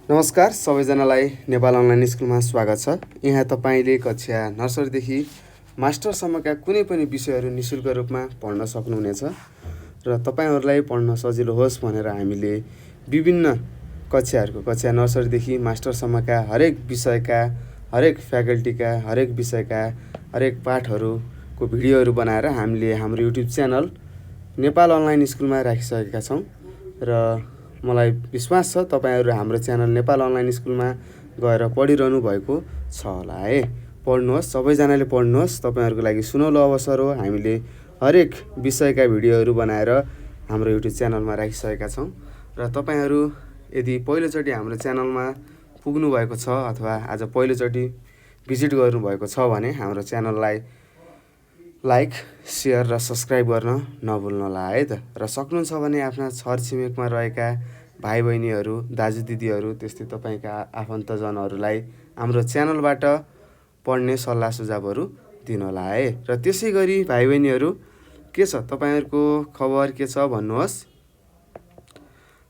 नमस्कार सबैजनालाई नेपाल अनलाइन स्कुलमा स्वागत छ। यहाँ तपाईँले कक्षा नर्सरीदेखि मास्टरसम्मका कुनै पनि विषयहरू निःशुल्क रूपमा पढ्न सक्नुहुनेछ र तपाईँहरूलाई पढ्न सजिलो होस् भनेर हामीले विभिन्न कक्षा नर्सरीदेखि मास्टरसम्मका हरेक विषयका हरेक फ्याकल्टीका हरेक विषयका हरेक पाठहरूको भिडियोहरू बनाएर हामीले हाम्रो युट्युब च्यानल नेपाल अनलाइन स्कुलमा राखिसकेका छौँ र मलाई विश्वास छ तपाईहरु हाम्रो च्यानल नेपाल अनलाइन स्कुलमा गएर पढिरहनु भएको छ होला है। पढ्नुहोस्, सबैजनाले पढ्नुहोस्। तपाईहरुको लागि सुनौलो अवसर हो। हामीले हरेक विषयका भिडियोहरू बनाएर हाम्रो युट्युब च्यानलमा राखिसकेका छौँ र तपाईहरु यदि पहिलोचोटि हाम्रो च्यानलमा पुग्नु भएको छ अथवा आज पहिलोचोटि भिजिट गर्नु भएको छ भने हाम्रो च्यानललाई लाइक, शेयर र सब्स्क्राइब गर्न नभुल्नुहोला है त। र सक्नुहुन्छ भने आफ्ना छरछिमेकमा रहेका भाइ बहिनीहरू, दाजु दिदीहरू, त्यस्तै तपाईका आफन्तजनहरूलाई हाम्रो च्यानलबाट पढ्ने सल्लाह सुझावहरू दिनुहोला है। र त्यसै गरी भाइ बहिनीहरू के छ तपाईहरुको खबर के छ भन्नुहोस्।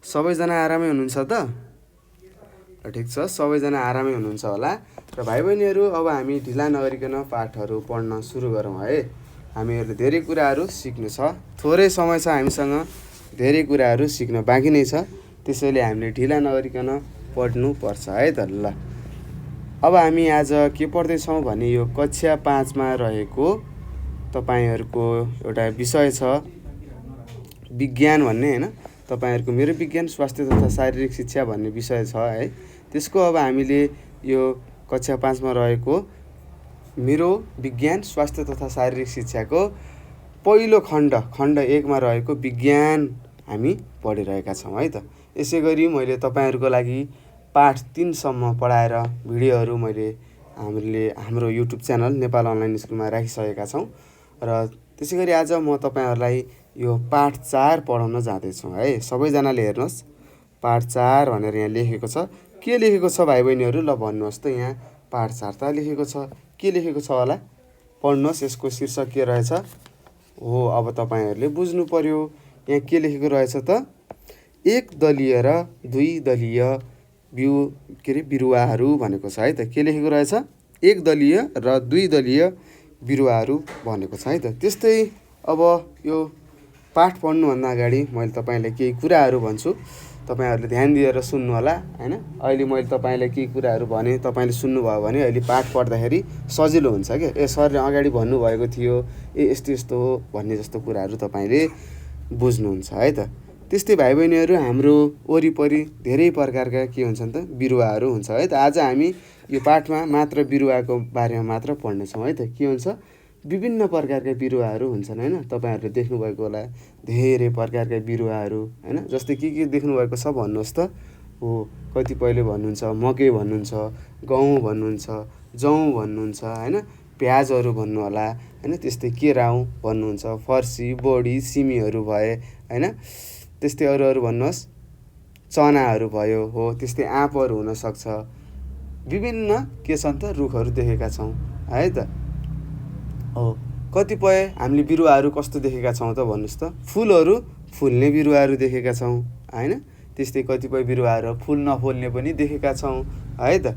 सबैजना आरामै हुनुहुन्छ त? ठिक छ, सबैजना आरामै हुनुहुन्छ होला। र भाइ बहिनीहरू अब हामी ढिला नगरिकन पाठहरू पढ्न सुरु गरौँ है। हामीहरूले धेरै कुराहरू सिक्नु छ। थोरै समय छ हामीसँग, धेरै कुराहरू सिक्न बाँकी नै छ। त्यसैले हामीले ढिला नगरिकन पढ्नु पर्छ है त। ल अब हामी आज के पढ्दैछौँ भने यो कक्षा 5 मा रहेको तपाईहरुको एउटा विषय छ विज्ञान भन्ने हैन। तपाईहरुको मेरो विज्ञान स्वास्थ्य तथा शारीरिक शिक्षा भन्ने विषय छ है। त्यसको अब हामीले यो कक्षा 5 मा रहेको मेरो विज्ञान स्वास्थ्य तथा शारीरिक शिक्षाको पहिलो खण्ड 1 मा रहेको विज्ञान हामी पढिरहेका छौँ है त। यसै गरी मैले तपाईहरुको लागि पाठ 3 सम्म पढाएर भिडियोहरू हामीले हाम्रो युट्युब च्यानल नेपाल अनलाइन स्कुलमा राखिसकेका छौँ र त्यसै गरी आज म तपाईहरुलाई यो पाठ 4 पढाउन जाँदैछु है। सबैजनाले हेर्नुहोस्, पाठ 4 भनेर यहाँ लेखेको छ। के लेखेको छ भाइ बहिनीहरू? ल भन्नुहोस् त। यहाँ पाठ 4 त लेखेको छ। के लेखेको छ होला? पढ्नुहोस्, यसको शीर्षक के रहेछ? हो, अब तपाईहरुले बुझ्नु पर्यो। यहाँ के लेखेको रहेछ त? एक दलीय र दुई दलीय बिरुवाहरू भनेको छ है त। के लेखेको रहेछ? एक दलीय र दुई दलीय बिरुवाहरू भनेको छ है त। त्यस्तै अब यो पाठ पढ्नुभन्दा अगाडि मैले तपाईलाई केही कुराहरू भन्छु। तपाईहरुले ध्यान दिएर सुन्नु होला हैन। अहिले मैले तपाईलाई केही कुराहरू भने तपाईले सुन्नुभयो भने अहिले पाठ पढ्दाखेरि सजिलो हुन्छ के। सरले अगाडि भन्नुभएको थियो, यस्तो यस्तो हो भन्ने जस्तो कुराहरू तपाईले बुझ्नुहुन्छ है त। त्यस्तै भाइ बहिनीहरू हाम्रो वरिपरि धेरै प्रकारका के हुन्छन् त बिरुवाहरू हुन्छ है त। आज हामी यो पाठमा मात्र बिरुवाको बारेमा मात्र पढ्नेछौँ है त। के हुन्छ? विभिन्न प्रकारका बिरुवाहरू हुन्छन् हैन। तपाईहरुले देख्नु भएको होला धेरै प्रकारका बिरुवाहरू हैन। जस्तै के देख्नु भएको छ भन्नुहोस् त? हो, कतिपयले भन्नुहुन्छ मकै भन्नुहुन्छ, गहुँ भन्नुहुन्छ, जौ भन्नुहुन्छ हैन, प्याजहरू भन्नु होला हैन। त्यस्तै केराउ भन्नुहुन्छ, फर्सी, बोडी, सिमीहरू भए हैन। त्यस्तै अरू भन्नुहोस्, चनाहरू भयो। हो, त्यस्तै आँपहरू हुन सक्छ। विभिन्न के छन् त रुखहरू देखेका छौँ है त। हो, कतिपय हामीले बिरुवाहरू कस्तो देखेका छौँ त भन्नुहोस् त? फुलहरू फुल्ने बिरुवाहरू देखेका छौँ हैन। त्यस्तै कतिपय बिरुवाहरू फुल नफुल्ने पनि देखेका छौँ है त।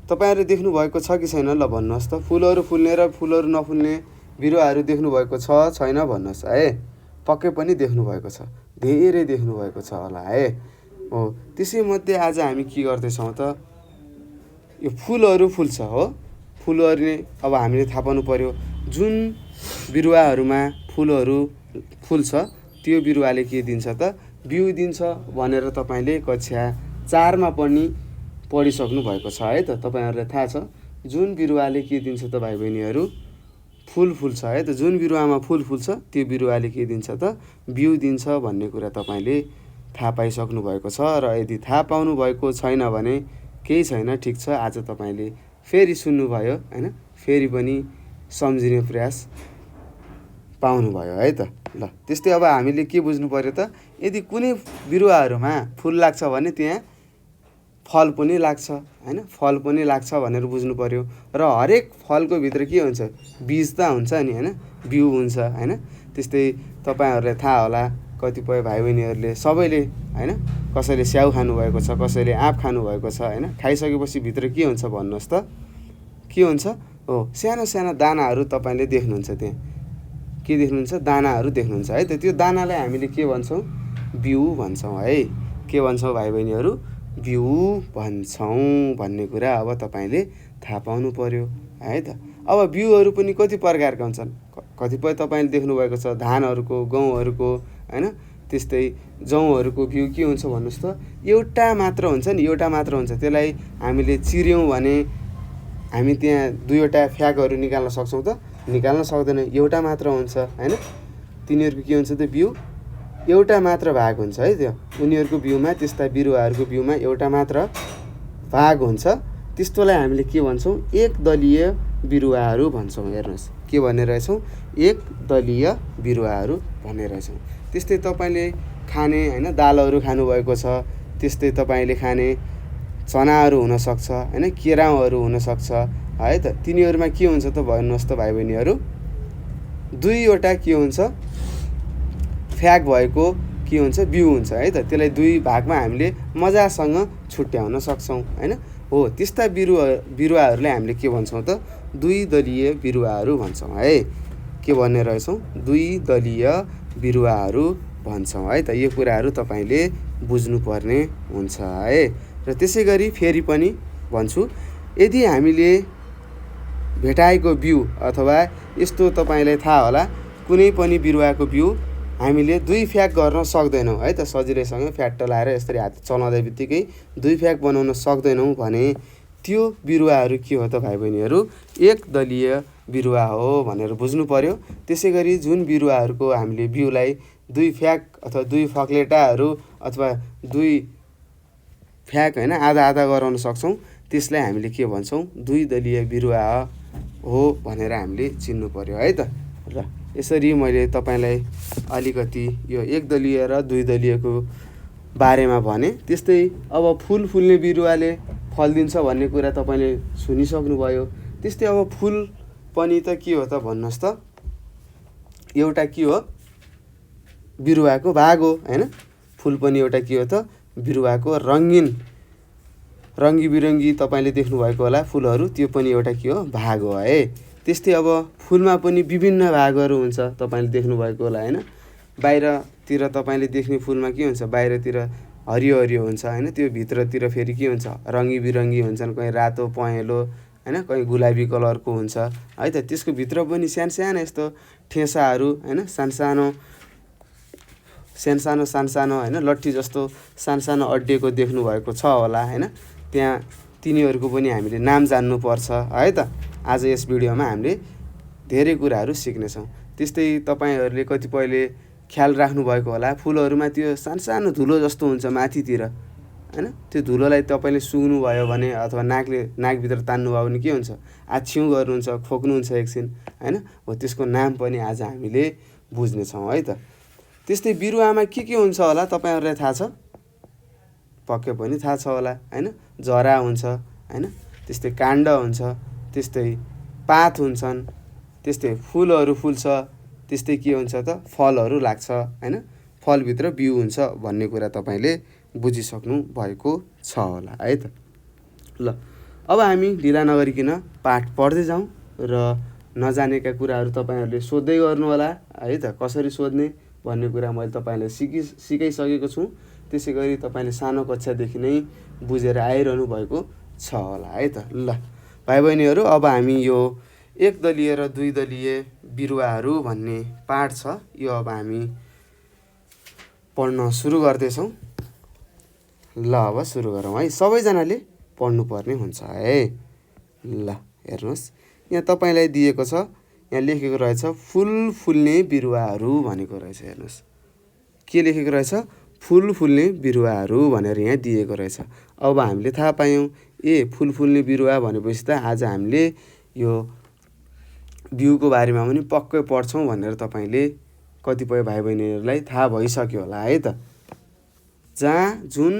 तपाईहरुले देख्नु भएको छ कि छैन? ल भन्नुहोस् त। फुलहरू फुल्ने र फुलहरू नफुल्ने बिरुवाहरू देख्नु भएको छ छैन भन्नुहोस् है। पक्कै पनि देख्नु भएको छ, धेरै देख्नु भएको छ होला है। हो, त्यसै मध्ये आज हामी के गर्दैछौँ त? यो फुलहरू फुल्छ हो। फुलहरूले अब हामीले थाहा पाउनु पर्यो जुन बिरुवाहरूमा फुलहरू फुल्छ त्यो बिरुवाले के दिन्छ त? बिउ दिन्छ भनेर तपाईले कक्षा 4 मा पनि पढिसक्नु भएको छ है त। तपाईहरुलाई थाहा छ जुन बिरुवाले के दिन्छ त भाइ बहिनीहरू? फुल फुल्छ है त। जुन बिरुवामा फुल फुल्छ त्यो बिरुवाले के दिन्छ त? बिउ दिन्छ भन्ने कुरा तपाईले थाहा पाइसक्नु भएको छ। र यदि थाहा पाउनु भएको छैन भने केही छैन, ठिक छ। आज तपाईले फेरि सुन्नुभयो हैन, फेरि पनि सम्झिने प्रयास पाउनुभयो है त। ल त्यस्तै अब हामीले के बुझ्नु पर्यो त? यदि कुनै बिरुवाहरूमा फुल लाग्छ भने त्यहाँ फल पनि लाग्छ हैन। फल पनि लाग्छ भनेर बुझ्नु पर्यो। र हरेक फलको भित्र के हुन्छ? बीज त हुन्छ नि हैन, बिउ हुन्छ हैन। त्यस्तै तपाईहरुलाई थाहा होला कतिपय भाइ बहिनीहरूले सबैले हैन कसैले स्याउ खानुभएको छ, कसैले आँप खानुभएको छ हैन। खाइसकेपछि भित्र के हुन्छ भन्नुहोस् त? के हुन्छ? हो, सानो सानो दानाहरू तपाईँले देख्नुहुन्छ त्यहाँ। के देख्नुहुन्छ? दानाहरू देख्नुहुन्छ है त। त्यो दानालाई हामीले के भन्छौँ? बिउ भन्छौँ है। के भन्छौँ भाइ बहिनीहरू? बिउ भन्छौँ भन्ने कुरा अब तपाईँले थाहा पाउनु पर्यो है त। अब बिउहरू पनि कति प्रकारका हुन्छन्? कतिपय तपाईँले देख्नुभएको छ धानहरूको, गहुँहरूको हैन। त्यस्तै जौँहरूको बिउ के हुन्छ भन्नुहोस् त? एउटा मात्र हुन्छ नि, एउटा मात्र हुन्छ। त्यसलाई हामीले चिर्यौँ भने हामी त्यहाँ 2वटा फ्याकहरू निकाल्न सक्छौँ त? निकाल्न सक्दैनौँ, एउटा मात्र हुन्छ हैन। तिनीहरूको के हुन्छ त? बिउ एउटा मात्र भाग हुन्छ है त्यो। उनीहरूको बिउमा, त्यस्ता बिरुवाहरूको बिउमा एउटा मात्र भाग हुन्छ। त्यस्तोलाई हामीले के भन्छौँ? एकदलीय बिरुवाहरू भन्छौँ। हेर्नुहोस् के भन्ने रहेछौँ? एकदलीय बिरुवाहरू भन्ने रहेछौँ। त्यस्तै तपाईँले खाने हैन दालहरू खानुभएको छ, त्यस्तै तपाईँले खाने चनाहरू हुनसक्छ हैन, केराउहरू हुनसक्छ है त। तिनीहरूमा के हुन्छ त भन्नुहोस् त भाइ बहिनीहरू? 2वटा के हुन्छ? फ्याक भएको के हुन्छ? बिउ हुन्छ है त। त्यसलाई 2 भागमा हामीले मजासँग छुट्याउन सक्छौँ हैन। हो, त्यस्ता बिरुवाहरूलाई हामीले के भन्छौँ त? 2 दलीय बिरुवाहरू भन्छौँ है। के भन्ने रहेछौँ? 2 दलीय बिरुवाहरू भन्छौँ है त। यो कुराहरू तपाईँले बुझ्नुपर्ने हुन्छ है। र त्यसै गरी फेरि पनि भन्छु, यदि हामीले भेटाएको बिउ अथवा यस्तो तपाईँलाई थाहा होला कुनै पनि बिरुवाको बिउ हामीले 2 फ्याक गर्न सक्दैनौँ है त। सजिलैसँग फ्याट्ट लाएर यसरी हात चलाउँदै बित्तिकै 2 फ्याक बनाउन सक्दैनौँ भने त्यो बिरुवाहरू के हो त भाइ बहिनीहरू? एकदलीय बिरुवा हो भनेर बुझ्नु पर्यो। त्यसै गरी जुन बिरुवाहरूको हामीले बिउलाई 2 फ्याक अथवा 2 फक्लेटाहरू अथवा 2 फ्याक हैन आधा आधा गराउन सक्छौँ, त्यसलाई हामीले के भन्छौँ? 2 दलीय बिरुवा हो भनेर हामीले चिन्नु पर्यो है त। र यसरी मैले तपाईँलाई अलिकति यो एकदलीय र 2 दलीयको बारेमा भने। त्यस्तै अब फुल फुल्ने बिरुवाले फल दिन्छ भन्ने कुरा तपाईँले सुनिसक्नुभयो। त्यस्तै अब फुल पनि त के हो त भन्नुहोस् त? एउटा के हो? बिरुवाको भाग हो हैन। फुल पनि एउटा के हो त? बिरुवाको रङ्गी बिरङ्गी तपाईँले देख्नुभएको होला फुलहरू, त्यो पनि एउटा के हो? भाग हो है। त्यस्तै अब फुलमा पनि विभिन्न भागहरू हुन्छ, तपाईँले देख्नुभएको होला हैन। बाहिरतिर तपाईँले देख्ने फुलमा के हुन्छ? बाहिरतिर हरियो हरियो हुन्छ हैन। त्यो भित्रतिर फेरि के हुन्छ? रङ्गी बिरङ्गी हुन्छन्, कहीँ रातो पहेँलो हैन, कहीँ गुलाबी कलरको हुन्छ है त। त्यसको भित्र पनि सानो यस्तो ठेसाहरू हैन, सानो हैन, लट्ठी जस्तो सानो अड्डिएको देख्नुभएको छ होला हैन। त्यहाँ तिनीहरूको पनि हामीले नाम जान्नुपर्छ है त। आज यस भिडियोमा हामीले धेरै कुराहरू सिक्नेछौँ। त्यस्तै तपाईँहरूले कतिपयले ख्याल राख्नुभएको होला फुलहरूमा त्यो सानो धुलो जस्तो हुन्छ माथितिर हैन। त्यो धुलोलाई तपाईँले सुँघ्नुभयो भने अथवा नाकभित्र तान्नुभयो भने के हुन्छ? आछ्युँ गर्नुहुन्छ, खोक्नुहुन्छ एकछिन हैन। हो, त्यसको नाम पनि आज हामीले बुझ्नेछौँ है त। त्यस्तै बिरुवामा के हुन्छ होला तपाईँहरूलाई थाहा छ? पक्कै पनि थाहा छ होला हैन। जरा हुन्छ हैन, त्यस्तै काण्ड हुन्छ, त्यस्तै पात हुन्छन्, त्यस्तै फुलहरू फुल्छ, त्यस्तै के हुन्छ त? फलहरू लाग्छ हैन। फलभित्र बिउ हुन्छ भन्ने कुरा तपाईँले बुझिसक्नु भएको छ होला है त। ल, अब हामी ढिला नगरिकन पाठ पढ्दै जाउँ र नजानेका कुराहरू तपाईँहरूले सोध्दै गर्नु होला है त। कसरी सोध्ने भन्ने कुरा मैले तपाईँलाई सिकाइसकेको छु। त्यसै गरी तपाईँले सानो कक्षादेखि नै बुझेर आइरहनु भएको छ होला है त। ल भाइ बहिनीहरू, अब हामी यो एकदलीय र 2 दलीय बिरुवाहरू भन्ने पाठ छ, यो अब हामी पढ्न सुरु गर्दैछौँ। ल, अब सुरु गरौँ है। सबैजनाले पढ्नुपर्ने हुन्छ है। ल हेर्नुहोस्, यहाँ तपाईँलाई दिएको छ, यहाँ लेखेको रहेछ फुल फुल्ने बिरुवाहरू भनेको रहेछ। हेर्नुहोस् के लेखेको रहेछ? फुल फुल्ने बिरुवाहरू भनेर यहाँ दिएको रहेछ। अब हामीले थाहा पायौँ फुल फुल्ने बिरुवा भनेपछि त आज हामीले यो बिउको बारेमा पनि पक्कै पढ्छौँ भनेर तपाईँले कतिपय भाइ बहिनीहरूलाई थाहा भइसक्यो होला है त। जुन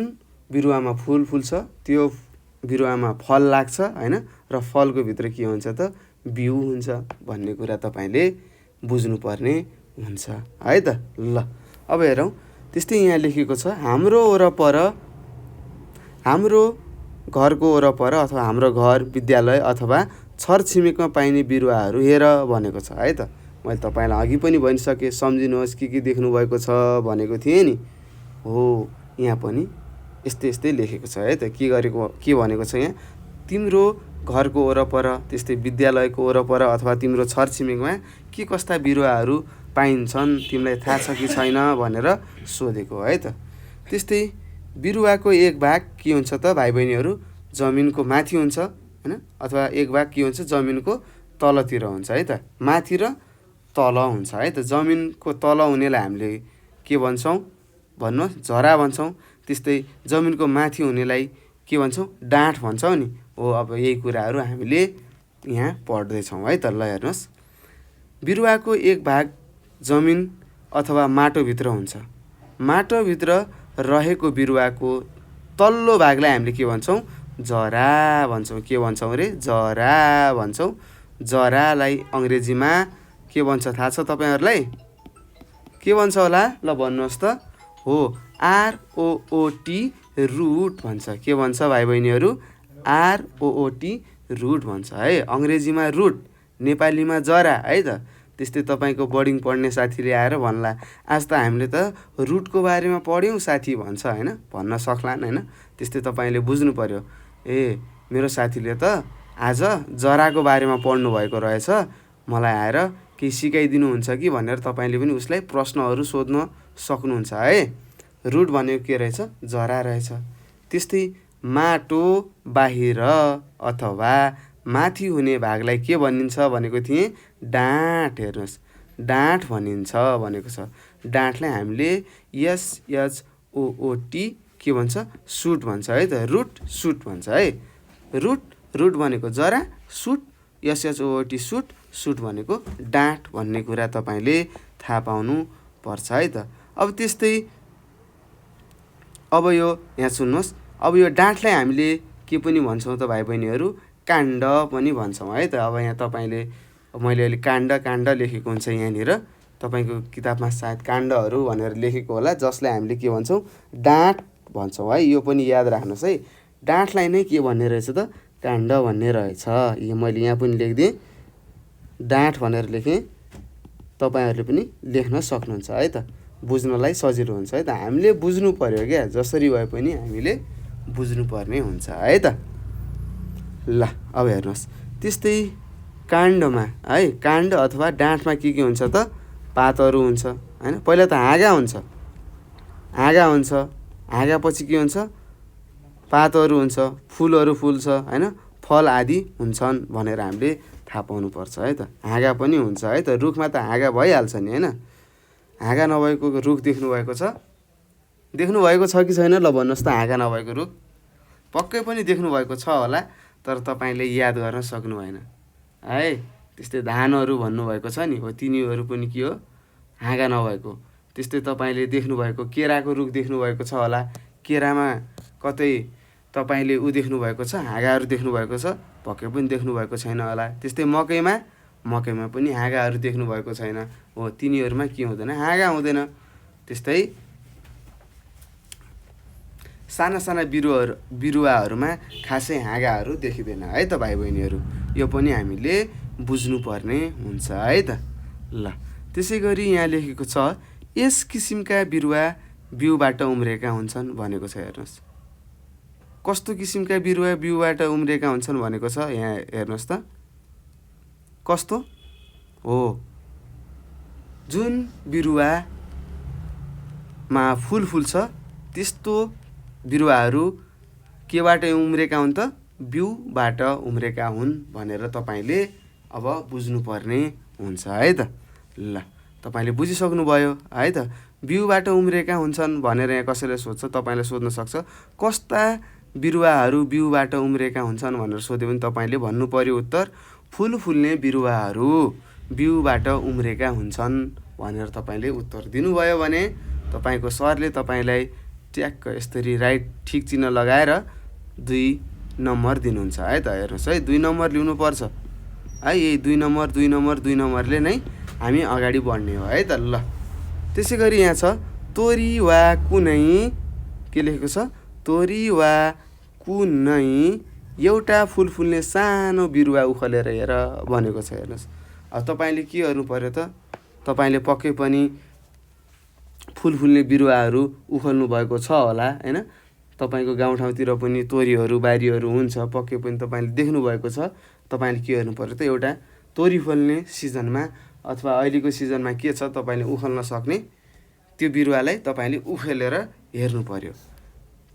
बिरुवामा फुल फुल्छ त्यो बिरुवामा फल लाग्छ हैन, र फलको भित्र के हुन्छ त? बिउ हुन्छ भन्ने कुरा तपाईँले बुझ्नुपर्ने हुन्छ है त। ल, अब हेरौँ, त्यस्तै यहाँ लेखेको छ हाम्रो वरपर, हाम्रो घरको वरपर अथवा हाम्रो घर, विद्यालय अथवा छरछिमेकमा पाइने बिरुवाहरू हेर भनेको छ है त। मैले तपाईँलाई अघि पनि भनिसकेँ, सम्झिनुहोस् के देख्नुभएको छ भनेको थिएँ नि। हो, यहाँ पनि यस्तै यस्तै लेखेको छ है त। के भनेको छ यहाँ, तिम्रो घरको वरपर, त्यस्तै विद्यालयको वरपर अथवा तिम्रो छरछिमेकमा के कस्ता बिरुवाहरू पाइन्छन् तिमीलाई थाहा छ कि छैन भनेर सोधेको है त। त्यस्तै बिरुवाको एक भाग के हुन्छ त भाइ बहिनीहरू, जमिनको माथि हुन्छ हैन, अथवा एक भाग के हुन्छ जमिनको तलतिर हुन्छ है त। माथि र तल हुन्छ है त। जमिनको तल हुनेलाई हामीले के भन्छौँ भन्नुहोस्, झरा भन्छौँ। त्यस्तै जमिनको माथि हुनेलाई के भन्छौँ, डाँठ भन्छौँ नि। हो, अब यही कुराहरू हामीले यहाँ पढ्दैछौँ है त। ल हेर्नुहोस्, बिरुवाको एक भाग जमिन अथवा माटोभित्र हुन्छ। माटोभित्र रहेको बिरुवाको तल्लो भागलाई हामीले के भन्छौँ, जरा भन्छौँ। के भन्छौँ रे, जरा भन्छौँ। जरालाई अङ्ग्रेजीमा के भन्छ थाहा छ तपाईँहरूलाई? के भन्छ होला, ल भन्नुहोस् त। हो, ROOT रुट भन्छ। के भन्छ भाइ बहिनीहरू, ROOT रुट भन्छ है। अङ्ग्रेजीमा रुट, नेपालीमा जरा है त। त्यस्तै तपाईँको बोर्डिङ पढ्ने साथीले आएर भन्ला, आज त हामीले त रुटको बारेमा पढ्यौँ साथी भन्छ होइन, भन्न सक्लान् होइन। त्यस्तै तपाईँले बुझ्नु पर्यो, ए मेरो साथीले त आज जराको बारेमा पढ्नु भएको रहेछ, मलाई आएर केही सिकाइदिनुहुन्छ कि भनेर तपाईँले पनि उसलाई प्रश्नहरू सोध्न सक्नुहुन्छ है। रुट भनेको के रहेछ, जरा रहेछ। त्यस्तै माटो बाहिर अथवा माथि हुने भागलाई के भनिन्छ भनेको थिएँ, डाँठ। हेर्नुहोस्, डाँठ भनिन्छ भनेको छ। डाँठलाई हामीले SHOOT के भन्छ, सुट भन्छ है त। रुट सुट भन्छ है। रुट भनेको जरा, सुट SHOOT सुट, सुट भनेको डाँठ भन्ने कुरा तपाईँले थाहा पाउनु पर्छ है त। अब त्यस्तै अब यो यहाँ सुन्नुहोस्, अब यो डाँठलाई हामीले के पनि भन्छौँ त भाइ बहिनीहरू, काण्ड पनि भन्छौँ है त। अब यहाँ तपाईँले, मैले अहिले काण्ड लेखेको हुन्छ यहाँनिर, तपाईँको किताबमा सायद काण्डहरू भनेर लेखेको होला, जसलाई हामीले के भन्छौँ, डाँठ भन्छौँ है। यो पनि याद राख्नुहोस् है, डाँठलाई नै के भन्ने रहेछ त, काण्ड भन्ने रहेछ। मैले यहाँ पनि लेखिदिएँ, डाँठ भनेर लेखेँ, तपाईँहरूले पनि लेख्न सक्नुहुन्छ है त। बुझ्नलाई सजिलो हुन्छ है त। हामीले बुझ्नु पर्यो क्या, जसरी भए पनि हामीले बुझ्नुपर्ने हुन्छ है त। ल अब हेर्नुहोस्, त्यस्तै काण्डमा है, काण्ड अथवा डाँठमा के हुन्छ त, पातहरू हुन्छ होइन। पहिला त हाँगा हुन्छ, हाँगापछि के हुन्छ, पातहरू हुन्छ, फुलहरू फुल्छ होइन, फल आदि हुन्छन् भनेर हामीले थाहा पाउनुपर्छ है त। हाँगा पनि हुन्छ है त, रुखमा त हाँगा भइहाल्छ नि होइन। हाँगा नभएको रुख देख्नुभएको छ कि छैन, ल भन्नुहोस् त। हाँगा नभएको रुख पक्कै पनि देख्नुभएको छ होला, तर तपाईँले याद गर्न सक्नु भएन है। त्यस्तै धानहरू भन्नुभएको छ नि, हो तिनीहरू पनि के हो, हाँगा नभएको। त्यस्तै तपाईँले देख्नुभएको केराको रुख देख्नुभएको छ होला, केरामा कतै तपाईँले देख्नुभएको छ, हाँगाहरू देख्नुभएको छ, पक्कै पनि देख्नुभएको छैन होला। त्यस्तै मकैमा पनि हाँगाहरू देख्नुभएको छैन, हो तिनीहरूमा के हुँदैन, हाँगा हुँदैन। त्यस्तै साना साना बिरुवाहरूमा खासै हाँगाहरू देखिँदैन है त भाइ बहिनीहरू। यो पनि हामीले बुझ्नुपर्ने हुन्छ है त। ल त्यसै गरी यहाँ लेखेको छ, यस किसिमका बिरुवा बिउबाट उम्रेका हुन्छन् भनेको छ। हेर्नुहोस्, कस्तो किसिमका बिरुवा बिउबाट उम्रेका हुन्छन् भनेको छ यहाँ हेर्नुहोस् त। कस्तो हो, जुन बिरुवामा फुल फुल्छ त्यस्तो बिरुवाहरू केबाट उम्रेका हुन् त, बिउबाट उम्रेका हुन् भनेर तपाईँले अब बुझ्नुपर्ने हुन्छ है त। ल तपाईँले बुझिसक्नुभयो है त। बिउबाट उम्रेका हुन्छन् भनेर यहाँ कसैले सोध्छ, तपाईँले सोध्न सक्छ, कस्ता बिरुवाहरू बिउबाट उम्रेका हुन्छन् भनेर सोध्यो भने तपाईँले भन्नु पर्यो उत्तर, फुल फुल्ने बिरुवाहरू बिउबाट उम्रेका हुन्छन् भनेर तपाईँले उत्तर दिनुभयो भने तपाईँको सरले तपाईँलाई ट्याक्क यसरी राइट ठिक चिन्ह लगाएर 2 नम्बर दिनुहुन्छ है त। हेर्नुहोस् है, 2 नम्बर लिनुपर्छ है। यही 2 नम्बरले नै हामी अगाडि बढ्ने हो है त। ल त्यसै गरी यहाँ छ, तोरी वा कुनै के लेखेको छ तोरी वा कुनै एउटा फुल फुल्ने सानो बिरुवा उखालेर हेर भनेको छ। हेर्नुहोस् अब तपाईँले के गर्नु पर्यो त तपाईँले पक्कै पनि फुल फुल्ने बिरुवाहरू उखाल्नु भएको छ होला हैन। तपाईँको गाउँठाउँतिर पनि तोरीहरू बारीहरू हुन्छ पक्कै पनि तपाईँले देख्नुभएको छ। तपाईँले के गर्नु पर्यो त एउटा तोरी फल्ने सिजनमा अथवा अहिलेको सिजनमा के छ तपाईँले उखाल्न सक्ने त्यो बिरुवालाई तपाईँले उखेलेर हेर्नु पर्यो।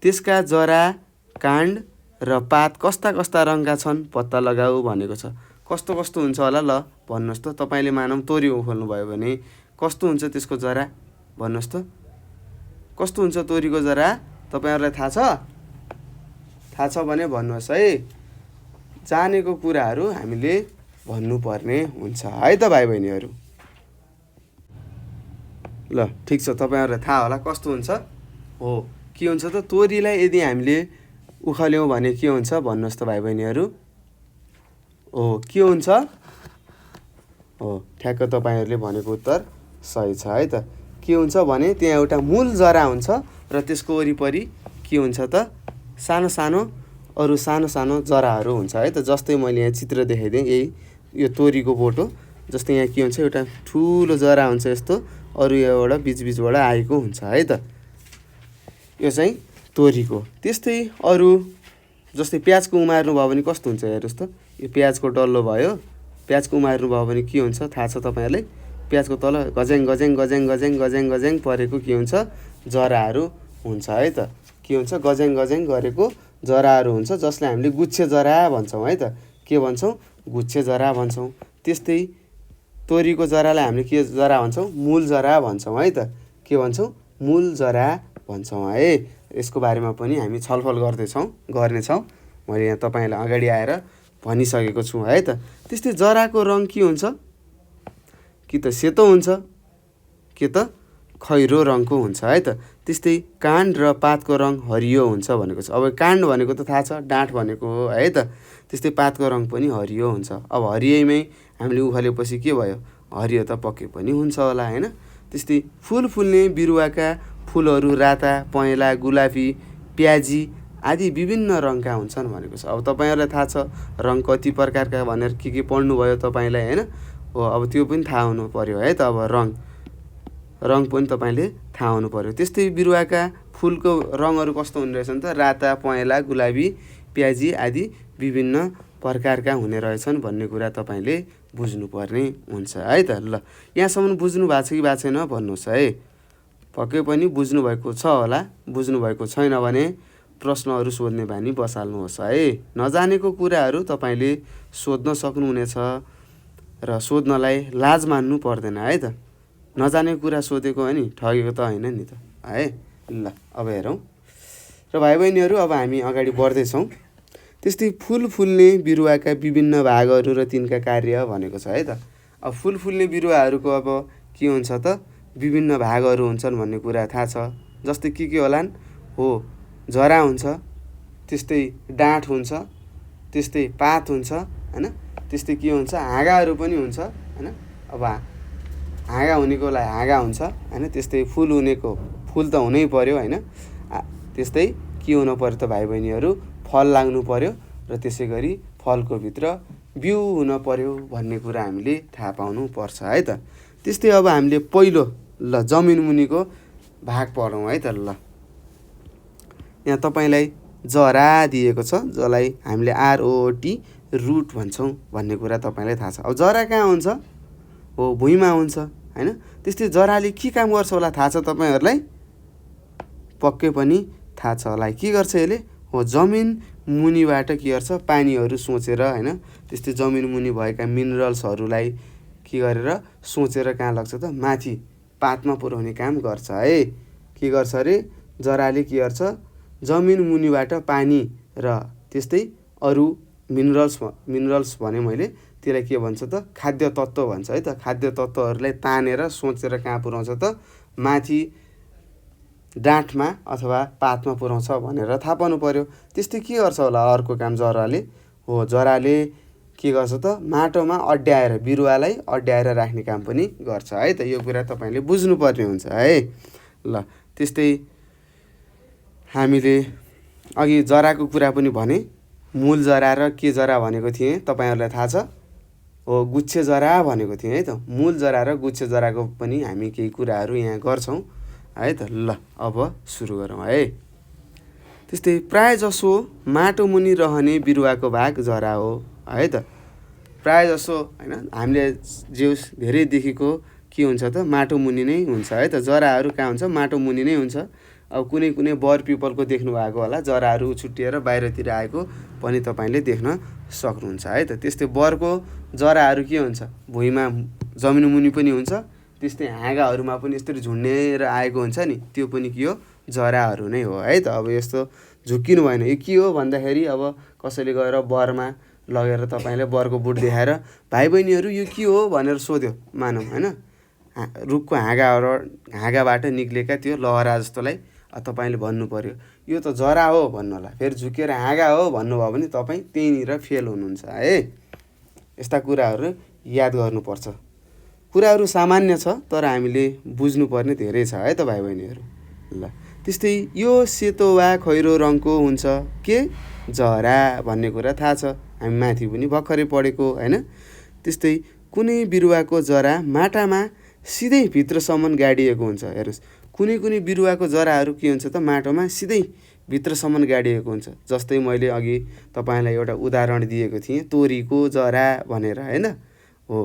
त्यसका जरा काण्ड र पात कस्ता कस्ता रङका छन् पत्ता लगाऊ भनेको छ। कस्तो कस्तो हुन्छ होला ल भन्नुहोस् त। तपाईँले मानौँ तोरी उखाल्नु भयो भने कस्तो हुन्छ त्यसको जरा भन्नुहोस् त। कस्तो हुन्छ तोरीको जरा तपाईँहरूलाई थाहा छ? थाहा छ भने भन्नुहोस् है। जानेको कुराहरू हामीले भन्नुपर्ने हुन्छ है त भाइ बहिनीहरू। ल ठिक छ, तपाईँहरूलाई थाहा होला कस्तो हुन्छ। हो के हुन्छ त तोरीलाई यदि हामीले उखाल्यौँ भने के हुन्छ भन्नुहोस् त भाइ बहिनीहरू। हो के हुन्छ? हो ठ्याक्क तपाईँहरूले भनेको उत्तर सही छ है त। के हुन्छ भने त्यहाँ एउटा मूल जरा हुन्छ र त्यसको वरिपरि के हुन्छ त सानो सानो अरू सानो सानो जराहरू हुन्छ है त। जस्तै मैले यहाँ चित्र देखाइदिएँ यही यो तोरीको बोटो। जस्तै यहाँ के हुन्छ एउटा ठुलो जरा हुन्छ यस्तो, अरू योबाट बिचबिचबाट आएको हुन्छ है त। यो चाहिँ तोरीको। त्यस्तै अरू जस्तै प्याजको उमार्नु भयो भने कस्तो हुन्छ हेर्नुहोस् त। यो प्याजको डल्लो भयो, प्याजको उमार्नु भयो भने के हुन्छ थाहा छ तपाईँहरूलाई? प्याजको तल गज्याङ गज्याङ गज्याङ गज्याङ गज्याङ गज्याङ परेको के हुन्छ जराहरू हुन्छ है त। के हुन्छ गज्याङ गज्याङ गरेको जराहरू हुन्छ जसलाई हामीले गुच्छे जरा भन्छौँ है त। के भन्छौँ? गुच्छे जरा भन्छौँ। त्यस्तै तोरीको जरालाई हामीले के जरा भन्छौँ? मूल जरा भन्छौँ है त। के भन्छौँ? मूल जरा भन्छौँ है। यसको बारेमा पनि हामी छलफल गर्नेछौँ। मैले यहाँ तपाईँलाई अगाडि आएर भनिसकेको छु है त। त्यस्तै जराको रङ के हुन्छ? कि त सेतो हुन्छ कि त खैरो रङको हुन्छ है त। त्यस्तै काण्ड र पातको रङ हरियो हुन्छ भनेको छ। अब काण्ड भनेको त थाहा छ, डाँठ भनेको हो है त। त्यस्तै पातको रङ पनि हरियो हुन्छ। अब हरियैमै हामीले उखालेपछि के भयो? हरियो त पक्कै पनि हुन्छ होला हैन। त्यस्तै फुल फुल्ने बिरुवाका फुलहरू राता पहेँला गुलाबी प्याजी आदि विभिन्न रङका हुन्छन् भनेको छ। अब तपाईँहरूलाई थाहा छ रङ कति प्रकारका भनेर के पढ्नुभयो तपाईँलाई हैन। हो अब त्यो पनि थाहा हुनु पर्यो है त। अब रङ पनि तपाईँले थाहा हुनु पर्यो। त्यस्तै बिरुवाका फुलको रङहरू कस्तो हुने रहेछन् त? राता पहेँला गुलाबी प्याजी आदि विभिन्न प्रकारका हुने रहेछन् भन्ने कुरा तपाईँले बुझ्नुपर्ने हुन्छ है त। ल यहाँसम्म बुझ्नु भएको छ कि भएको छैन भन्नुहोस् है। पक्कै पनि बुझ्नुभएको छ होला। बुझ्नुभएको छैन भने प्रश्नहरू सोध्ने बानी बसाल्नुहोस् है। नजानेको कुराहरू तपाईँले सोध्न सक्नुहुनेछ र सोध्नलाई लाज मान्नु पर्दैन है त। नजानेको कुरा सोधेको हो नि ठगेको त होइन नि त है। ल अब हेरौँ र भाइ बहिनीहरू अब हामी अगाडि बढ्दैछौँ। त्यस्तै फुल फुल्ने बिरुवाका विभिन्न भागहरू र तिनका कार्य भनेको छ है त। अब फुल फुल्ने बिरुवाहरूको अब के हुन्छ त विभिन्न भागहरू हुन्छन् भन्ने कुरा थाहा छ। जस्तै के होलान्? हो जरा हुन्छ, त्यस्तै डाँठ हुन्छ, त्यस्तै पात हुन्छ हैन। त्यस्तै के हुन्छ हाँगाहरू पनि हुन्छ हैन। अब हाँगा हुनेकोलाई हाँगा हुन्छ हैन। त्यस्तै फुल हुनेको फुल त हुनै पर्यो हैन। त्यस्तै के हुनु पर्यो त भाइ बहिनीहरू? फल लाग्नु पर्यो र त्यसै गरी फलको भित्र बिउ हुन पर्यो भन्ने कुरा हामीले थाहा पाउनु पर्छ है त। त्यस्तै अब हामीले पहिलो ल जमिन मुनिको भाग पढौँ है त। ल यहाँ तपाईँलाई जरा दिएको छ, जसलाई हामीले ROT रुट भन्छौँ भन्ने कुरा तपाईँलाई थाहा छ। अब जरा कहाँ हुन्छ? हो भुइँमा हुन्छ हैन। त्यस्तै जराले के काम गर्छ होला थाहा छ तपाईँहरूलाई? पक्कै पनि थाहा छ होला। के गर्छ यसले? हो जमिन मुनिबाट के गर्छ पानीहरू सोचेर हैन। त्यस्तै जमिन मुनि भएका मिनरल्सहरूलाई के गरेर सोचेर कहाँ लग्छ त माथि पातमा पुर्याउने काम गर्छ है। के गर्छ अरे जराले के गर्छ जमिन मुनिबाट पानी र त्यस्तै अरू मिनरल्स भने मैले त्यसलाई के भन्छ त खाद्य तत्त्व भन्छ है त। खाद्य तत्त्वहरूलाई तानेर सोचेर कहाँ पुर्याउँछ त माथि डाँठमा अथवा पातमा पुर्याउँछ भनेर थाहा पाउनु पर्यो। त्यस्तै के गर्छ होला अर्को काम जराले? हो जराले के गर्छ त माटोमा अड्याएर बिरुवालाई अड्याएर राख्ने काम पनि गर्छ है त। यो कुरा तपाईँले बुझ्नुपर्ने हुन्छ है। ल त्यस्तै हामीले अघि जराको कुरा पनि भने, मूल जरा र के जरा भनेको थिएँ तपाईँहरूलाई थाहा छ? हो, गुच्छे जरा भनेको थिएँ है त। मूल जरा र गुच्छे जराको पनि हामी केही कुराहरू यहाँ गर्छौँ है त। ल अब सुरु गरौँ है। त्यस्तै प्रायःजसो माटो मुनि रहने बिरुवाको भाग जरा हो है त। प्रायःजसो होइन, हामीले धेरै देखेको के हुन्छ त, माटो मुनि नै हुन्छ है त। जराहरू कहाँ हुन्छ? माटो मुनि नै हुन्छ। अब कुनै कुनै बर पिपलको देख्नु भएको होला, जराहरू छुट्टिएर बाहिरतिर आएको पनि तपाईँले देख्न सक्नुहुन्छ है त। त्यस्तै बरको जराहरू के हुन्छ? भुइँमा जमिन मुनि पनि हुन्छ। त्यस्तै हाँगाहरूमा पनि यसरी झुन्डेर आएको हुन्छ नि, त्यो पनि के हो? जराहरू नै हो है त। अब यस्तो झुक्किनु भएन। यो के हो भन्दाखेरि अब कसैले गएर बरमा लगेर तपाईँले बरको बुट देखाएर भाइ बहिनीहरू यो के हो भनेर सोध्यो मानौँ होइन, रुखको हाँगाबाट निक्लेका त्यो लहरा जस्तोलाई तपाईँले भन्नु पर्यो यो त जरा हो भन्नु होला। फेरि झुकेर हाँगा हो भन्नुभयो भने तपाईँ त्यहीँनिर फेल हुनुहुन्छ है। यस्ता कुराहरू याद गर्नुपर्छ। कुराहरू सामान्य छ, तर हामीले बुझ्नुपर्ने धेरै छ है त भाइ बहिनीहरू। ल त्यस्तै यो सेतो वा खैरो रङको हुन्छ के? जरा भन्ने कुरा थाहा छ, हामी माथि पनि भर्खरै पढेको होइन। त्यस्तै कुनै बिरुवाको जरा माटामा सिधै भित्रसम्म गाडिएको हुन्छ। हेर्नुहोस्, कुनै कुनै बिरुवाको जराहरू के हुन्छ त, माटोमा सिधै भित्रसम्म गाडिएको हुन्छ। जस्तै मैले अघि तपाईँलाई एउटा उदाहरण दिएको थिएँ, तोरीको जरा भनेर होइन। हो,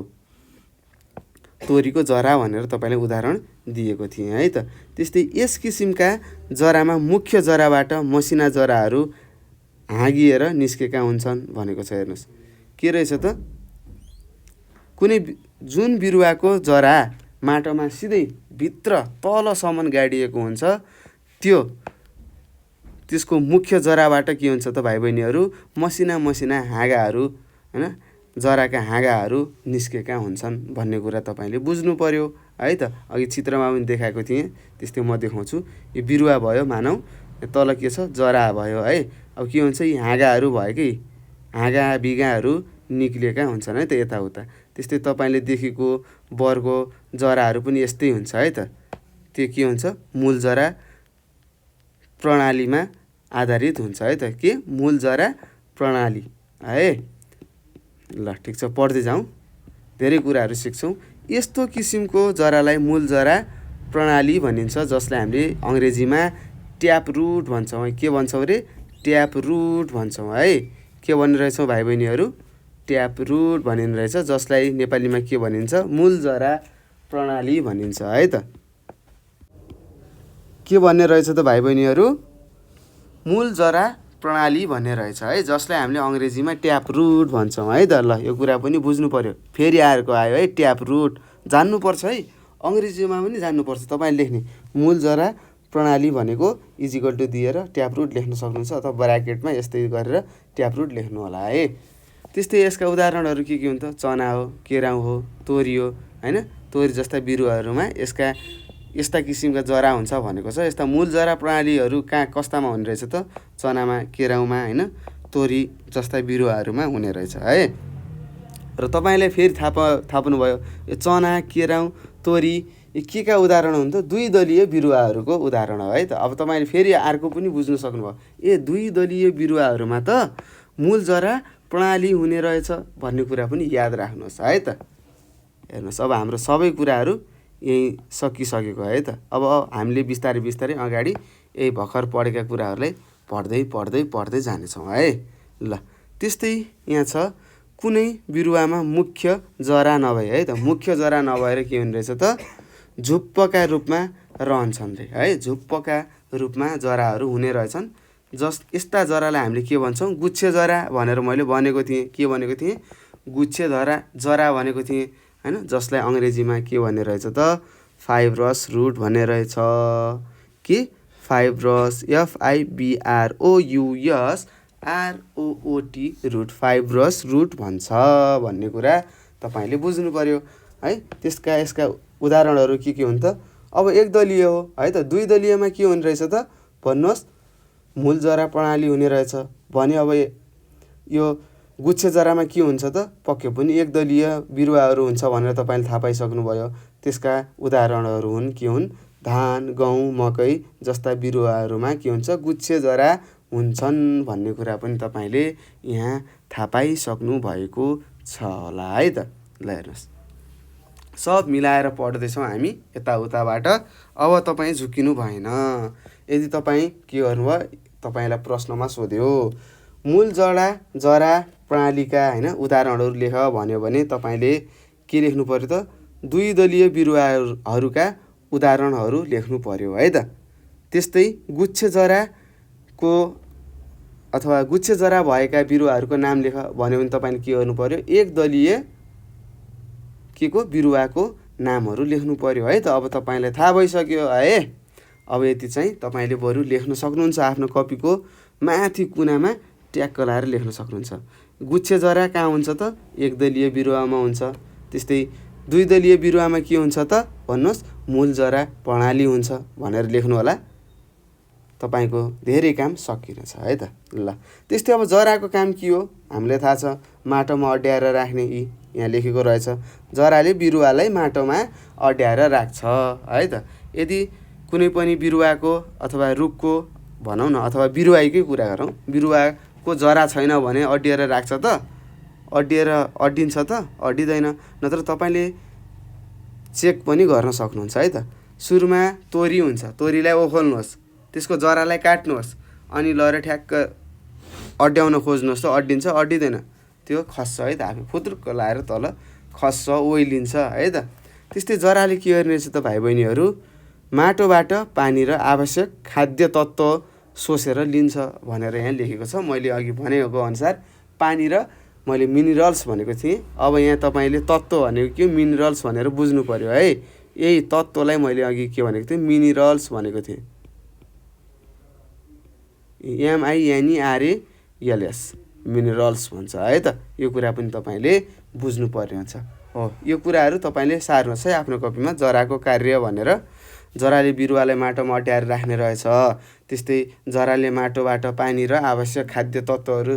तोरीको जरा भनेर तपाईँलाई उदाहरण दिएको थिएँ है त। त्यस्तै यस किसिमका जरामा मुख्य जराबाट मसिना जराहरू हाँगिएर निस्केका हुन्छन् भनेको छ। हेर्नुहोस् के रहेछ त, जुन बिरुवाको जरा माटोमा सिधै भित्र तलसम्म गाडिएको हुन्छ, त्यसको मुख्य जराबाट के हुन्छ त भाइ बहिनीहरू? मसिना मसिना हाँगाहरू होइन, जराका हाँगाहरू निस्केका हुन्छन् भन्ने कुरा तपाईँले बुझ्नु पर्यो है त। अघि चित्रमा पनि देखाएको थिएँ, त्यस्तै म देखाउँछु। यो बिरुवा भयो मानौँ, तल के छ? जरा भयो है। अब के हुन्छ? यी हाँगाहरू भयो कि हाँगा बिगाहरू निक्लिएका हुन्छन् है त यताउता। त्यस्तै तपाईँले देखेको बरको जराहरू पनि यस्तै हुन्छ है त। त्यो के हुन्छ? मूल जरा प्रणालीमा आधारित हुन्छ है त। के? मूल जरा प्रणाली है। ल ठिक छ, पढ्दै जाउँ, धेरै कुराहरू सिक्छौँ। यस्तो किसिमको जरालाई मूल जरा प्रणाली भनिन्छ, जसलाई हामीले अङ्ग्रेजीमा ट्याप रुट भन्छौँ। के भन्छौँ रे? ट्याप रुट भन्छौँ है। के भनिरहेछौँ भाइ बहिनीहरू? ट्याप रुट भनिने रहेछ, जसलाई नेपालीमा के भनिन्छ? मूल जरा प्रणाली भनिन्छ है त। के भन्ने रहेछ त भाइ बहिनीहरू? मूल जरा प्रणाली भन्ने रहेछ है, जसलाई हामीले अङ्ग्रेजीमा ट्याप रुट भन्छौँ है त। ल यो कुरा पनि बुझ्नु पर्यो। फेरि आयो है ट्याप रुट, जान्नुपर्छ है, अङ्ग्रेजीमा पनि जान्नुपर्छ। तपाईँले लेख्ने मूल जरा प्रणाली भनेको इजिकल टु दिएर ट्याप रुट लेख्न सक्नुहुन्छ, अथवा ब्राकेटमा यस्तै गरेर ट्याप रुट लेख्नु होला है। त्यस्तै यसका उदाहरणहरू के हुन् त? चना हो, केराउ हो, तोरी हो होइन। तोरी जस्ता बिरुवाहरूमा यस्ता किसिमका जरा हुन्छ भनेको छ। यस्ता मूल जरा प्रणालीहरू कस्तामा हुने रहेछ त? चनामा, केराउमा होइन, तोरी जस्ता बिरुवाहरूमा हुने रहेछ है। र तपाईँले फेरि थाहा पाउनुभयो, यो चना, केराउ, तोरी यो के का उदाहरण हुन् त? दुई दलीय बिरुवाहरूको उदाहरण हो है त। अब तपाईँले फेरि अर्को पनि बुझ्नु सक्नुभयो, दुई दलीय बिरुवाहरूमा त मूल जरा प्रणाली हुने रहेछ भन्ने कुरा पनि याद राख्नुहोस् है त। हेर्नुहोस्, अब हाम्रो सबै कुराहरू यही सकिसकेको है त। अब हामीले बिस्तारै बिस्तारै अगाडि यही भर्खर पढेका कुराहरूलाई पढ्दै जानेछौँ है। ल त्यस्तै यहाँ छ, कुनै बिरुवामा मुख्य जरा नभए है त। मुख्य जरा नभएर के हुने रहेछ त? झुप्पका रूपमा रहन्छन् रे है। झुप्पका रूपमा जराहरू हुने रहेछन्। यस्ता जरालाई हामीले के भन्छौँ? गुच्छे जरा भनेर मैले भनेको थिएँ। के भनेको थिएँ? गुच्छे जरा भनेको थिएँ होइन, जसलाई अङ्ग्रेजीमा के भन्ने रहेछ त? फाइब्रस रुट भन्ने रहेछ। के? Fibrous, FIBROUSROOT root, fibrous root भन्छ भन्ने कुरा तपाईँले बुझ्नु पर्यो है। यसका उदाहरणहरू के हुन् त? अब एक दलीय हो है त। दुई दलीयमा के हुने रहेछ त? भन्नुहोस्, मूल जरा प्रणाली हुने रहेछ भने अब यो गुच्छे जरामा के हुन्छ त? पक्कै पनि एक दलीय बिरुवाहरू हुन्छ भनेर तपाईँले थाहा पाइसक्नुभयो। त्यसका उदाहरणहरू हुन् के हुन्? धान, गहुँ, मकै जस्ता बिरुवाहरूमा के हुन्छ, गुच्छे जरा हुन्छन् भन्ने कुरा पनि तपाईँले यहाँ थाहा पाइसक्नु भएको छ होला है त। ल हेर्नुहोस्, सब मिलाएर पढ्दैछौँ हामी यताउताबाट। अब तपाईँ झुकिनु भएन। यदि तपाईँ के गर्नुभयो, तपाईँलाई प्रश्नमा सोध्यो मूल जरा प्रणालीका होइन उदाहरणहरू लेख भन्यो भने तपाईँले के लेख्नु पर्यो त, द्विदलीय बिरुवाहरूका उदाहरणहरू लेख्नु पर्यो है त। त्यस्तै गुच्छे जराको अथवा गुच्छे जरा भएका बिरुवाहरूको नाम लेख भन्यो भने तपाईँले के गर्नु पर्यो, एक दलीय के को बिरुवाको नामहरू लेख्नु पर्यो है त। अब तपाईँलाई थाहा भइसक्यो है। अब यति चाहिँ तपाईँले बरु लेख्न सक्नुहुन्छ, आफ्नो कपीको माथि कुनामा ट्याक्क लाएर लेख्न सक्नुहुन्छ। गुच्छे जरा कहाँ हुन्छ त, एक दलीय बिरुवामा हुन्छ। त्यस्तै द्विदलीय बिरुवामा के हुन्छ त भन्नुहोस्, मूल जरा प्रणाली हुन्छ भनेर लेख्नु होला। तपाईँको धेरै काम सकिनेछ है त। ल त्यस्तै अब जराको काम के हो हामीलाई थाहा छ, माटोमा अड्याएर राख्ने। यी यहाँ लेखेको रहेछ, जराले बिरुवालाई माटोमा अड्याएर राख्छ है त। यदि कुनै पनि बिरुवाको अथवा रुखको भनौँ न, अथवा बिरुवाकै कुरा गरौँ, बिरुवाको जरा छैन भने अड्याएर राख्छ त, अड्डिन्छ त, अड्डिँदैन। नत्र तपाईँले चेक पनि गर्न सक्नुहुन्छ है त। सुरुमा तोरी हुन्छ, तोरीलाई ओखल्नुहोस्, त्यसको जरालाई काट्नुहोस्, अनि लगेर ठ्याक्क अड्याउन खोज्नुहोस् त अड्डिन्छ, अड्डिँदैन, त्यो खस्छ है त। आफै फुत्रुक्क लाएर तल खस्छ, ओइलिन्छ है त। त्यस्तै जराले के गर्ने रहेछ त भाइ बहिनीहरू, माटोबाट पानी र आवश्यक खाद्य तत्त्व सोसेर लिन्छ भनेर यहाँ लेखेको छ। मैले अघि भनेको अनुसार पानी र मैले मिनरल्स भनेको थिएँ। अब यहाँ तपाईँले तत्त्व भनेको के, मिनरल्स भनेर बुझ्नु पर्यो है। यही तत्त्वलाई मैले अघि के भनेको थिएँ, मिनरल्स भनेको थिएँ, MINERALS, मिनरल्स भन्छ है त। यो कुरा पनि तपाईँले बुझ्नु पर्ने हुन्छ हो। यो कुराहरू तपाईँले सार्नुहोस् है आफ्नो कपीमा। जराको कार्य भनेर, जराले बिरुवालाई माटोमा अड्याएर राख्ने रहेछ। त्यस्तै जराले माटोबाट पानी र आवश्यक खाद्य तत्त्वहरू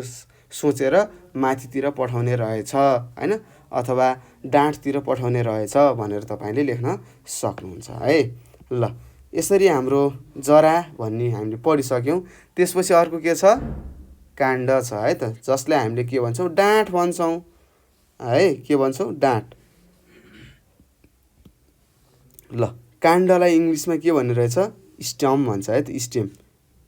सोचेर माथितिर पठाउने रहेछ होइन, अथवा डाँठतिर पठाउने रहेछ भनेर तपाईँले लेख्न सक्नुहुन्छ है। ल यसरी हाम्रो जरा भन्ने हामीले पढिसक्यौँ। त्यसपछि अर्को के छ, काण्ड छ है त, जसलाई हामीले के भन्छौँ, डाँठ भन्छौँ है। के भन्छौँ, डाँठ। ल काण्डलाई इङ्ग्लिसमा के भन्ने रहेछ, स्टेम भन्छ है त। स्टेम,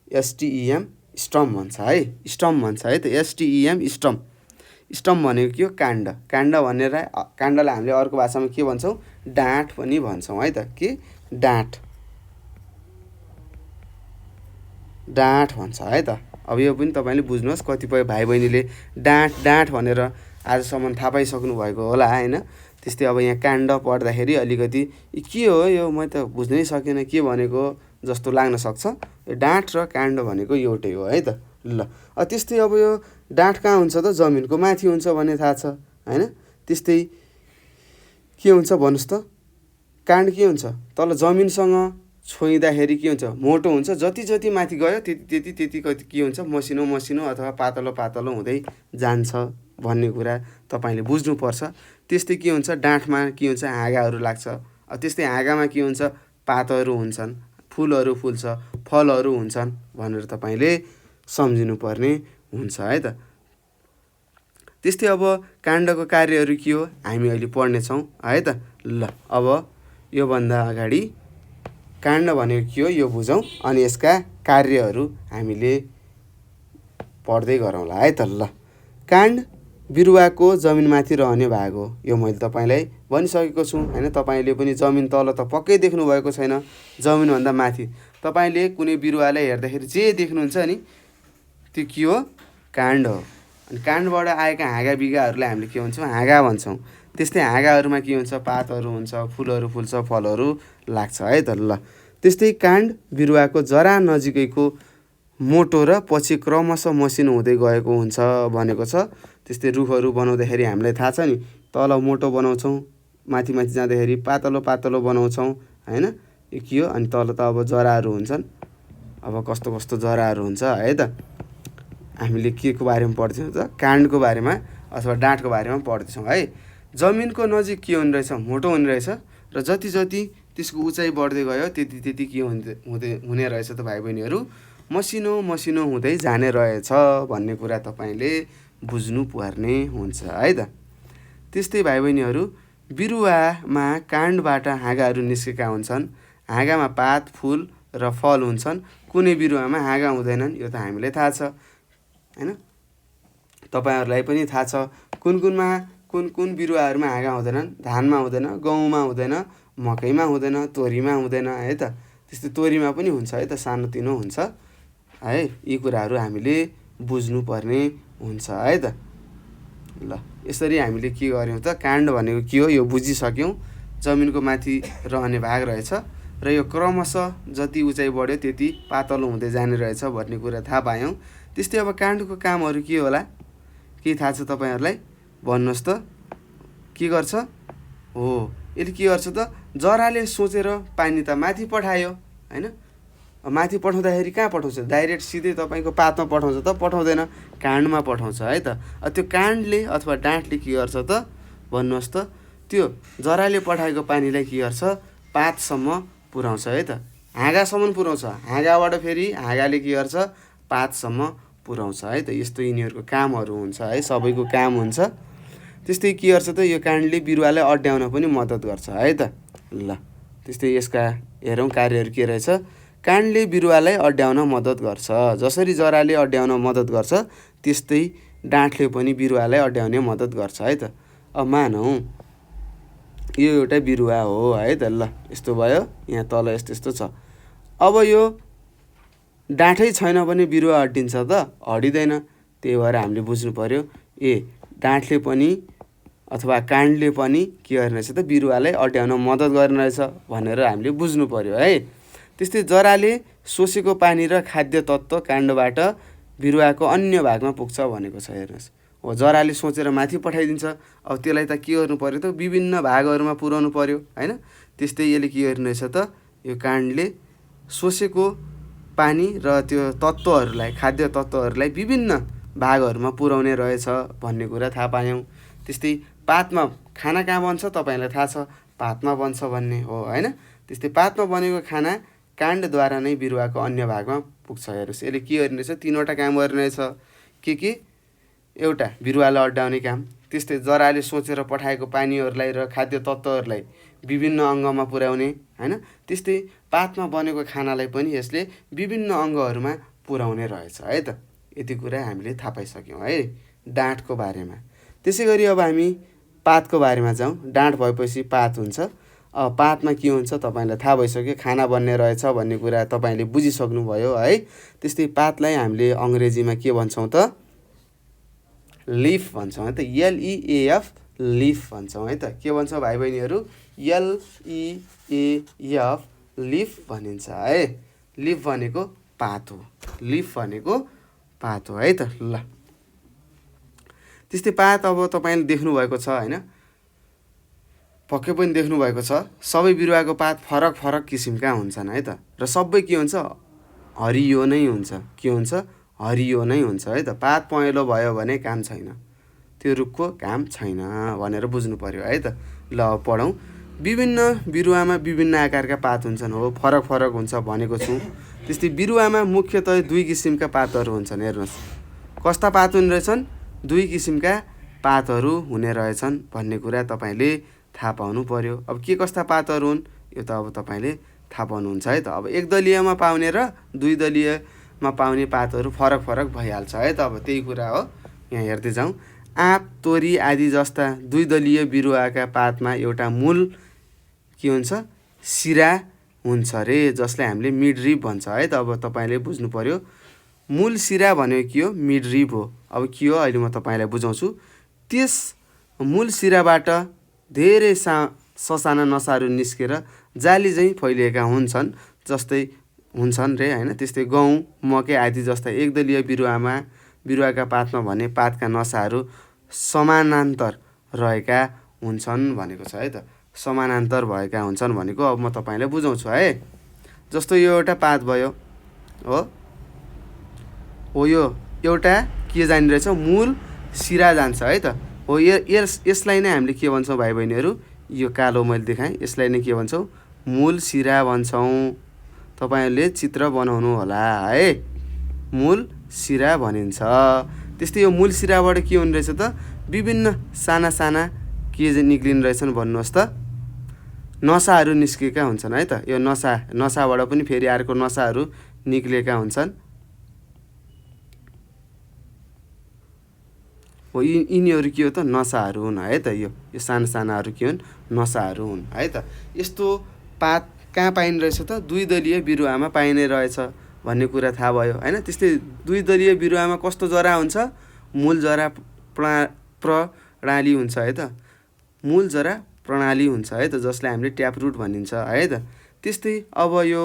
STEM, स्टम भन्छ है, स्टम भन्छ है त, STEM, स्टम। स्टम भनेको के हो, काण्ड। काण्ड भनेर काण्डलाई हामीले अर्को भाषामा के भन्छौँ, डाँठ पनि भन्छौँ है त। के, डाँठ, डाँठ भन्छ है त। अब यो पनि तपाईँले बुझ्नुहोस्, कतिपय भाइ बहिनीले डाँठ भनेर आजसम्म थाहा पाइसक्नु भएको होला होइन। त्यस्तै अब यहाँ काण्ड पढ्दाखेरि अलिकति के हो यो, म त बुझ्नै सकेन के भनेको जस्तो लाग्न सक्छ। डाँठ र काण्ड भनेको एउटै हो है त। ल त्यस्तै अब यो डाँठ कहाँ हुन्छ त, जमिनको माथि हुन्छ भन्ने थाहा छ होइन। त्यस्तै के हुन्छ भन्नुहोस् त, काण्ड के हुन्छ, तल जमिनसँग छोइँदाखेरि के हुन्छ, मोटो हुन्छ। जति माथि गयो त्यति के हुन्छ, मसिनो अथवा पातलो हुँदै जान्छ भन्ने कुरा तपाईँले बुझ्नुपर्छ। त्यस्तै के हुन्छ, डाँठमा के हुन्छ, हाँगाहरू लाग्छ। त्यस्तै हाँगामा के हुन्छ, पातहरू हुन्छन्, फुलहरू फुल्छ, फलहरू हुन्छन् भनेर तपाईँले सम्झिनुपर्ने हुन्छ है त। त्यस्तै अब काण्डको कार्यहरू के हो हामी अहिले पढ्नेछौँ है त। ल अब योभन्दा अगाडि काण्ड भनेको के हो यो बुझौँ, अनि यसका कार्यहरू हामीले पढ्दै गरौँला है त। ल काण्ड बिरुवाको जमिनमाथि रहने भाग हो। यो मैले तपाईँलाई भनिसकेको छु होइन। तपाईँले पनि जमिन तल त पक्कै देख्नुभएको छैन, जमिनभन्दा माथि तपाईँले कुनै बिरुवालाई हेर्दाखेरि जे देख्नुहुन्छ नि त्यो के हो, काण्ड हो। अनि काण्डबाट आएका हाँगा बिगाहरूलाई हामीले के भन्छौँ, हाँगा भन्छौँ। त्यस्तै हाँगाहरूमा के हुन्छ, पातहरू हुन्छ, फुलहरू फुल्छ, फलहरू लाग्छ है त। ल त्यस्तै काण्ड बिरुवाको जरा नजिकैको मोटो र पछि क्रमशः मसिनो हुँदै गएको हुन्छ भनेको छ। त्यस्तै रुखहरू बनाउँदाखेरि हामीलाई थाहा छ नि, तल मोटो बनाउँछौँ, माथि जाँदाखेरि पातलो बनाउँछौँ होइन। यो के हो, अनि तल त अब जराहरू हुन्छन्। अब कस्तो जराहरू हुन्छ है त। हामीले के को बारेमा पढ्दैछौँ त, काण्डको बारेमा अथवा डाँठको बारेमा पढ्दैछौँ है। जमिनको नजिक के हुने रहेछ, मोटो हुने रहेछ, र जति त्यसको उचाइ बढ्दै गयो त्यति त्यति के हुने रहेछ त भाइ बहिनीहरू, मसिनो मसिनो हुँदै जाने रहेछ भन्ने कुरा तपाईँले बुझ्नुपर्ने हुन्छ है त। त्यस्तै भाइ बहिनीहरू, बिरुवामा काण्डबाट हाँगाहरू निस्केका हुन्छन्। हाँगामा पात, फुल र फल हुन्छन्। कुनै बिरुवामा हाँगा हुँदैनन्, यो त हामीलाई थाहा छ हैन। तपाईँहरूलाई पनि थाहा छ कुन कुन बिरुवाहरूमा हाँगा हुँदैनन्। धानमा हुँदैन, गहुँमा हुँदैन, मकैमा हुँदैन, तोरीमा हुँदैन है त। त्यस्तै तोरीमा पनि हुन्छ है त, सानोतिनो हुन्छ है। यी कुराहरू हामीले बुझ्नुपर्ने हुन्छ है त। ल यसरी हामीले के गर्यौँ त, काण्ड भनेको के हो यो बुझिसक्यौँ। जमिनको माथि रहने भाग रहेछ र यो क्रमशः जति उचाइ बढ्यो त्यति पातलो हुँदै जाने रहेछ भन्ने कुरा थाहा पायौँ। त्यस्तै अब काण्डको कामहरू के होला, के थाहा छ तपाईँहरूलाई? भन्नुहोस् त, के गर्छ? हो, यसले के गर्छ त, जराले सोचेर पानी त माथि पठायो हैन। माथि पठाउँदाखेरि कहाँ पठाउँछ? डाइरेक्ट सिधै तपाईँको पातमा पठाउँछ त? पठाउँदैन, काण्डमा पठाउँछ है त। त्यो काण्डले अथवा डाँठले के गर्छ त भन्नुहोस् त, त्यो जराले पठाएको पानीलाई के गर्छ? पातसम्म पुर्याउँछ है त। हाँगासम्म पुर्याउँछ, हाँगाबाट फेरि हाँगाले के गर्छ? पातसम्म पुर्याउँछ है त। यस्तो यिनीहरूको कामहरू हुन्छ है, सबैको काम हुन्छ। त्यस्तै के गर्छ त, यो काण्डले बिरुवालाई अड्याउन पनि मद्दत गर्छ है त। ल त्यस्तै यसका हेरौँ कार्यहरू के रहेछ। काण्डले बिरुवालाई अड्याउन मद्दत गर्छ। जसरी जराले अड्याउन मद्दत गर्छ त्यस्तै डाँठले पनि बिरुवालाई अड्याउने मद्दत गर्छ है त। अब मानौँ यो एउटा बिरुवा हो है त। ल यस्तो भयो, यहाँ तल यस्तो यस्तो छ। अब यो डाँठै छैन भने बिरुवा अड्डिन्छ त? अड्डिँदैन। त्यही भएर हामीले बुझ्नु पर्यो, डाँठले पनि अथवा काण्डले पनि के गर्ने रहेछ त, बिरुवालाई अड्याउन मद्दत गर्ने रहेछ भनेर हामीले बुझ्नु पर्यो है। त्यस्तै जराले सोसेको पानी र खाद्य तत्त्व काण्डबाट बिरुवाको अन्य भागमा पुग्छ भनेको छ। हेर्नुहोस्, हो जराले सोचेर माथि पठाइदिन्छ। अब त्यसलाई त के गर्नु पर्यो त, विभिन्न भागहरूमा पुर्याउनु पर्यो हैन। त्यस्तै यसले के गर्ने रहेछ त, यो काण्डले सोसेको पानी र त्यो तत्त्वहरूलाई, खाद्य तत्त्वहरूलाई विभिन्न भागहरूमा पुर्याउने रहेछ भन्ने कुरा थाहा पायौँ। त्यस्तै पातमा खाना कहाँ बन्छ तपाईँलाई थाहा छ, पातमा बन्छ भन्ने हो हैन। त्यस्तै पातमा बनेको खाना काण्डद्वारा नै बिरुवाको अन्य भागमा पुग्छ। हेर्नुहोस्, यसले के गर्ने रहेछ, 3वटा काम गर्ने रहेछ। के? एउटा बिरुवालाई अड्याउने काम, त्यस्तै जराले सोचेर पठाएको पानीहरूलाई र खाद्य तत्त्वहरूलाई विभिन्न अङ्गमा पुर्याउने हैन। त्यस्तै पातमा बनेको खानालाई पनि यसले विभिन्न अङ्गहरूमा पुर्याउने रहेछ है त। यति कुरा हामीले थाहा पाइसक्यौँ है डाँठको बारेमा। त्यसै गरी अब हामी पातको बारेमा जाउँ। डाँठ भएपछि पात हुन्छ। अब पातमा के हुन्छ तपाईँलाई थाहा भइसक्यो, खाना बन्ने रहेछ भन्ने कुरा तपाईँले बुझिसक्नुभयो है। त्यस्तै पातलाई हामीले अङ्ग्रेजीमा के भन्छौँ त, लिफ भन्छौँ है त। LEAF, लिफ भन्छौँ है त। के भन्छौँ भाइ बहिनीहरू? LEAF, लिफ भनिन्छ है। लिफ भनेको पात हो, लिफ भनेको पात हो है त। ल त्यस्तै पात अब तपाईँले देख्नुभएको छ हैन, पक्कै पनि देख्नुभएको छ। सबै बिरुवाको पात फरक फरक किसिमका हुन्छन् है त। र सबै के हुन्छ? हरियो नै हुन्छ। के हुन्छ? हरियो नै हुन्छ है त। पात पहेँलो भयो भने काम छैन, त्यो रुखको काम छैन भनेर बुझ्नु पर्यो है त। ल पढौँ। विभिन्न बिरुवामा विभिन्न आकारका पात हुन्छन्। हो, फरक फरक हुन्छ भनेको छु। त्यस्तै बिरुवामा मुख्यतः 2 किसिमका पातहरू हुन्छन्। हेर्नुहोस्, कस्ता पात हुने रहेछन्? 2 किसिमका पातहरू हुने रहेछन् भन्ने कुरा तपाईँले थाहा पाउनु पर्यो। अब के कस्ता पातहरू हुन् यो त अब तपाईँले थाहा पाउनुहुन्छ है त। अब 1 दलीयमा पाउने र 2 दलीयमा पाउने पातहरू फरक फरक भइहाल्छ है त। अब त्यही कुरा हो, यहाँ हेर्दै जाउँ। आँप, तोरी आदि जस्ता 2 दलीय बिरुवाका पातमा एउटा मूल के हुन्छ? सिरा हुन्छ रे, जसलाई हामीले मिडरिब भन्छ है त। अब तपाईँले बुझ्नु पर्यो, मूल सिरा भनेको के हो? मिडरिब हो। अब के हो अहिले म तपाईँलाई बुझाउँछु। त्यस मूल सिराबाट धेरै ससाना नसाहरू निस्केर जाली चाहिँ फैलिएका हुन्छन्, जस्तै हुन्छन् रे हैन। त्यस्तै गहुँ, मकै आदि जस्ता 1 दलीय बिरुवाका पातमा भने पातका नसाहरू समानान्तर रहेका हुन्छन् भनेको छ है त। समानान्तर भएका हुन्छन् भनेको अब म तपाईँलाई बुझाउँछु है। जस्तो यो एउटा पात भयो हो, यो एउटा के जाने रहेछ? मूल सिरा जान्छ है त। हो, यसलाई नै हामीले के भन्छौँ भाइ बहिनीहरू? यो कालो मैले देखाएँ, यसलाई नै के भन्छौँ? मूल सिरा भन्छौँ। तपाईँहरूले चित्र बनाउनु होला है। मूल सिरा भनिन्छ। त्यस्तै यो मूल सिराबाट के हुने रहेछ त विभिन्न साना साना के निक्लिने रहेछन् भन्नुहोस् त नसाहरू निस्केका हुन्छन् है त। यो नसाबाट पनि फेरि अर्को नसाहरू निक्लेका हुन्छन्। हो यिनीहरू के हो त नसाहरू हुन् है त। यो साना सानाहरू के हुन् नसाहरू हुन् है त। यस्तो पात कहाँ पाइने रहेछ त द्विदलीय बिरुवामा पाइने रहेछ भन्ने कुरा थाहा भयो हैन। त्यस्तै द्विदलीय बिरुवामा कस्तो जरा हुन्छ मूल जरा प्रणाली हुन्छ है त। मूल जरा प्रणाली हुन्छ है त जसलाई हामीले ट्याप रुट भनिन्छ है त। त्यस्तै अब यो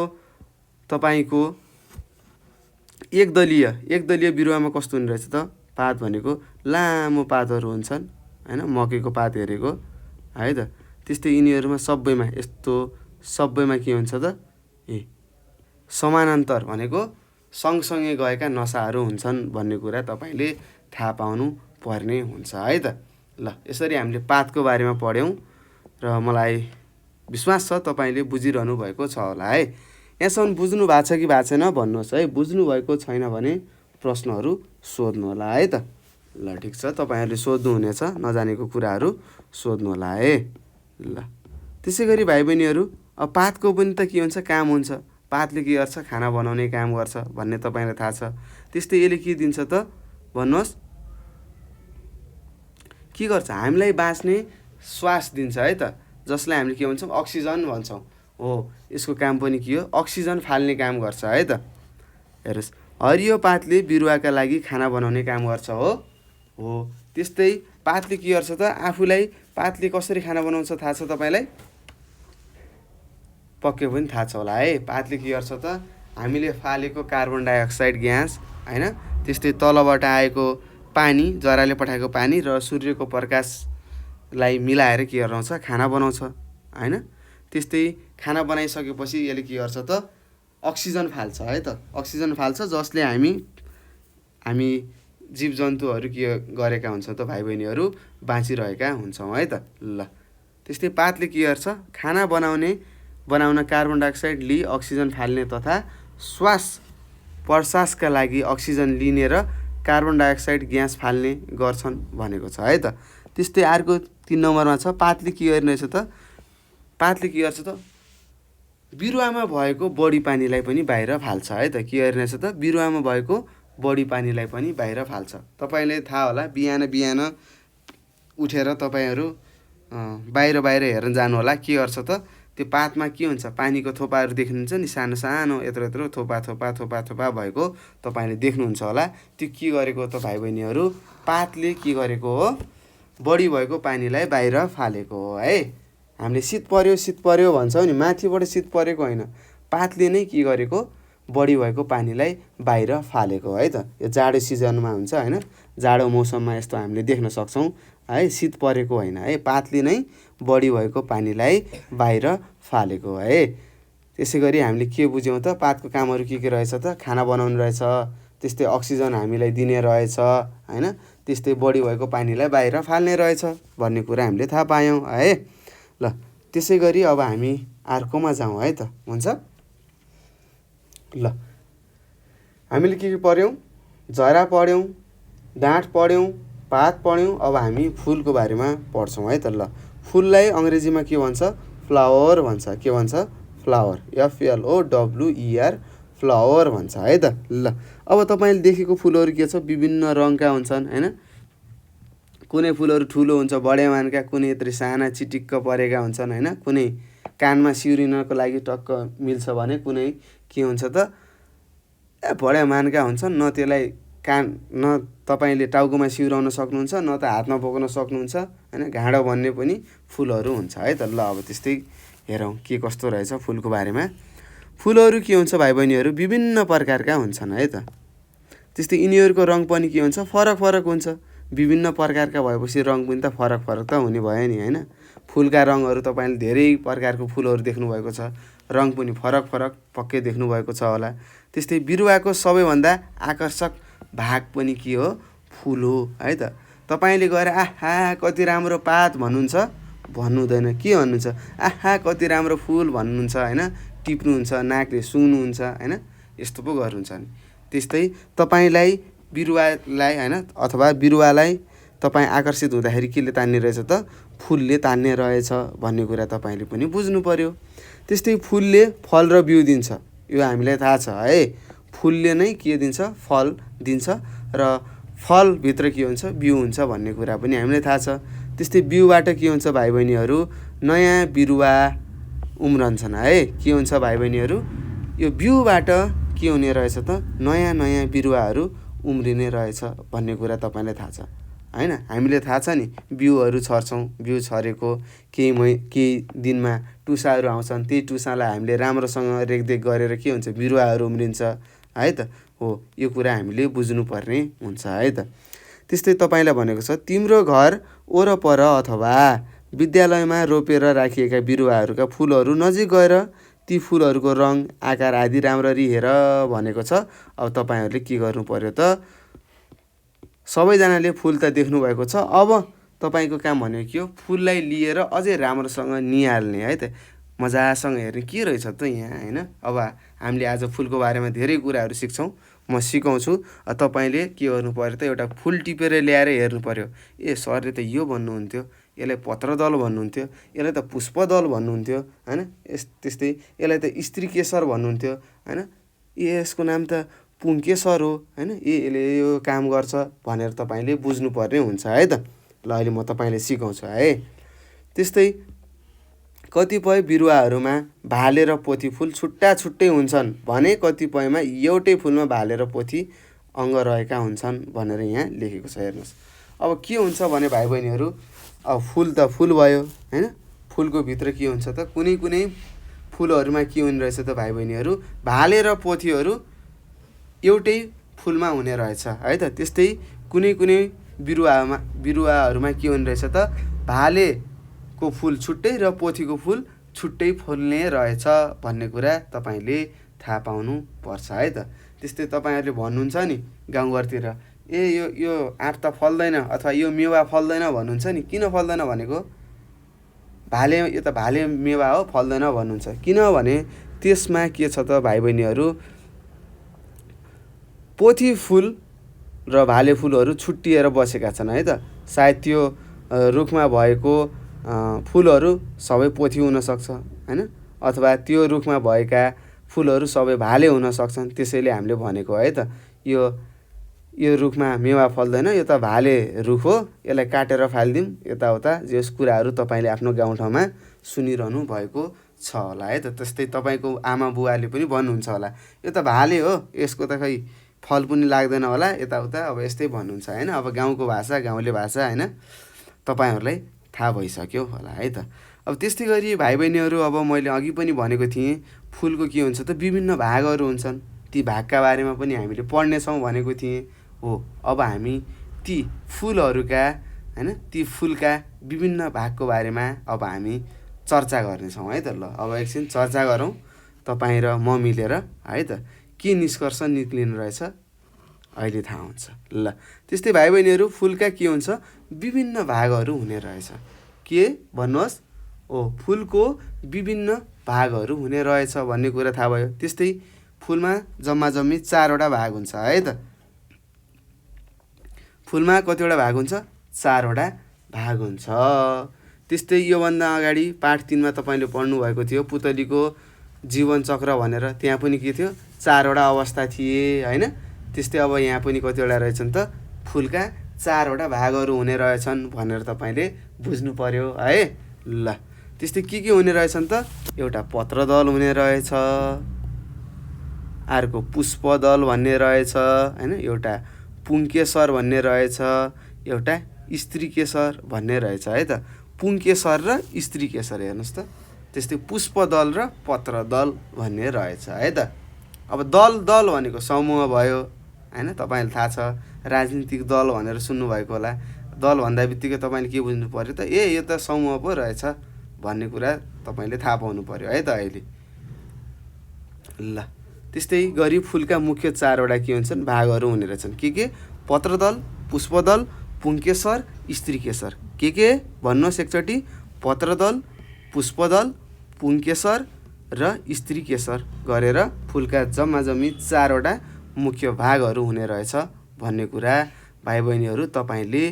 तपाईँको एकदलीय बिरुवामा कस्तो हुने रहेछ त पात भनेको लामो पातहरू हुन्छन् हैन मकैको पात हेरेको है त। त्यस्तै यिनीहरूमा सबैमा के हुन्छ त समानान्तर भनेको सँगसँगै गएका नसाहरू हुन्छन् भन्ने कुरा तपाईँले थाहा पाउनु पर्ने हुन्छ है त। ल यसरी हामीले पातको बारेमा पढ्यौँ र मलाई विश्वास छ तपाईँले बुझिरहनु भएको छ होला है। यहाँसम्म बुझ्नु भएको छ कि भएको छैन भन्नुहोस् है। बुझ्नु भएको छैन भने प्रश्नहरू सोध्नु होला है त। ल ठिक छ तपाईँहरूले सोध्नुहुनेछ नजानेको कुराहरू सोध्नु होला है। ल त्यसै गरी भाइ बहिनीहरू अब पातको पनि त के हुन्छ काम हुन्छ। पातले के गर्छ खाना बनाउने काम गर्छ भन्ने तपाईँलाई थाहा छ। त्यस्तै यसले के दिन्छ त भन्नुहोस् के गर्छ हामीलाई बाँच्ने श्वास दिन्छ है त जसलाई हामीले के भन्छौँ अक्सिजन भन्छौँ। हो यसको काम पनि के हो अक्सिजन फाल्ने काम गर्छ है त। हेर्नुहोस् हरियो पातले बिरुवाका लागि खाना बनाउने काम गर्छ हो त्यस्तै पातले के गर्छ त आफूलाई पातले कसरी खाना बनाउँछ थाहा छ तपाईँलाई पक्कै पनि थाहा छ होला है। पातले के गर्छ त हामीले फालेको कार्बन डाइअक्साइड ग्यास हैन त्यस्तै तलबाट आएको पानी जराले पठाएको पानी र सूर्यको प्रकाशलाई मिलाएर के गराउँछ खाना बनाउँछ हैन। त्यस्तै खाना बनाइसकेपछि यसले के गर्छ त अक्सिजन फाल्छ है त। अक्सिजन फाल्छ जसले हामी जीवजन्तुहरू के गरेका हुन्छ त भाइ बहिनीहरू बाँचिरहेका हुन्छौँ है त। ल त्यस्तै पातले के गर्छ खाना बनाउन कार्बन डाइअक्साइड लिई अक्सिजन फाल्ने तथा श्वास प्रश्वासका लागि अक्सिजन लिने र कार्बन डाइअक्साइड ग्यास फाल्ने गर्छन् भनेको छ है त। त्यस्तै अर्को 3 नम्बरमा छ पातले के गर्ने रहेछ त पातले के गर्छ त बिरुवामा भएको बढी पानीलाई पनि बाहिर फाल्छ है त। के गर्ने रहेछ त बिरुवामा भएको बढी पानीलाई पनि बाहिर फाल्छ। तपाईँले थाहा होला बिहान उठेर तपाईँहरू बाहिर हेर्न जानु होला के गर्छ त त्यो पातमा के हुन्छ पानीको थोपाहरू देख्नुहुन्छ नि सानो सानो यत्रो थोपा भएको तपाईँले देख्नुहुन्छ होला। त्यो के गरेको त भाइ बहिनीहरू पातले के गरेको हो बढी भएको पानीलाई बाहिर फालेको हो है। हामीले शीत पर्यो भन्छौँ नि माथिबाट शीत परेको होइन पातले नै के गरेको बढी भएको पानीलाई बाहिर फालेको है त। यो जाडो सिजनमा हुन्छ हैन जाडो मौसममा यस्तो हामीले देख्न सक्छौँ है शीत परेको होइन है पातले नै बढी भएको पानीलाई बाहिर फालेको है। त्यसै गरी हामीले के बुझ्यौँ त पातको कामहरू के रहेछ त खाना बनाउनु रहेछ त्यस्तै अक्सिजन हामीलाई दिने रहेछ हैन त्यस्तै बढी भएको पानीलाई बाहिर फाल्ने रहेछ भन्ने कुरा हामीले थाहा पायौँ है। ल त्यसै गरी अब हामी अर्कोमा जाउँ है त हुन्छ। ल हामीले के पढ्यौँ जरा पढ्यौँ डाँठ पढ्यौँ पात पढ्यौँ। अब हामी फुलको बारेमा पढ्छौँ है त। ल फुललाई अङ्ग्रेजीमा के भन्छ फ्लावर भन्छ। के भन्छ फ्लावर FLOWER फ्लावर भन्छ है त। ल अब तपाईँले देखेको फुलहरू के छ विभिन्न रङका हुन्छन् हैन। कुनै फुलहरू ठुलो हुन्छ बडेमानका कुनै यत्रो साना चिटिक्क परेका हुन्छन् हैन। कुनै कानमा सिउरिनको लागि टक्क मिल्छ भने कुनै के हुन्छ त बडेमानका हुन्छन् न त्यसलाई न तपाईँले टाउकोमा सिउराउन सक्नुहुन्छ न त हातमा बोक्न सक्नुहुन्छ हैन। घाँडो भन्ने पनि फुलहरू हुन्छ है त। ल अब त्यस्तै हेरौँ के कस्तो रहेछ फुलको बारेमा। फुलहरू के हुन्छ भाइ बहिनीहरू विभिन्न प्रकारका हुन्छन् है त। त्यस्तै यिनीहरूको रङ पनि के हुन्छ फरक हुन्छ। विभिन्न प्रकारका भएपछि रङ पनि त फरक त हुने भयो नि हैन। फुलका रङहरू तपाईँले धेरै प्रकारको फुलहरू देख्नुभएको छ रङ पनि फरक पक्कै देख्नुभएको छ होला। त्यस्तै बिरुवाको सबैभन्दा आकर्षक भाग पनि के हो फुल हो है त। तपाईँले गएर आहा कति राम्रो पात भन्नुहुन्छ भन्नु हुँदैन। के भन्नुहुन्छ? आहा कति राम्रो फुल भन्नुहुन्छ होइन, टिप्नुहुन्छ, नाकले सुन्नुहुन्छ होइन, यस्तो पो गर्नुहुन्छ नि। त्यस्तै तपाईँलाई बिरुवालाई होइन अथवा बिरुवालाई तपाईँ आकर्षित हुँदाखेरि केले तान्ने रहेछ त? फुलले तान्ने रहेछ भन्ने कुरा तपाईँले पनि बुझ्नु पर्यो। त्यस्तै फुलले फल र बिउ दिन्छ, यो हामीलाई थाहा छ है। फुलले नै के दिन्छ? फल दिन्छ र फलभित्र के हुन्छ? बिउ हुन्छ भन्ने कुरा पनि हामीलाई थाहा छ। त्यस्तै बिउबाट के हुन्छ भाइ बहिनीहरू? नयाँ बिरुवा उम्रन्छन् है। के हुन्छ भाइ बहिनीहरू? यो बिउबाट के हुने रहेछ त? नयाँ नयाँ बिरुवाहरू उम्रिने रहेछ भन्ने कुरा तपाईँलाई थाहा छ होइन। हामीले थाहा छ नि, बिउहरू छर्छौँ, बिउ छरेको केही दिनमा टुसाहरू आउँछन्, त्यही टुसालाई हामीले राम्रोसँग रेखदेख गरेर के हुन्छ? बिरुवाहरू उम्रिन्छ है त। हो, यो कुरा हामीले बुझ्नुपर्ने हुन्छ है त। त्यस्तै तपाईँलाई भनेको छ, तिम्रो घर वरपर अथवा विद्यालयमा रोपेर राखिएका बिरुवाहरूका फुलहरू नजिक गएर ती फुलहरूको रङ, आकार आदि राम्ररी हेर भनेको छ। अब तपाईँहरूले के गर्नु पर्यो त? सबैजनाले फुल त देख्नुभएको छ। अब तपाईँको काम भनेको के हो? फुललाई लिएर अझै राम्रोसँग निहाल्ने है त, मजासँग हेर्ने के रहेछ त यहाँ होइन। अब हामीले आज फुलको बारेमा धेरै कुराहरू सिक्छौँ, म सिकाउँछु। तपाईँले के गर्नु पर्यो त? एउटा फुल टिपेर ल्याएर हेर्नु पर्यो। ए सरले त यो भन्नुहुन्थ्यो, यसलाई पत्रदल भन्नुहुन्थ्यो, यसलाई त पुष्पदल भन्नुहुन्थ्यो होइन। त्यस्तै यसलाई त स्त्रीकेशर भन्नुहुन्थ्यो होइन। यसको नाम त पुङ्केसर हो होइन। यसले यो काम गर्छ भनेर तपाईँले बुझ्नुपर्ने हुन्छ है त। ल अहिले म तपाईँलाई सिकाउँछु है। त्यस्तै कतिपय बिरुवाहरूमा भाले र पोथी फुल छुट्टा छुट्टै हुन्छन् भने कतिपयमा एउटै फुलमा भाले र पोथी अङ्ग रहेका हुन्छन् भनेर यहाँ लेखेको छ। हेर्नुहोस्, अब के हुन्छ भने भाइ बहिनीहरू, अब फुल त फुल भयो होइन। फुलको भित्र के हुन्छ त? कुनै कुनै फुलहरूमा के हुने रहेछ त भाइ बहिनीहरू? भाले र पोथीहरू एउटै फुलमा हुने रहेछ है त। त्यस्तै कुनै कुनै बिरुवाहरूमा के हुने रहेछ त? भालेको फुल छुट्टै र पोथीको फुल छुट्टै फुल्ने रहेछ भन्ने कुरा तपाईँले थाहा पाउनु पर्छ है त। त्यस्तै तपाईँहरूले भन्नुहुन्छ नि गाउँघरतिर, ए यो आँप त फल्दैन अथवा यो मेवा फल्दैन भन्नुहुन्छ नि। किन फल्दैन भनेको? यो त भाले मेवा हो, फल्दैन भन्नुहुन्छ। किनभने त्यसमा के छ त भाइ बहिनीहरू? पोथी फुल र भाले फुलहरू छुट्टिएर बसेका छन् है त। सायद त्यो रुखमा भएको फुलहरू सबै पोथी हुनसक्छ होइन, अथवा त्यो रुखमा भएका फुलहरू सबै भाले हुन सक्छन्। त्यसैले हामीले भनेको है त, यो रुखमा मेवा फल्दैन, यो त भाले रुख हो, यसलाई काटेर फालिदिउँ यताउता। यस कुराहरू तपाईँले आफ्नो गाउँठाउँमा सुनिरहनु भएको छ होला है त। त्यस्तै तपाईँको आमा बुवाले पनि भन्नुहुन्छ होला, यो त भाले हो, यसको त खै फल पनि लाग्दैन होला यताउता। अब यस्तै भन्नुहुन्छ होइन। अब गाउँको भाषा, गाउँले भाषा होइन, तपाईँहरूलाई थाहा भइसक्यो होला है त। अब त्यस्तै गरी भाइ बहिनीहरू, अब मैले अघि पनि भनेको थिएँ, फुलको के हुन्छ त? विभिन्न भागहरू हुन्छन्। ती भागका बारेमा पनि हामीले पढ्नेछौँ भनेको थिएँ। हो, अब हामी ती फुलहरूका होइन, ती फुलका विभिन्न भागको बारेमा अब हामी चर्चा गर्नेछौँ है त। ल अब एकछिन चर्चा गरौँ तपाईँ र म मिलेर है त। के निष्कर्ष निक्लिनु रहेछ अहिले थाहा हुन्छ। ल त्यस्तै भाइ बहिनीहरू, फुलका के हुन्छ? विभिन्न भागहरू हुने रहेछ। के भन्नुहोस्? फुलको विभिन्न भागहरू हुने रहेछ भन्ने कुरा थाहा भयो। त्यस्तै फुलमा जम्मा जम्मी 4वटा भाग हुन्छ है त। फुलमा कतिवटा भाग हुन्छ? 4वटा भाग हुन्छ। त्यस्तै योभन्दा अगाडि पाठ 3मा तपाईँले पढ्नुभएको थियो पुतलीको जीवन चक्र भनेर। त्यहाँ पनि के थियो? 4वटा अवस्था थिए होइन। त्यस्तै अब यहाँ पनि कतिवटा रहेछन् त? फुलका 4वटा भागहरू हुने रहेछन् भनेर तपाईँले बुझ्नु पर्यो है। ल त्यस्तै के हुने रहेछन् त? एउटा पत्रदल हुने रहेछ, अर्को पुष्पदल भन्ने रहेछ होइन, एउटा पुङ्केसर भन्ने रहेछ, एउटा स्त्रीकेशर भन्ने रहेछ है त। पुङ्केसर र स्त्रीकेशर हेर्नुहोस् त। त्यस्तै पुष्पदल र पत्रदल भन्ने रहेछ है त। अब दल भनेको समूह भयो होइन। तपाईँलाई थाहा छ, राजनीतिक दल भनेर सुन्नुभएको होला। दल भन्दा बित्तिकै तपाईँले के बुझ्नु पर्यो त? यो त समूह पो रहेछ भन्ने कुरा तपाईँले थाहा पाउनु पर्यो है त अहिले। ल त्यस्तै गरी फुलका मुख्य 4वटा के हुन्छन्? भागहरू हुने रहेछन्। के? पत्रदल, पुष्पदल, पुङ्केसर, स्त्रीकेशर। के भन्नुहोस् एकचोटि? पत्रदल, पुष्पदल, पुङ्केसर र स्त्रीकेसर गरेर फुलका जम्माजम्मी 4वटा मुख्य भागहरू हुने रहेछ भन्ने कुरा भाइ बहिनीहरू तपाईँले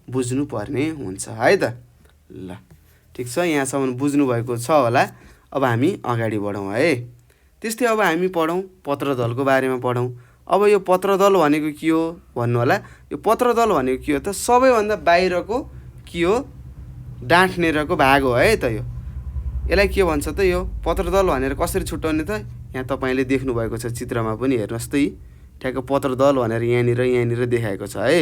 बुझ्नुपर्ने हुन्छ है त। ल ठिक छ, यहाँसम्म बुझ्नुभएको छ होला। अब हामी अगाडि बढौँ है। त्यस्तै अब हामी पढौँ पत्रदलको बारेमा पढौँ। अब यो पत्रदल भनेको के हो भन्नु होला। यो पत्रदल भनेको के हो त, सबैभन्दा बाहिरको के हो, डाँठनेरको भाग हो है त। यसलाई के भन्छ त, यो पत्रदल भनेर कसरी छुट्याउने त, यहाँ तपाईँले देख्नुभएको छ चित्रमा पनि हेर्नुहोस् त, ठ्याक्क पत्रदल भनेर यहाँनिर देखाएको छ है।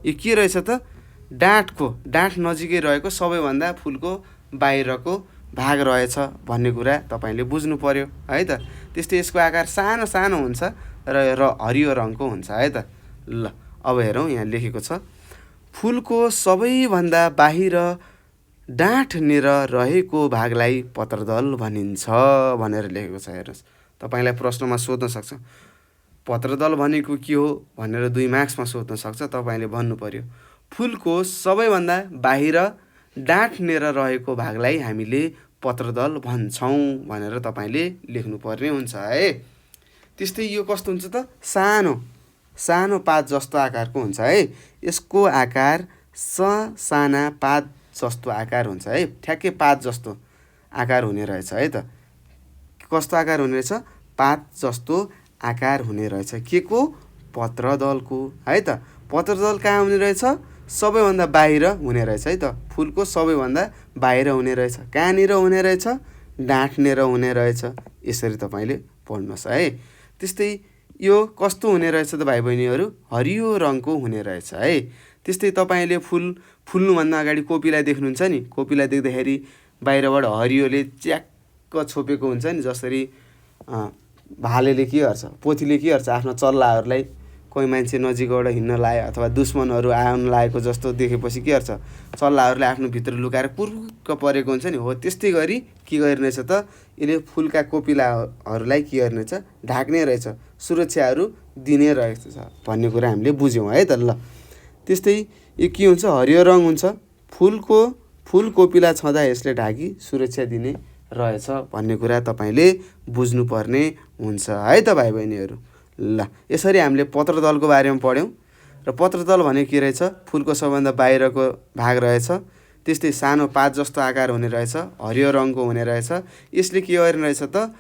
यो के रहेछ त, डाँठ नजिकै रहेको सबैभन्दा फुलको बाहिरको भाग रहेछ भन्ने कुरा तपाईँले बुझ्नु पर्यो है त। त्यस्तै यसको आकार सानो सानो हुन्छ र हरियो रङको हुन्छ है त। ल अब हेरौँ, यहाँ लेखेको छ फुलको सबैभन्दा बाहिर डाँठनेर रहेको भागलाई पत्रदल भनिन्छ भनेर लेखेको छ। हेर्नुहोस्, तपाईँलाई प्रश्नमा सोध्न सक्छ पत्रदल भनेको के हो भनेर 2 मार्क्समा सोध्न सक्छ। तपाईँले भन्नु पर्यो फुलको सबैभन्दा बाहिर डाँठनेर रहेको भागलाई हामीले पत्रदल भन्छौँ भनेर तपाईँले लेख्नुपर्ने हुन्छ है। त्यस्तै यो कस्तो हुन्छ त, सानो पात जस्तो आकारको हुन्छ है। यसको आकार साना पात जस्तो आकार हुन्छ है। ठ्याक्कै पात जस्तो आकार हुने रहेछ है त। कस्तो आकार हुने रहेछ, पात जस्तो आकार हुने रहेछ के को, पत्रदलको है त। पत्रदल कहाँ हुने रहेछ, सबैभन्दा बाहिर हुने रहेछ है त। फुलको सबैभन्दा बाहिर हुने रहेछ, कहाँनिर हुने रहेछ, डाँठनेर हुने रहेछ। यसरी तपाईँले पढ्नुहोस् है। त्यस्तै यो कस्तो हुने रहेछ त भाइ बहिनीहरू, हरियो रङको हुने रहेछ है। त्यस्तै तपाईँले फुल्नुभन्दा अगाडि कोपीलाई देख्नुहुन्छ नि, कोपीलाई देख्दाखेरि बाहिरबाट हरियोले च्याक्क छोपेको हुन्छ नि। जसरी भालेले के गर्छ, पोथीले के गर्छ, आफ्नो चल्लाहरूलाई कोही मान्छे नजिकबाट हिँड्न लायो अथवा दुश्मनहरू आउन लागेको जस्तो देखेपछि के गर्छ, चल्लाहरूले आफ्नो भित्र लुकाएर पुर्क परेको हुन्छ नि। हो त्यस्तै गरी के गरिरहेछ त, यसले फुलका कोपिलाहरूलाई के गरिरहेछ, ढाक्ने रहेछ, सुरक्षाहरू दिने रहेछ भन्ने कुरा हामीले बुझ्यौँ है त। ल त्यस्तै यो के हुन्छ, हरियो रङ हुन्छ। फुल कोपिला छँदा यसले ढाकी सुरक्षा दिने रहेछ भन्ने कुरा तपाईँले बुझ्नुपर्ने हुन्छ है त भाइ बहिनीहरू। ल यसरी हामीले पत्रदलको बारेमा पढ्यौँ। र पत्रदल भनेको के रहेछ, फुलको सबभन्दा बाहिरको भाग रहेछ। त्यस्तै सानो पात जस्तो आकार हुने रहेछ, हरियो रङको हुने रहेछ। यसले के गर्ने रहेछ त,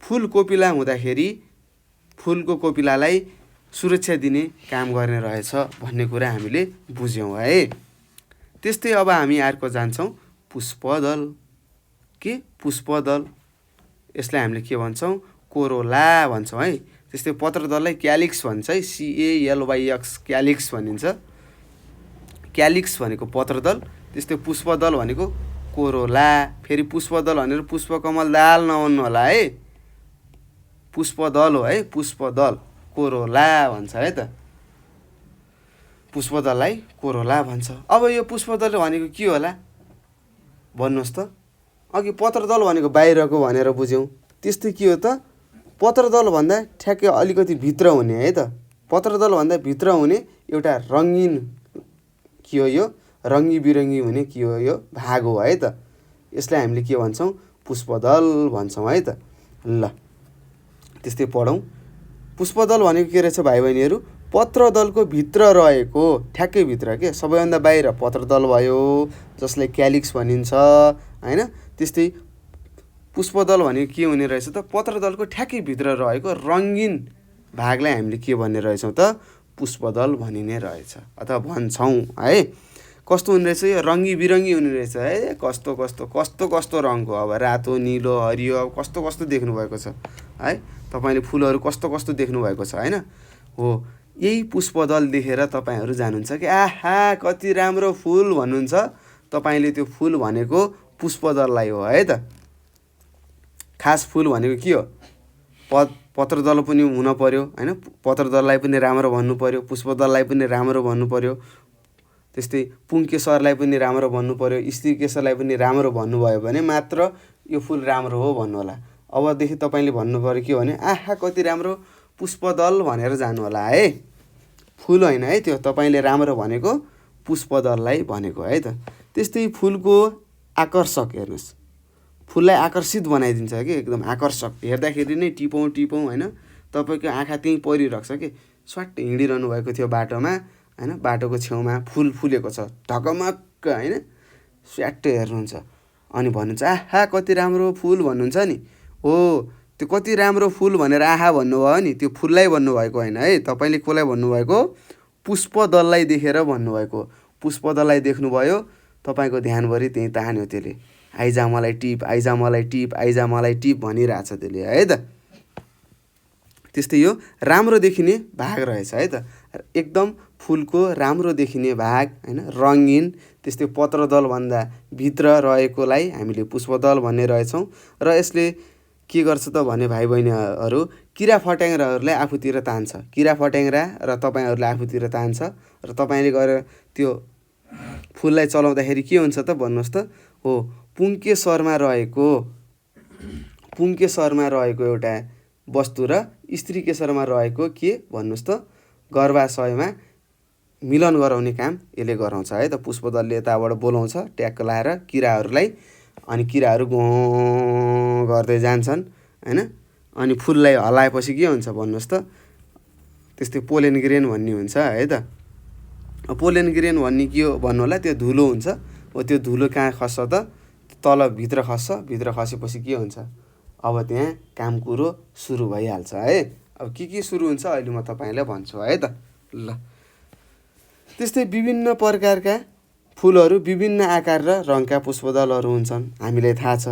फुल कोपिला हुँदाखेरि फुलको कोपिलालाई सुरक्षा दिने काम गर्ने रहेछ भन्ने कुरा हामीले बुझ्यौँ है। त्यस्तै अब हामी अर्को जान्छौँ पुष्पदल। के पुष्पदल, यसलाई हामीले के भन्छौँ, कोरोला भन्छौँ है। त्यस्तै पत्रदललाई क्यालिक्स भन्छ है, CALYX क्यालिक्स भनिन्छ। क्यालिक्स भनेको पत्रदल, त्यस्तै पुष्पदल भनेको कोरोला। फेरि पुष्पदल भनेर पुष्पकमल दाल नभन्नु होला है, पुष्पदल हो है, पुष्पदल, कोरोला भन्छ है त। पुष्पदललाई कोरोला भन्छ। अब यो पुष्पदल भनेको के होला भन्नुहोस् त। अघि पत्रदल भनेको बाहिरको भनेर बुझ्यौँ, त्यस्तै के हो त, पत्रदल भन्दा ठ्याक्कै अलिकति भित्र हुने है त। पत्रदल भन्दा भित्र हुने एउटा रङ्गिन के हो, यो रङ्गी बिरङ्गी हुने के हो, यो भाग हो है त। यसलाई हामीले के भन्छौँ, पुष्पदल भन्छौँ है त। ल त्यस्तै पढौँ। पुष्पदल भनेको के रहेछ भाइ बहिनीहरू, पत्रदलको भित्र रहेको, ठ्याक्कै भित्र के, सबैभन्दा बाहिर पत्रदल भयो जसलाई क्यालिक्स भनिन्छ होइन। त्यस्तै पुष्पदल भनेको के हुने रहेछ त, पत्रदलको ठ्याक्कै भित्र रहेको रङ्गिन भागलाई हामीले के भन्ने रहेछौँ त, पुष्पदल भनिने रहेछ अथवा भन्छौँ है। कस्तो हुने रहेछ, यो रङ्गी बिरङ्गी हुने रहेछ है। कस्तो रङको, अब रातो, निलो, हरियो, अब कस्तो देख्नुभएको छ है तपाईँले। फुलहरू कस्तो देख्नुभएको छ होइन। हो यही पुष्पदल देखेर तपाईँहरू जानुहुन्छ कि आहा कति राम्रो फुल भन्नुहुन्छ। तपाईँले त्यो फुल भनेको पुष्पदललाई हो है त। खास फुल भनेको के हो, पत्रदल पनि हुन पर्यो होइन। पत्रदललाई पनि राम्रो भन्नु पर्यो, पुष्पदललाई पनि राम्रो भन्नु पर्यो, त्यस्तै पुङ्केसरलाई पनि राम्रो भन्नु पर्यो, स्त्रीकेसरलाई पनि राम्रो भन्नुभयो भने मात्र यो फुल राम्रो हो भन्नु होला। अबदेखि तपाईँले भन्नु पर्यो के भने, आहा कति राम्रो पुष्पदल भनेर जानु होला है। फुल होइन है त्यो, तपाईँले राम्रो भनेको पुष्पदललाई भनेको है त। त्यस्तै फुलको आकर्षक, हेर्नुहोस् फुललाई आकर्षित बनाइदिन्छ कि एकदम आकर्षक, हेर्दाखेरि नै टिपौँ टिपौँ होइन, तपाईँको आँखा त्यहीँ परिरहेको छ कि स्वाट्ट हिँडिरहनु भएको थियो बाटोमा होइन, बाटोको छेउमा फुल फुलेको छ ढकमक्क होइन, स्याट्टै हेर्नुहुन्छ अनि भन्नुहुन्छ आहा कति राम्रो फुल भन्नुहुन्छ नि। हो त्यो कति राम्रो फुल भनेर आहा भन्नुभयो नि, त्यो फुललाई भन्नुभएको होइन है, तपाईँले कसलाई भन्नुभएको, पुष्पदललाई देखेर भन्नुभएको। पुष्पदललाई देख्नुभयो, तपाईँको ध्यानभरि त्यहीँ तान्यो त्यसले, आइजा मलाई टिप, आइजा मलाई टिप, आइजा मलाई टिप भनिरहेछ त्यसले है त। त्यस्तै यो राम्रो देखिने भाग रहेछ है त, एकदम फुलको राम्रो देखिने भाग होइन, रङ्गीन। त्यस्तै पत्रदलभन्दा भित्र रहेकोलाई हामीले पुष्पदल भन्ने रहेछौँ। र यसले के गर्छ त भने भाइ बहिनीहरू, किरा फट्याङ्ग्राहरूलाई आफूतिर तान्छ, किरा फट्याङ्ग्रा र तपाईँहरूलाई आफूतिर तान्छ, र तपाईँले गएर त्यो फुललाई चलाउँदाखेरि के हुन्छ त भन्नुहोस् त, हो पुङ्केसरमा रहेको एउटा वस्तु र स्त्रीकेशरमा रहेको के भन्नुहोस् त, गर्भाशयमा मिलन गराउने काम यसले गराउँछ है त। पुष्पदलले यताबाट बोलाउँछ ट्याक्क लाएर किराहरूलाई, अनि किराहरू गँ गर्दै जान्छन् होइन, अनि फुललाई हल्लाएपछि के हुन्छ भन्नुहोस् त, त्यस्तै पोलेन ग्रेन भन्ने हुन्छ है त। पोलेन ग्रेन भन्ने के हो भन्नु होला, त्यो धुलो हुन्छ, हो त्यो धुलो कहाँ खस्छ त, तल भित्र खस्छ, भित्र खसेपछि के हुन्छ, अब त्यहाँ काम कुरो सुरु भइहाल्छ है। अब के सुरु हुन्छ अहिले म तपाईँलाई भन्छु है त। ल त्यस्तै विभिन्न प्रकारका फुलहरू, विभिन्न आकार र रङका पुष्पदलहरू हुन्छन्, हामीलाई थाहा छ।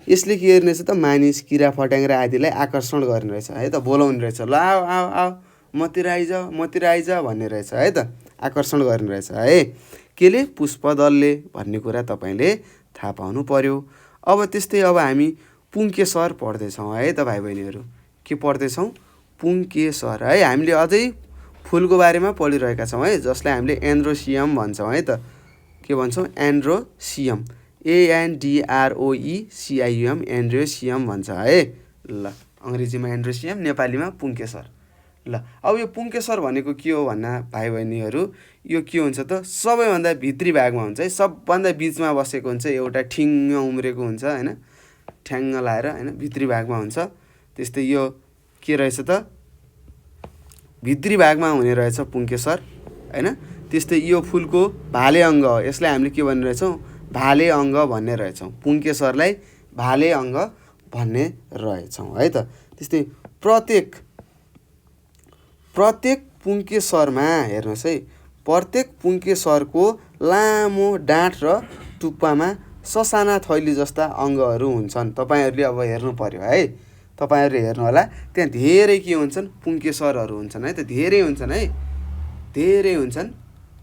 यसले के गर्ने रहेछ त, मानिस किरा फट्याङ्ग्रा आदिलाई आकर्षण गर्ने रहेछ है त, बोलाउने रहेछ, ल आओ आओ आओ मतिर आइज भन्ने रहेछ है त, आकर्षण गर्ने रहेछ है, केले, पुष्पदलले भन्ने कुरा तपाईँले थाहा पाउनु पर्यो। अब त्यस्तै अब हामी पुङ्केसर पढ्दैछौँ है त भाइ बहिनीहरू, के पढ्दैछौँ, पुङ्केसर है। हामीले अझै फुलको बारेमा पढिरहेका छौँ है, जसलाई हामीले एन्ड्रोसियम भन्छौँ है त, के भन्छौँ, एन्ड्रोसियम, ANDROECIUM, एन्ड्रोसियम भन्छ है। ल अङ्ग्रेजीमा एन्ड्रोसियम, नेपालीमा पुङ्केसर। ल अब यो पुङ्केसर भनेको के हो भन्दा भाइ बहिनीहरू, यो के हुन्छ त, सबैभन्दा भित्री भागमा हुन्छ है, सबभन्दा बिचमा बसेको हुन्छ, एउटा ठिङ्ग उम्रेको हुन्छ होइन, ठ्याङ्ग लाएर होइन, भित्री भागमा हुन्छ। त्यस्तै यो के रहेछ त, भित्री भागमा हुने रहेछ पुङ्केसर होइन। त्यस्तै यो फुलको भाले अङ्ग हो, यसलाई हामीले के भन्ने रहेछौँ, भाले अङ्ग भन्ने रहेछौँ, पुङ्केसरलाई भाले अङ्ग भन्ने रहेछौँ है त। त्यस्तै प्रत्येक पुङ्केसरमा हेर्नुहोस् है, प्रत्येक पुङ्केसरको लामो डाँठ र टुप्पामा ससाना थैली जस्ता अङ्गहरू हुन्छन्। तपाईँहरूले अब हेर्नु पर्यो है, तपाईँहरूले हेर्नु होला, त्यहाँ धेरै के हुन्छन्, पुङ्केसरहरू हुन्छन् है त, धेरै हुन्छन् है, धेरै हुन्छन्।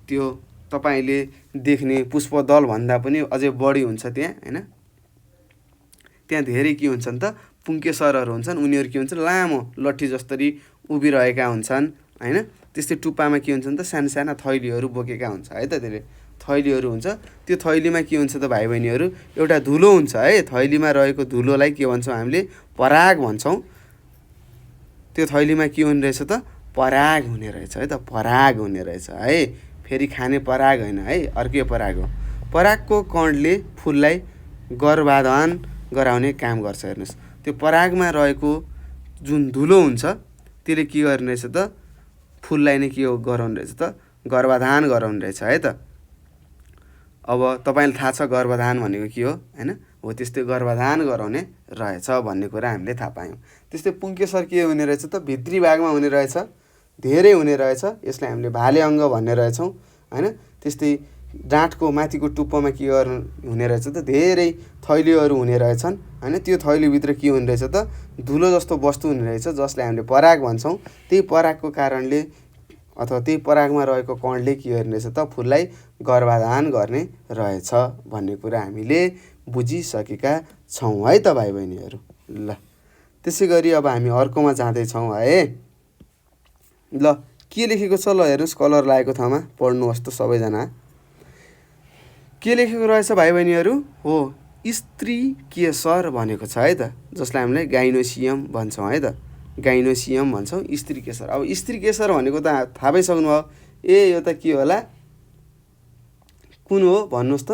त्यो तपाईँले देख्ने पुष्पदल भन्दा पनि अझै बढी हुन्छ त्यहाँ होइन, त्यहाँ धेरै के हुन्छन् त, पुङ्केसरहरू हुन्छन्। उनीहरू के हुन्छन्, लामो लट्ठी जस्तरी उभिरहेका हुन्छन् होइन। त्यस्तै टुप्पामा के हुन्छन् त, साना साना थैलीहरू बोकेका हुन्छ है त, त्यसले थैलीहरू हुन्छ। त्यो थैलीमा के हुन्छ त भाइ बहिनीहरू, एउटा धुलो हुन्छ है, थैलीमा रहेको धुलोलाई के भन्छौँ हामीले, पराग भन्छौँ। त्यो थैलीमा के हुने रहेछ त, पराग हुने रहेछ है त, पराग हुने रहेछ है, फेरि खाने पराग होइन है, अर्कै पराग हो। परागको कणले फुललाई गर्भाधान गराउने काम गर्छ। हेर्नुहोस् त्यो परागमा रहेको जुन धुलो हुन्छ त्यसले के गर्ने रहेछ त, फुललाई नै के गराउने रहेछ त, गर्भाधान गराउने रहेछ है त। अब तपाईँलाई थाहा छ गर्भाधान भनेको के हो होइन, हो त्यस्तै गर्भाधान गराउने रहेछ भन्ने कुरा हामीले थाहा पायौँ। त्यस्तै पुङ्केसर के हुने रहेछ त, भित्री भागमा हुने रहेछ, धेरै हुने रहेछ, यसलाई हामीले भाले अङ्ग भन्ने रहेछौँ होइन। त्यस्तै डाँठको माथिको टुप्पोमा के हुने रहेछ त, धेरै थैलीहरू हुने रहेछन् होइन। त्यो थैलीभित्र के हुने रहेछ त, धुलो जस्तो वस्तु हुने रहेछ, जसलाई हामीले पराग भन्छौँ। त्यही परागको कारणले अथवा त्यही परागमा रहेको कणले के गर्ने रहेछ त, फुललाई गर्भाधान गर्ने रहेछ भन्ने कुरा हामीले बुझिसकेका छौँ है त भाइ बहिनीहरू। ल त्यसै गरी अब हामी अर्कोमा जाँदैछौँ है। ल के लेखेको छ, ल हेर्नुहोस्, कलर लागेको ठाउँमा पढ्नुहोस् त सबैजना, के लेखेको रहेछ भाइ बहिनीहरू, हो स्त्रीकेशर भनेको छ है त, जसलाई हामीले गाइनोसियम भन्छौँ है त, गाइनोसियम भन्छौँ स्त्रीकेशर। अब स्त्रीकेशर भनेको त थाहा पाइसक्नु भयो, यो त के होला, कुन हो भन्नुहोस् त,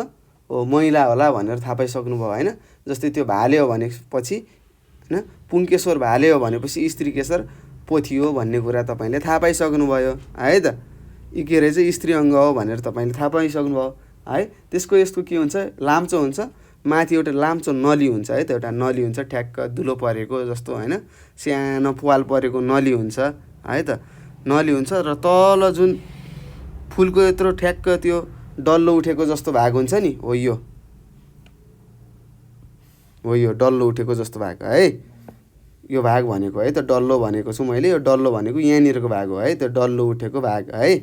महिला होला भनेर थाहा पाइसक्नुभयो होइन। जस्तै त्यो भाले हो भनेपछि होइन, पुङ्केश्वर भाले हो भनेपछि स्त्री केशर पोथी हो भन्ने कुरा तपाईँले थाहा पाइसक्नुभयो है त। यी के रहेछ स्त्री अङ्ग हो भनेर तपाईँले थाहा पाइसक्नुभयो है। त्यसको यस्तो के हुन्छ, लाम्चो हुन्छ, माथि एउटा लाम्चो नली हुन्छ है त, एउटा नली हुन्छ ठ्याक्क धुलो परेको जस्तो होइन, सानो प्वाल परेको नली हुन्छ है त, नली हुन्छ। र तल जुन फुलको यत्रो ठ्याक्क त्यो डल्लो उठेको जस्तो भाग हुन्छ नि, हो यो डल्लो उठेको जस्तो भाग है, यो भाग भनेको है त डल्लो भनेको छु मैले। यो डल्लो भनेको यहाँनिरको भाग हो है, त्यो डल्लो उठेको भाग है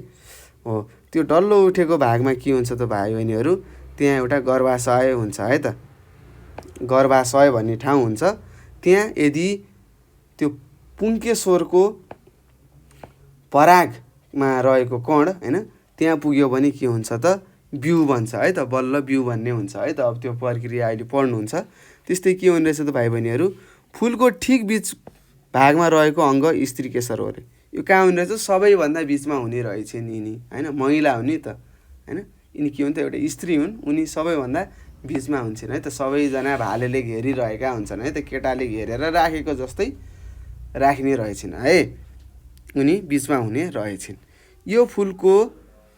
हो। त्यो डल्लो उठेको भागमा के हुन्छ त भाइ बहिनीहरू, त्यहाँ एउटा गर्भाशय हुन्छ है त। गर्भाशय भन्ने ठाउँ हुन्छ। त्यहाँ यदि त्यो पुङ्केश्वरको परागमा रहेको कण होइन त्यहाँ पुग्यो भने के हुन्छ त, बिउ बन्छ है त, बल्ल बिउ भन्ने हुन्छ है त। अब त्यो प्रक्रिया अहिले पढ्नुहुन्छ। त्यस्तै के हुने रहेछ त भाइ बहिनीहरू, फुलको ठिक बिच भागमा रहेको अङ्ग स्त्री केशर हो अरे। यो कहाँ हुने रहेछ, सबैभन्दा बिचमा हुने रहेछन् यिनी होइन, महिला हुन् नि त होइन। यिनी के हुन् त, एउटा स्त्री हुन्, उनी सबैभन्दा बिचमा हुन्छन् है त। सबैजना भालेले घेरिरहेका हुन्छन् है त, केटाले घेरेर राखेको जस्तै राख्ने रहेछन् है, उनी बिचमा हुने रहेछन्। यो फुलको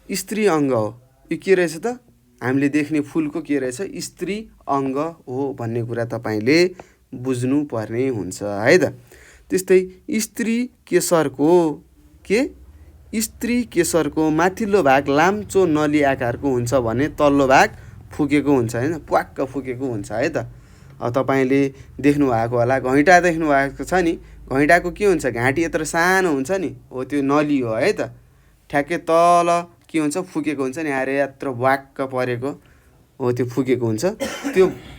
स्त्री अङ्ग हो। यो के रहेछ त, हामीले देख्ने फुलको के रहेछ, स्त्री अङ्ग हो भन्ने कुरा तपाईँले बुझ्नु पर्ने हुन्छ है त। त्यस्तै स्त्री केशरको माथिल्लो भाग लाम्चो नली आकारको हुन्छ भने तल्लो भाग फुकेको हुन्छ होइन, प्वाक्क फुकेको हुन्छ है त। अब तपाईँले देख्नु भएको होला, घैँटा देख्नु भएको छ नि, घैँटाको के हुन्छ, घाँटी यत्रो सानो हुन्छ नि, हो त्यो नली हो है त। ठ्याक्कै तल के हुन्छ, फुकेको हुन्छ नि, आएर यत्रो वाक्क परेको हो, त्यो फुकेको हुन्छ।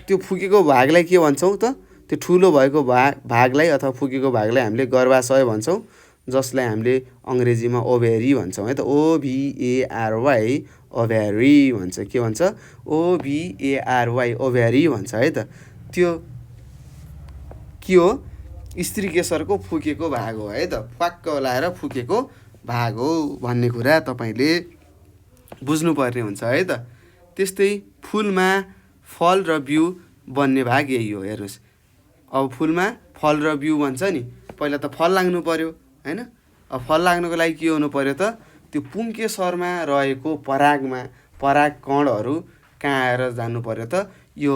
त्यो फुकेको भागलाई के भन्छौँ त, त्यो ठुलो भएको भागलाई अथवा फुकेको भागलाई हामीले गर्भाशय भन्छौँ, जसलाई हामीले अङ्ग्रेजीमा ओभ्यारी भन्छौँ है त। OVARY ओभ्यारी भन्छ। के भन्छ, OVARY ओभ्यारी भन्छ है त। त्यो के हो, स्त्री केशरको फुकेको भाग हो है त, प्वाक्क लाएर फुकेको भाग हो भन्ने कुरा तपाईँले बुझ्नुपर्ने हुन्छ है त। त्यस्तै फुलमा फल र बिउ बन्ने भाग यही हो। हेर्नुहोस्, अब फुलमा फल र बिउ बन्छ नि, पहिला त फल लाग्नु पर्यो होइन। अब फल लाग्नुको लागि के हुनु पर्यो त, त्यो पुङ्केश्वरमा रहेको पराग कणहरू कहाँ आएर जानु पर्यो त, यो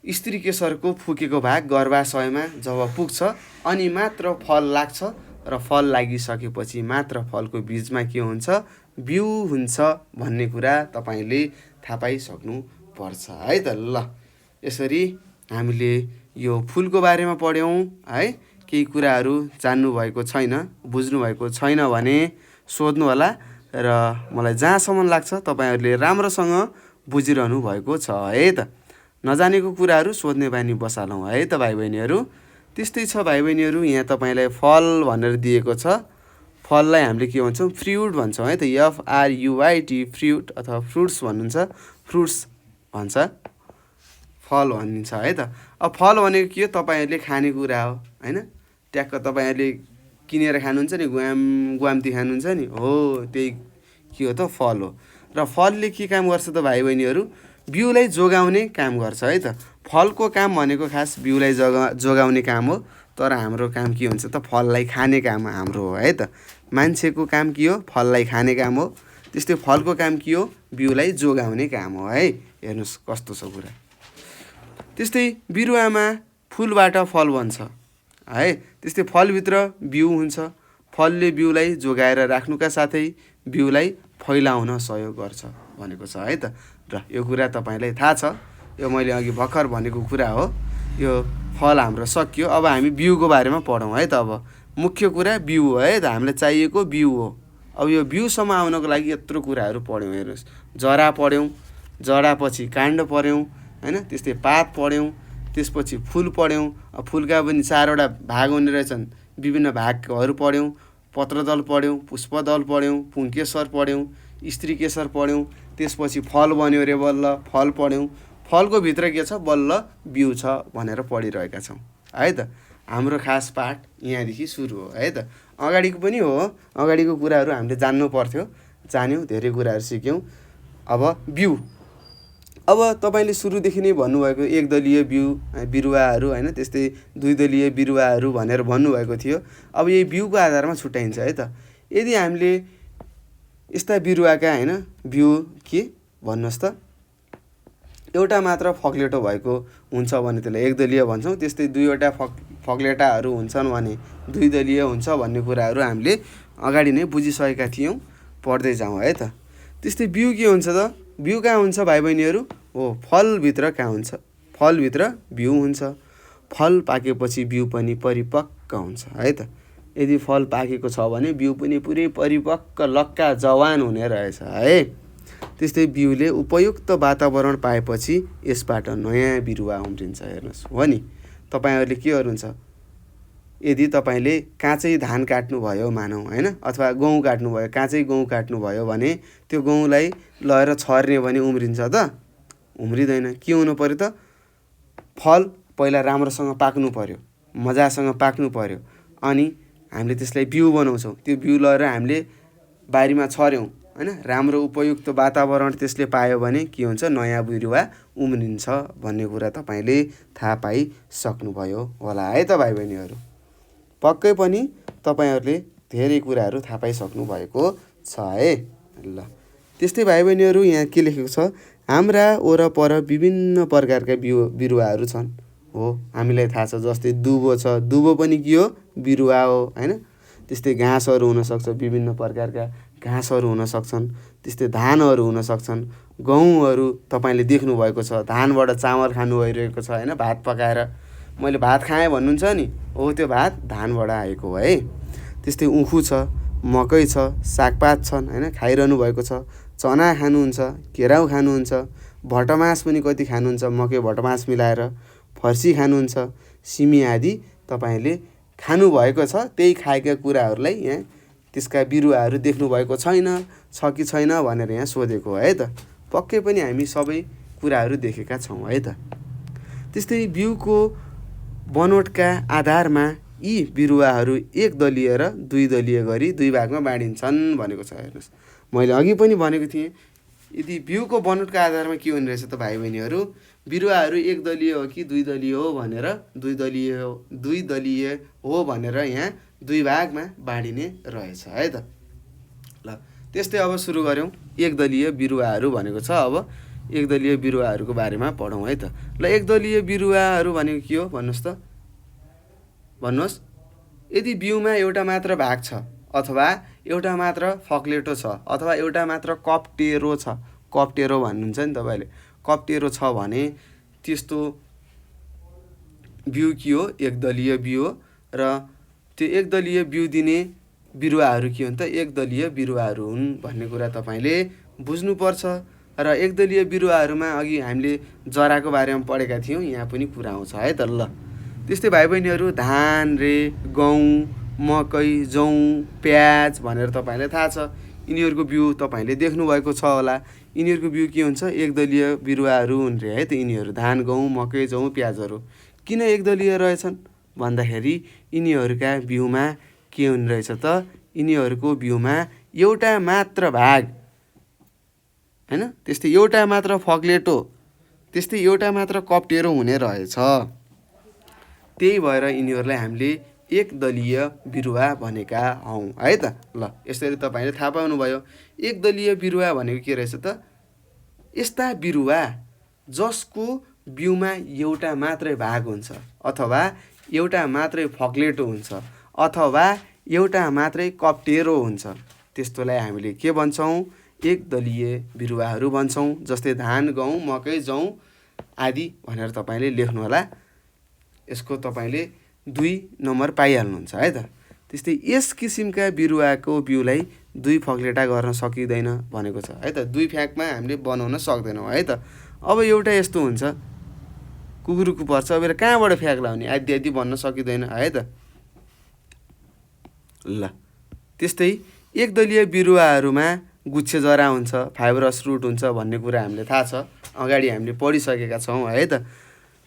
स्त्री केशरको फुकेको भाग गर्भाशयमा जब पुग्छ अनि मात्र फल लाग्छ। र फल लागिसकेपछि मात्र फलको बिचमा के हुन्छ, बिउ हुन्छ भन्ने कुरा तपाईँले थाहा पाइसक्नु पर्छ है त। ल, यसरी हामीले यो फुलको बारेमा पढ्यौँ है। केही कुराहरू जान्नुभएको छैन, बुझ्नुभएको छैन भने सोध्नु होला, र मलाई जहाँसम्म लाग्छ तपाईँहरूले राम्रोसँग बुझिरहनु भएको छ है त। नजानेको कुराहरू सोध्ने बानी बसालौँ है त भाइ बहिनीहरू। त्यस्तै छ भाइ बहिनीहरू, यहाँ तपाईँलाई फल भनेर दिएको छ। फललाई हामीले के भन्छौँ, फ्रुट भन्छौँ है त, FRUIT फ्रुट अथवा फ्रुट्स भन्नुहुन्छ, फ्रुट्स भन्छ, फल भनिन्छ है त। अब फल भनेको के हो, तपाईँहरूले खाने कुरा हो होइन। ट्याक्क तपाईँहरूले किनेर खानुहुन्छ नि, गुवाम्ती खानुहुन्छ नि, हो त्यही के हो त, फल हो। र फलले के काम गर्छ त भाइ बहिनीहरू, बिउलाई जोगाउने काम गर्छ है त। फलको काम भनेको खास बिउलाई जोगाउने काम हो, तर हाम्रो काम के हुन्छ त, फललाई खाने काम हाम्रो हो है त। मान्छेको काम के हो, फललाई खाने काम हो। त्यस्तै फलको काम के हो, बिउलाई जोगाउने काम हो है। हेर्नुहोस् कस्तो छ कुरा। त्यस्तै बिरुवामा फुलबाट फल बन्छ है। त्यस्तै फलभित्र बिउ हुन्छ। फलले बिउलाई जोगाएर राख्नुका साथै बिउलाई फैलाउन सहयोग गर्छ भनेको छ है त। र यो कुरा तपाईँलाई थाहा छ, यो मैले अघि भर्खर भनेको कुरा हो। यो फल हाम्रो सकियो, अब हामी बिउको बारेमा पढौँ है त। अब मुख्य कुरा बिउ हो है त, हामीलाई चाहिएको बिउ हो। अब यो बिउसम्म आउनको लागि यत्रो कुराहरू पढ्यौँ। हेर्नुहोस्, जरा पढ्यौँ, जरापछि काण्ड पढ्यौँ होइन, त्यस्तै पात पढ्यौँ, त्यसपछि फुल पढ्यौँ। फुलका पनि 4वटा भाग हुने रहेछन्, विभिन्न भागहरू पढ्यौँ। पत्रदल पढ्यौँ, पुष्पदल पढ्यौँ, पुङ्केश्वर पढ्यौँ, स्त्री केशर पढ्यौँ। त्यसपछि फल बन्यो रे, बल्ल फल पढ्यौँ। फलको भित्र के छ, बल्ल बिउ छ भनेर पढिरहेका छौँ है त। हाम्रो खास पाठ यहाँदेखि सुरु हो है त। अगाडिको पनि हो, अगाडिको कुराहरू हामीले जान्नु पर्थ्यो, जान्यौँ, धेरै कुराहरू सिक्यौँ। अब बिउ, अब तपाईँले सुरुदेखि नै भन्नुभएको एकदलीय बिरुवाहरू होइन, त्यस्तै द्विदलीय बिरुवाहरू भनेर भन्नुभएको थियो। अब यही बिउको आधारमा छुट्याइन्छ है त। यदि हामीले यस्ता बिरुवाका होइन बिउ के भन्नुहोस् त एउटा मात्र फक्लेटो भएको हुन्छ भने त्यसलाई एकदलीय भन्छौँ। त्यस्तै दुईवटा फक्लेटाहरू हुन्छन् भने द्विदलीय हुन्छ भन्ने कुराहरू हामीले अगाडि नै बुझिसकेका थियौँ। पढ्दै जाउँ है त। त्यस्तै बिउ के हुन्छ त? बिउ कहाँ हुन्छ भाइ बहिनीहरू? हो, फलभित्र कहाँ हुन्छ? फलभित्र बिउ हुन्छ। फल पाकेपछि बिउ पनि परिपक्व हुन्छ है त। यदि फल पाकेको छ भने बिउ पनि पुरै परिपक्व लक्का जवान हुने रहेछ है। त्यस्तै बिउले उपयुक्त वातावरण पाएपछि यसबाट नयाँ बिरुवा उम्रिन्छ। हेर्नुहोस्, हो नि, तपाईँहरूले के गर्नुहुन्छ? यदि तपाईँले काँचै धान काट्नुभयो मानौँ होइन, अथवा गहुँ काट्नुभयो, काँचै गहुँ काट्नुभयो भने त्यो गहुँलाई लगेर छर्ने भने उम्रिन्छ त? उम्रिँदैन। के हुनु पऱ्यो त? फल पहिला राम्रोसँग पाक्नु पऱ्यो, मजासँग पाक्नु पऱ्यो, अनि हामीले त्यसलाई बिउ बनाउँछौँ। त्यो बिउ लगेर हामीले बारीमा छर्यौँ होइन, राम्रो उपयुक्त वातावरण त्यसले पायो भने के हुन्छ? नयाँ बिरुवा उम्रिन्छ भन्ने कुरा तपाईँले थाहा पाइसक्नुभयो होला है त भाइ बहिनीहरू। पक्कै पनि तपाईँहरूले धेरै कुराहरू थाहा पाइसक्नु भएको छ है। ल, त्यस्तै भाइ बहिनीहरू यहाँ के लेखेको छ? हाम्रा वरपर विभिन्न प्रकारका बिरुवाहरू छन्। हो, हामीलाई थाहा छ। जस्तै दुबो छ, दुबो पनि के हो? बिरुवा हो होइन। त्यस्तै घाँसहरू हुनसक्छ, विभिन्न प्रकारका घाँसहरू हुन सक्छन्। त्यस्तै धानहरू हुन सक्छन्। गहुँहरू तपाईँले देख्नुभएको छ, धानबाट चामल खानु भइरहेको छ होइन, भात पकाएर। मैले भात खाएँ भन्नुहुन्छ नि, हो त्यो भात धानबाट आएको हो है। त्यस्तै उखु छ, मकै छ, सागपात छन् होइन, खाइरहनु भएको छ। चना खानुहुन्छ, केराउ खानुहुन्छ, भटमास पनि कति खानुहुन्छ, मकै भटमास मिलाएर। फर्सी खानुहुन्छ, सिमी आदि तपाईँले खानुभएको छ। त्यही खाएका कुराहरूलाई यहाँ त्यसका बिरुवाहरू देख्नुभएको छैन, छ कि छैन भनेर यहाँ सोधेको हो है त। पक्कै पनि हामी सबै कुराहरू देखेका छौँ है त। त्यस्तै बिउको बनोटका आधारमा यी बिरुवाहरू एकदलीय र द्विदलीय गरी दुई भागमा बाँडिन्छन् भनेको छ। हेर्नुहोस्, मैले अघि पनि भनेको थिएँ, यदि बिउको बनोटका आधारमा के हुने रहेछ त भाइ बहिनीहरू? बिरुवाहरू एकदलीय हो कि द्विदलीय हो भनेर द्विदलीय हो भनेर यहाँ दुई भागमा बाँडिने रहेछ है त। ल, त्यस्तै अब सुरु गऱ्यौँ। एकदलीय बिरुवाहरू भनेको छ। अब एकदलीय बिरुवाहरूको बारेमा पढौँ है त। ल, एकदलीय बिरुवाहरू भनेको के हो भन्नुहोस् त? भन्नुहोस्, यदि बिउमा एउटा मात्र भाग छ, अथवा एउटा मात्र फक्लेटो छ, अथवा एउटा मात्र कप्टेरो छ, कप्टेरो भन्नुहुन्छ नि तपाईँले, कप्टेरो छ भने त्यस्तो बिउ के हो? एकदलीय बिउ हो। र त्यो एकदलीय बिउ दिने बिरुवाहरू के हुन् त? एकदलीय बिरुवाहरू हुन् भन्ने कुरा तपाईँले बुझ्नुपर्छ। र एकदलीय बिरुवाहरूमा अघि हामीले जराको बारेमा पढेका थियौँ, यहाँ पनि कुरा आउँछ है त। ल, त्यस्तै भाइ बहिनीहरू धान रे, गहुँ, मकै, जौँ, प्याज भनेर तपाईँलाई थाहा छ। यिनीहरूको बिउ तपाईँले देख्नुभएको छ होला। यिनीहरूको बिउ के हुन्छ? एकदलीय बिरुवाहरू हुन् रे है त। यिनीहरू धान, गहुँ, मकै, जौँ, प्याजहरू किन एकदलीय रहेछन् भन्दाखेरि यिनीहरूका बिउमा के हुने रहेछ त? यिनीहरूको बिउमा एउटा मात्र भाग होइन, त्यस्तै एउटा मात्र फक्लेटो, त्यस्तै एउटा मात्र कप्टेरो हुने रहेछ। त्यही भएर यिनीहरूलाई हामीले एकदलीय बिरुवा भनेका हौँ है त। ल, यसरी तपाईँले थाहा पाउनुभयो। एकदलीय बिरुवा भनेको के रहेछ त? यस्ता बिरुवा जसको बिउमा एउटा मात्रै भाग हुन्छ, अथवा एउटा मात्रै फक्लेटो हुन्छ, अथवा एउटा मात्रै कप्टेरो हुन्छ, त्यस्तोलाई हामीले के भन्छौँ? एकदलीय बिरुवाहरू भन्छौँ। जस्तै धान, गहुँ, मकै, जौँ आदि भनेर तपाईँले लेख्नुहोला। यसको तपाईँले 2 नम्बर पाइहाल्नुहुन्छ है त। त्यस्तै यस किसिमका बिरुवाको बिउलाई दुई फक्लेटा गर्न सकिँदैन भनेको छ है त। दुई फ्याकमा हामीले बनाउन सक्दैनौँ है त। अब एउटा यस्तो हुन्छ, कुकुरुकु पर्छ, अब कहाँबाट फ्याक लाउने? आदि आदि भन्न सकिँदैन है त। ल, त्यस्तै एकदलीय बिरुवाहरूमा गुच्छे जरा हुन्छ, फाइब्रस रुट हुन्छ भन्ने कुरा हामीले थाहा छ, अगाडि हामीले पढिसकेका छौँ है त।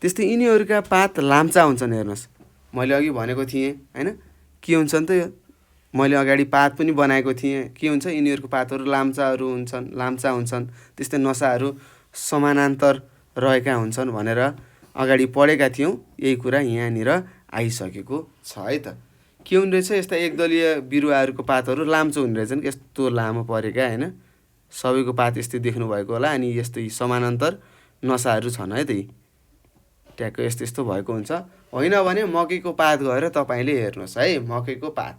त्यस्तै यिनीहरूका पात लाम्चा हुन्छन्। हेर्नुहोस्, मैले अघि भनेको थिएँ होइन, के हुन्छन् त? यो मैले अगाडि पात पनि बनाएको थिएँ। के हुन्छ? यिनीहरूको पातहरू लाम्चा हुन्छन्। त्यस्तै नसाहरू समानान्तर रहेका हुन्छन् भनेर अगाडि पढेका थियौँ। यही कुरा यहाँनिर आइसकेको छ है त। के हुने रहेछ, यस्ता एकदलीय बिरुवाहरूको पातहरू लाम्चो हुने रहेछन्, यस्तो लामो परेका होइन। सबैको पात यस्तै देख्नुभएको होला। अनि यस्तै समानान्तर नसाहरू छन् है त। ट्याक्क यस्तो यस्तो भएको हुन्छ। होइन भने मकैको पात गएर तपाईँले हेर्नुहोस् है, मकैको पात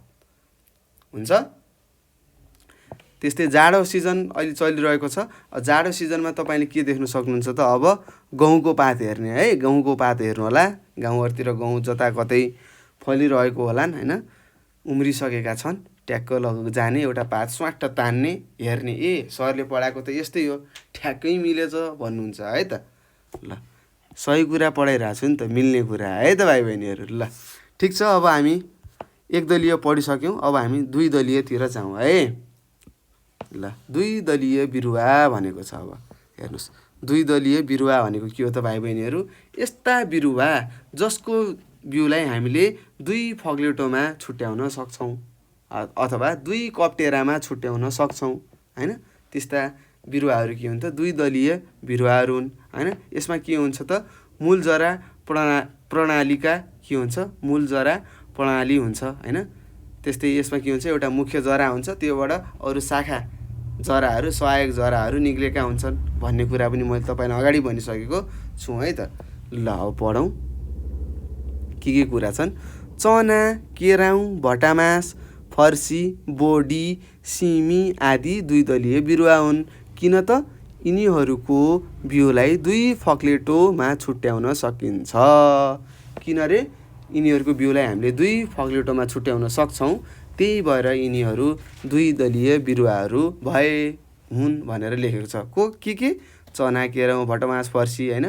हुन्छ। त्यस्तै जाडो सिजन अहिले चलिरहेको छ। जाडो सिजनमा तपाईँले के देख्न सक्नुहुन्छ त, अब गहुँको पात हेर्ने है, गहुँको पात हेर्नु होला। गाउँहरूतिर गहुँ जता कतै फलिरहेको होलान् होइन, उम्रिसकेका छन्। ट्याक्क जाने एउटा पात स्वाट्ट तान्ने, हेर्ने, ए सरले पढाएको त यस्तै हो, ठ्याक्कै मिलेछ भन्नुहुन्छ है त। ल सही कुरा पढाइरहेको छु नि त, मिल्ने कुरा है त भाइ बहिनीहरू। ल ठिक छ, अब हामी एकदलीय पढिसक्यौँ। अब हामी दुई दलीयतिर जाउँ है। ल दुई दलीय बिरुवा भनेको छ। अब हेर्नुहोस्, दुई दलीय बिरुवा भनेको के हो त भाइ बहिनीहरू, यस्ता बिरुवा जसको बिउलाई हामीले दुई फग्लेटोमा छुट्याउन सक्छौँ अथवा दुई कप्टेरामा छुट्याउन सक्छौँ होइन। त्यस्ता बिरुवाहरू के हुन् त, दुई दलीय बिरुवाहरू हुन् होइन। यसमा के हुन्छ त, मूलजरा प्रणालीका के हुन्छ, मूलजरा प्रणाली हुन्छ होइन। त्यस्तै यसमा के हुन्छ, एउटा मुख्य जरा हुन्छ, त्योबाट अरू शाखा जराहरू, सहायक जराहरू निक्लेका हुन्छन् भन्ने कुरा पनि मैले तपाईँलाई अगाडि भनिसकेको छु है त। ल अब पढौँ के कुरा छन्। चना, केराउ, भटमास, फर्सी, बोडी, सिमी आदि दुई दलीय बिरुवा हुन्। किन त, यिनीहरूको बिउलाई दुई फग्लेटोमा छुट्याउन सकिन्छ। किन रे, यिनीहरूको बिउलाई हामीले दुई फग्लेटोमा छुट्याउन सक्छौँ, त्यही भएर यिनीहरू दुई दलीय बिरुवाहरू भए हुन् भनेर लेखेको छ। के चना, केराउ, भटमास, फर्सी होइन।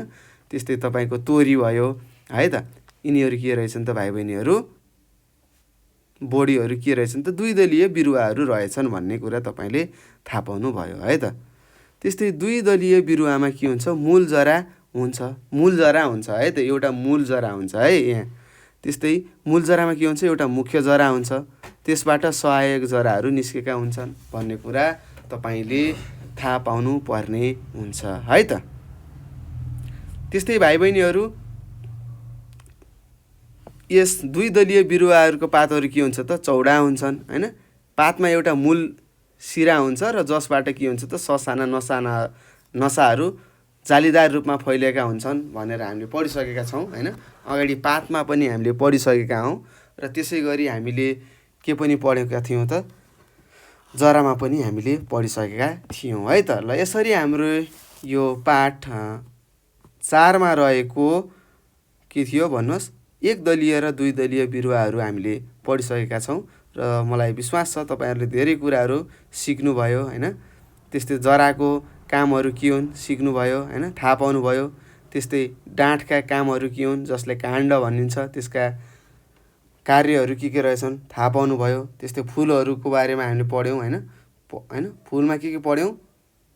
त्यस्तै तपाईँको तोरी भयो है त। यिनीहरू के रहेछन् त भाइ बहिनीहरू, बोडीहरू के रहेछन् त, दुई दलीय बिरुवाहरू रहेछन् भन्ने कुरा तपाईँले थाहा पाउनु भयो है त। त्यस्तै दुई दलीय बिरुवामा के हुन्छ, मूल जरा हुन्छ, मूल जरा हुन्छ है त। एउटा मूल जरा हुन्छ है यहाँ। त्यस्तै मूल जरामा के हुन्छ, एउटा मुख्य जरा हुन्छ, त्यसबाट सहायक जराहरू निस्केका हुन्छन् भन्ने कुरा तपाईँले थाहा पाउनु पर्ने हुन्छ है त। त्यस्तै भाइ बहिनीहरू, यस दुई दलीय बिरुवाहरूको पातहरू के हुन्छ त, चौडा हुन्छन् होइन। पातमा एउटा मूल सिरा हुन्छ र जसबाट के हुन्छ त, ससाना नसाहरू जालीदार रूपमा फैलिएका हुन्छन् भनेर हामीले पढिसकेका छौँ होइन। अगाडि पातमा पनि हामीले पढिसकेका हौँ र त्यसै गरी हामीले के पनि पढेका थियौँ त, जरामा पनि हामीले पढिसकेका थियौँ है त। ल यसरी हाम्रो यो पाठ 4मा रहेको के थियो भन्नुहोस्, एक दलीय र दुई दलीय बिरुवाहरू हामीले पढिसकेका छौँ र मलाई विश्वास छ तपाईँहरूले धेरै कुराहरू सिक्नुभयो होइन। त्यस्तै जराको कामहरू के हुन् सिक्नुभयो होइन, थाहा पाउनुभयो। त्यस्तै डाँठका कामहरू के हुन्, जसले काण्ड भनिन्छ, त्यसका कार्यहरू के रहेछन् थाहा पाउनुभयो। त्यस्तै फुलहरूको बारेमा हामीले पढ्यौँ होइन। फुलमा के पढ्यौँ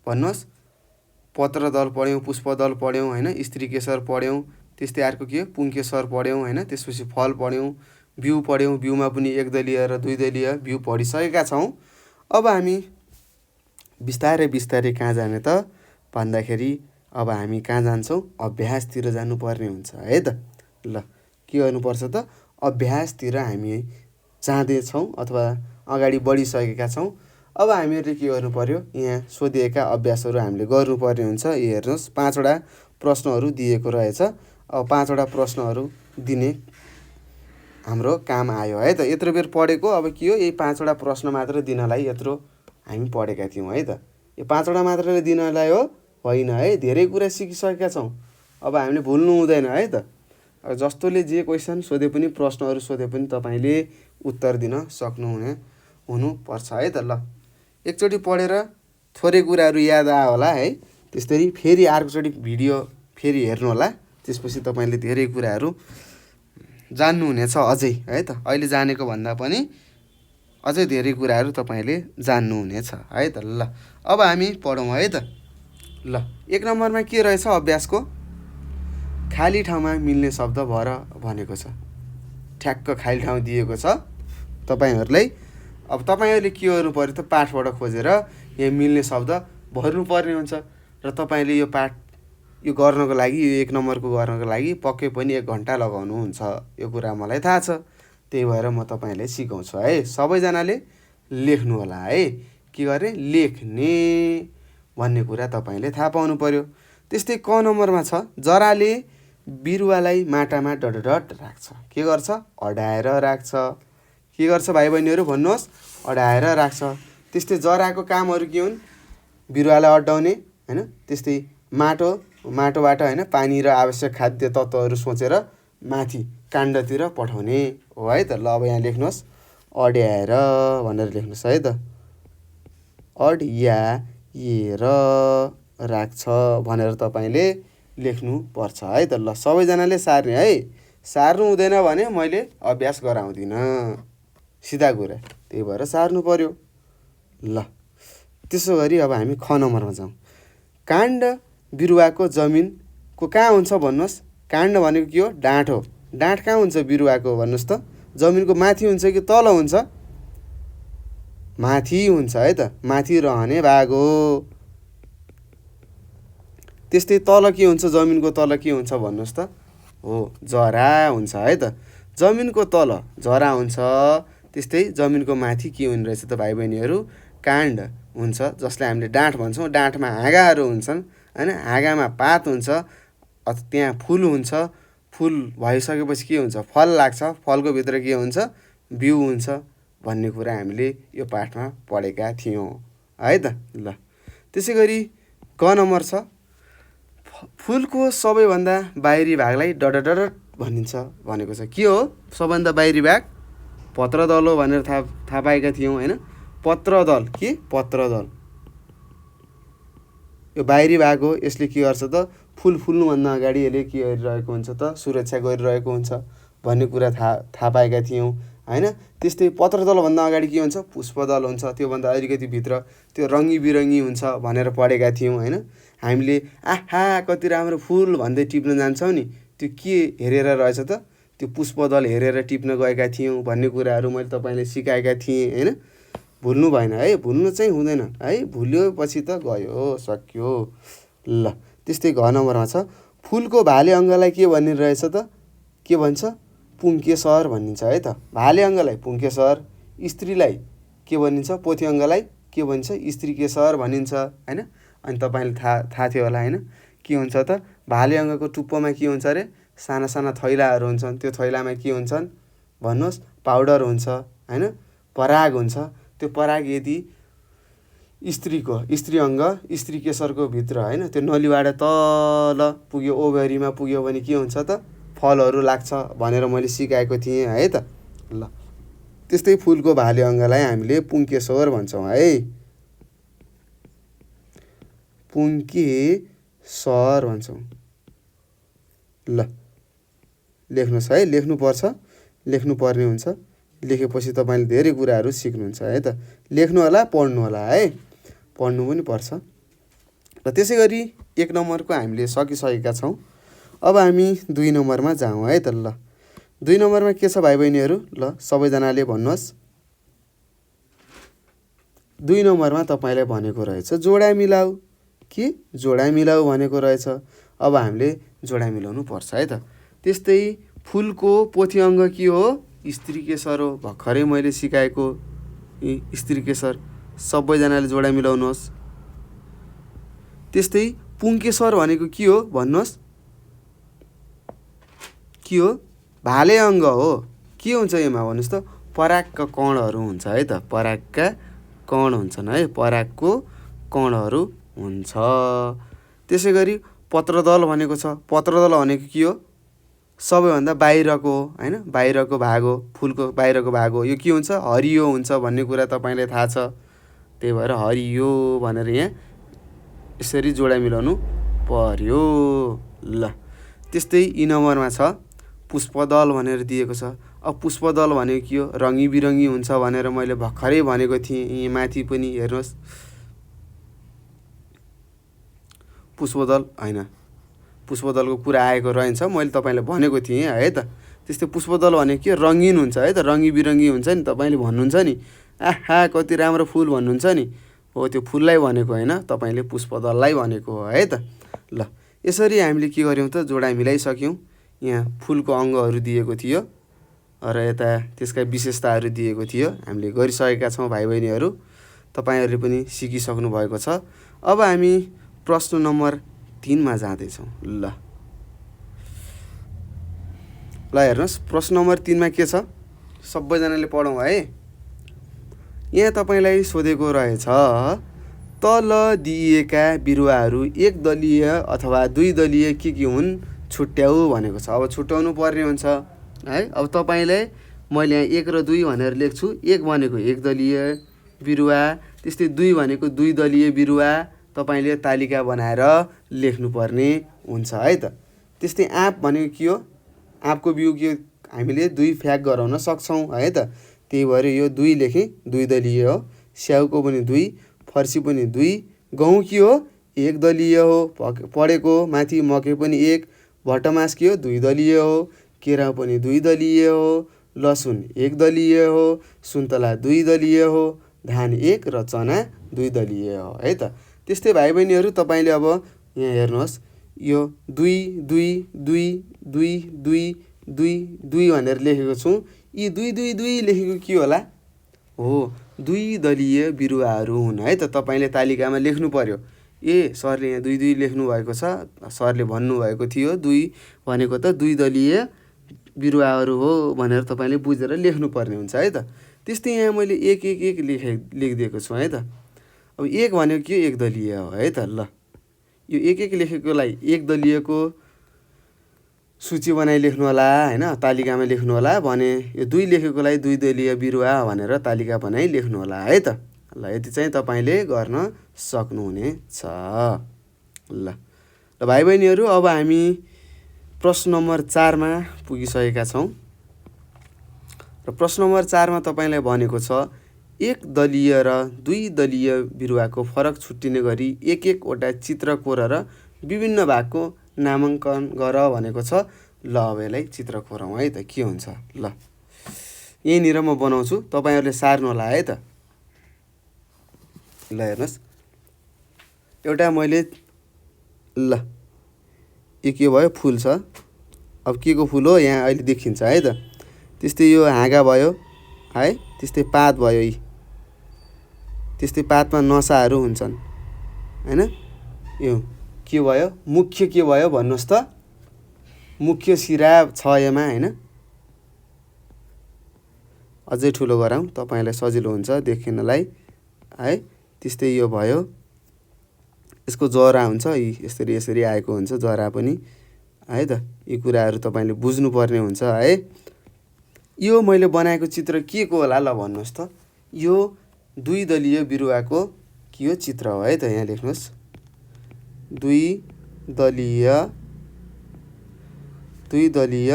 भन्नुहोस्, पत्रदल पढ्यौँ, पुष्पदल पढ्यौँ होइन, स्त्रीकेशर पढ्यौँ। त्यस्तै अर्को के, पुङ्केसर पढ्यौँ होइन। त्यसपछि फल पढ्यौँ, बिउ पढ्यौँ। बिउमा पनि एक दलीय र दुई दलीय बिउ पढिसकेका छौँ। अब हामी बिस्तारै बिस्तारै कहाँ जाने त भन्दाखेरि, अब हामी कहाँ जान्छौँ, अभ्यासतिर जानुपर्ने हुन्छ है त। ल के गर्नुपर्छ त, अभ्यासतिर हामी जाँदैछौँ अथवा अगाडि बढिसकेका छौँ। अब हामीहरूले के गर्नु पर्यो, यहाँ सोधिएका अभ्यासहरू हामीले गर्नुपर्ने हुन्छ। यो हेर्नुहोस्, 5वटा प्रश्नहरू दिएको रहेछ। अब 5वटा प्रश्नहरू दिने हाम्रो काम आयो है त। यत्रो बेर पढेको अब के हो, यही 5वटा प्रश्न मात्र दिनलाई यत्रो हामी पढेका थियौँ है त। यो 5वटा मात्रले दिनलाई हो होइन है, धेरै कुरा सिकिसकेका छौँ। अब हामीले भुल्नु हुँदैन है त। अब जस्तोले जे क्वेसन सोधे पनि, प्रश्नहरू सोधे पनि तपाईँले उत्तर दिन हुनुपर्छ है त। ल एकचोटि पढेर थोरै कुराहरू याद आयो होला है, त्यसरी फेरि अर्कोचोटि भिडियो फेरि हेर्नु होला। त्यसपछि तपाईँले धेरै कुराहरू जान्नुहुनेछ अझै है त। अहिले जानेको भन्दा पनि अझै धेरै कुराहरू तपाईँले जान्नुहुनेछ है त। ल अब हामी पढौँ है त। ल 1 नम्बरमा के रहेछ अभ्यासको, खाली ठाउँमा मिल्ने शब्द भर भनेको छ। ठ्याक्क खाली ठाउँ दिएको छ तपाईँहरूलाई। अब तपाईँहरूले के गर्नु पर्यो त, पाठबाट खोजेर यहाँ मिल्ने शब्द भर्नुपर्ने हुन्छ र तपाईँले यो पाठ यो गर्नको लागि यो 1 नम्बरको गर्नको लागि पक्कै पनि 1 घन्टा लगाउनुहुन्छ, यो कुरा मलाई थाहा छ। त्यही भएर म तपाईँलाई सिकाउँछु है। सबैजनाले लेख्नु होला है। के गर्ने? लेख्ने भन्ने कुरा तपाईँले थाहा पाउनु पर्यो। त्यस्तै क नम्बरमा छ, जराले बिरुवालाई माटामा डट राख्छ। के गर्छ? अडाएर राख्छ। के गर्छ भाइ बहिनीहरू भन्नुहोस्? अडाएर राख्छ। त्यस्तै जराको कामहरू के हुन्? बिरुवालाई अड्डाउने हैन, त्यस्तै माटोबाट हैन पानी र आवश्यक खाद्य तत्त्वहरू सोचेर माथि काण्डतिर पठाउने हो है त। ल अब यहाँ लेख्नुहोस्, अड्याएर भनेर लेख्नुहोस् है त। अड्याएर राख्छ भनेर तपाईँले लेख्नुपर्छ है त। ल सबैजनाले सार्ने है। सार्नु हुँदैन भने मैले अभ्यास गराउँदिनँ, सिधा कुरा। त्यही भएर सार्नु पर्यो। ल त्यसो गरी अब हामी ख नम्बरमा जाउँ। काण्ड बिरुवाको जमिनको कहाँ हुन्छ भन्नुहोस्? काण्ड भनेको के हो? डाँठ हो। डाँठ कहाँ हुन्छ बिरुवाको भन्नुहोस् त? जमिनको माथि हुन्छ कि तल हुन्छ? माथि हुन्छ है त। माथि रहने भाग हो। त्यस्तै तल के हुन्छ? जमिनको तल के हुन्छ भन्नुहोस् त? हो, जरा हुन्छ है त। जमिनको तल जरा हुन्छ। त्यस्तै जमिनको माथि के हुने रहेछ त भाइ बहिनीहरू? काण्ड हुन्छ, जसलाई हामीले डाँठ भन्छौँ। डाँठमा हाँगाहरू हुन्छन् हैन, हाँगामा पात हुन्छ, त्यहाँ फुल हुन्छ। फुल भइसकेपछि के हुन्छ? फल लाग्छ। फलको भित्र के हुन्छ? बिउ हुन्छ भन्ने कुरा हामीले यो पाठमा पढेका थियौँ है त। ल त्यसै गरी ग नम्बर छ, फुलको सबैभन्दा बाहिरी भागलाई डट भनिन्छ भनेको छ। के हो सबभन्दा बाहिरी भाग? पत्रदल हो भनेर थाहा पाएका थियौँ हैन। पत्रदल, के? पत्रदल यो बाहिरी भाग हो। यसले के गर्छ त? फुल फुल्नुभन्दा अगाडि यसले के गरिरहेको हुन्छ त? सुरक्षा गरिरहेको हुन्छ भन्ने कुरा थाहा पाएका थियौँ हैन। त्यस्तै पत्रदलभन्दा अगाडि के हुन्छ? पुष्पदल हुन्छ। त्योभन्दा अलिकति भित्र त्यो रङ्गी बिरङ्गी हुन्छ भनेर पढेका थियौँ हैन। हामीले आहा कति राम्रो फुल भन्दै टिप्न जान्छौँ नि, त्यो के हेरेर रहेछ त? त्यो पुष्पदल हेरेर टिप्न गएका थियौँ भन्ने कुराहरू मैले तपाईँलाई सिकाएका थिएँ हैन। भुल्नु भएन है, भुल्नु चाहिँ हुँदैन है। भुल्यो पछि त गयो, सक्यो। ल त्यस्तै घ नम्बरमा छ, फुलको भाले अङ्गलाई के भन्ने रहेछ त? के भन्छ? पुङ्केसर भनिन्छ है त। भाले अङ्गलाई पुङ्केसर, स्त्रीलाई के भनिन्छ? पोथी अङ्गलाई के भनिन्छ? स्त्रीकेसर भनिन्छ हैन। अनि तपाईँले थाहा थियो होला हैन, के हुन्छ त? भाले अङ्गको टुप्पोमा के हुन्छ अरे? साना साना थैलाहरू हुन्छन्। त्यो थैलामा के हुन्छन् भन्नुहोस्? पाउडर हुन्छ हैन, पराग हुन्छ। त्यो पराग यदि स्त्री अङ्ग स्त्रीकेसरको भित्र हैन, त्यो नलीबाट तल पुग्यो, ओभरीमा पुग्यो भने के हुन्छ त? फलहरू लाग्छ भनेर मैले सिकाएको थिएँ है त। ल त्यस्तै फुलको भाले अङ्गलाई हामीले पुङ्केसर भन्छौँ है। पुङ्केसर भन्छौँ। ल लेख्नुहोस् है, लेख्नुपर्छ, लेख्नुपर्ने हुन्छ। लेखेपछि तपाईँले धेरै कुराहरू सिक्नुहुन्छ है त। लेख्नु होला, पढ्नु होला है। पढ्नु पनि पर्छ। र त्यसै गरी 1 नम्बरको हामीले सकिसकेका छौँ। अब हामी 2 नम्बरमा जाउँ है त। ल 2 नम्बरमा के छ भाइ बहिनीहरू? ल सबैजनाले भन्नुहोस्। 2 नम्बरमा तपाईँलाई भनेको रहेछ जोडा मिलाऊ। के? जोडा मिलाऊ भनेको रहेछ। अब हामीले जोडा मिलाउनु पर्छ है त। त्यस्तै फुलको पोथी अङ्ग के हो? स्त्रीकेसर हो। भर्खरै मैले सिकाएको स्त्रीकेसर। सबैजनाले जोडा मिलाउनुहोस्। त्यस्तै पुङ्केसर भनेको के हो भन्नुहोस्? के हो? भाले अङ्ग हो। के हुन्छ यसमा भन्नुहोस् त? परागका कणहरू हुन्छ है त। परागका कण हुन्छन् है। परागको कणहरू हुन्छ। त्यसै गरी पत्रदल भनेको छ। पत्रदल भनेको के हो? सबैभन्दा बाहिरको हो हैन, बाहिरको भाग हो। फुलको बाहिरको भाग हो। यो के हुन्छ? हरियो हुन्छ भन्ने कुरा तपाईँलाई थाहा छ। त्यही भएर हरियो भनेर यहाँ यसरी जोडा मिलाउनु पर्यो। ल त्यस्तै ई नम्बरमा छ, पुष्पदल भनेर दिएको छ। अब पुष्पदल भनेको के हो? रङ्गी बिरङ्गी हुन्छ भनेर मैले भर्खरै भनेको थिएँ। यहाँ माथि पनि हेर्नुहोस्, पुष्पदल हैन, पुष्पदलको कुरा आएको रहन्छ। मैले तपाईँलाई भनेको थिएँ है त। त्यस्तै पुष्पदल भनेको के? रङ्गीन हुन्छ है त। रङ्गी बिरङ्गी हुन्छ नि। तपाईँले भन्नुहुन्छ नि, आहा कति राम्रो फुल भन्नुहुन्छ नि, हो त्यो फुललाई भनेको होइन, तपाईँले पुष्पदललाई भनेको हो है त। ल यसरी हामीले के गर्यौँ त जोडा मिलाइसक्यौँ। यहाँ फुलको अङ्गहरू दिएको थियो र यता त्यसका विशेषताहरू दिएको थियो। हामीले गरिसकेका छौँ भाइ बहिनीहरू, तपाईँहरूले पनि सिकिसक्नु भएको छ। अब हामी प्रश्न नम्बर 3मा जाँदैछौँ। ल हेर्नुहोस्, प्रश्न नम्बर 3मा के छ, सबैजनाले पढौँ है। यहाँ तपाईँलाई सोधेको रहेछ, तल दिइएका बिरुवाहरू एक दलीय अथवा दुई दलीय के हुन् छुट्याऊ भनेको छ। अब छुट्याउनु पर्ने हुन्छ है। अब तपाईँले मैले यहाँ 1 र 2 भनेर लेख्छु। 1 भनेको एक दलीय बिरुवा, त्यस्तै 2 भनेको दुई दलीय बिरुवा तपाईँले तालिका बनाएर लेख्नुपर्ने हुन्छ है त। त्यस्तै आँप भनेको के हो, आँपको बिउ के हामीले 2 फ्याक गराउन सक्छौँ है त। त्यही भएर यो 2 लेखेँ, दुई दलीय हो। स्याउको पनि 2, फर्सी पनि 2, गहुँ के हो एक दलीय हो। पढेको माथि मकै पनि 1, भटमास के हो दुई दलीय हो, केरा पनि 2 दलीय हो, लसुन एक दलीय हो, सुन्तला 2 दलीय हो, धान 1 र चना 2 दलीय हो है त। त्यस्तै भाइ बहिनीहरू तपाईँले अब यहाँ हेर्नुहोस्, यो 2 2 2 2 2 2 2 भनेर लेखेको छु। यी 2 2 2 लेखेको के होला हो, 2 दलीय बिरुवाहरू हुन् है त। तपाईँले तालिकामा लेख्नु पर्यो। सरले यहाँ 2 2 लेख्नु भएको छ, सरले भन्नुभएको थियो 2 भनेको त 2 दलीय बिरुवाहरू हो भनेर तपाईँले बुझेर लेख्नुपर्ने हुन्छ है त। त्यस्तै यहाँ मैले 1 1 1 लेखिदिएको छु है त। अब 1 भनेको के एक दलीय हो है त। ल यो 1 1 लेखेकोलाई एक दलीयको सूची बनाइ लेख्नु होला हैन, तालिकामा लेख्नु होला भने यो 2 लेखेकोलाई 2 दलीय बिरुवा भनेर तालिका बनाइ लेख्नु होला है त। ल यति चाहिँ तपाईँले गर्न सक्नुहुनेछ। ल भाइ बहिनीहरू, अब हामी प्रश्न नम्बर 4मा पुगिसकेका छौँ। र प्रश्न नम्बर 4मा तपाईँलाई भनेको छ, एक दलीय र 2 दलीय बिरुवाको फरक छुट्टिने गरी एक एकवटा चित्र कोरेर विभिन्न भागको नामाङ्कन गर भनेको छ। ल अब यसलाई चित्र कोरौँ है त, के हुन्छ। ल यहीँनिर म बनाउँछु, तपाईँहरूले सार्नु होला है त। ल हेर्नुहोस्, एउटा मैले ल यो के भयो फुल छ। अब के को फुल हो यहाँ अहिले देखिन्छ है त। त्यस्तै यो हाँगा भयो है, त्यस्तै पात भयो, यी त्यस्तै पातमा नसाहरू हुन्छन् हैन। यो के भयो, मुख्य के भयो भन्नुहोस् त, मुख्य सिरा छ यसमा हैन। अझै ठुलो गराउँ तपाईँलाई सजिलो हुन्छ देखिनलाई है। त्यस्तै यो भयो, यसको जरा हुन्छ, यी यसरी यसरी आएको हुन्छ जरा पनि है त। यी कुराहरू तपाईँले बुझ्नुपर्ने हुन्छ है। यो मैले बनाएको चित्र के को होला ल भन्नुहोस् त। यो 2 दलीय बिरुवाको के हो चित्र हो है त। यहाँ लेख्नुहोस्, 2 दलीय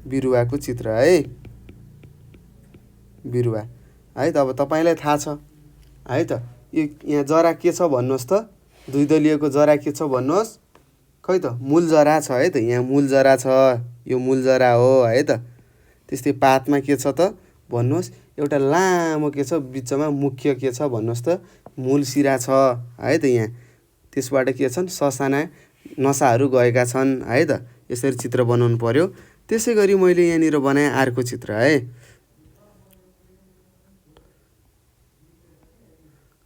बिरुवाको चित्र है, बिरुवा है त। अब तपाईँलाई थाहा छ है त। यो यहाँ जरा के छ भन्नुहोस् त, 2 दलीयको जरा के छ भन्नुहोस्, खै त मूल जरा छ है त। यहाँ मूल जरा छ, यो मूल जरा हो है त। त्यस्तै पातमा के छ त भन्नुहोस्, एउटा लामो के छ बिचमा मुख्य के छ भन्नुहोस् त, मूल सिरा छ है त। यहाँ त्यसबाट के छन् ससाना नसाहरू गएका छन् है त। यसरी चित्र बनाउनु पर्यो। त्यसै गरी मैले यहाँनिर बनाएँ अर्को चित्र है।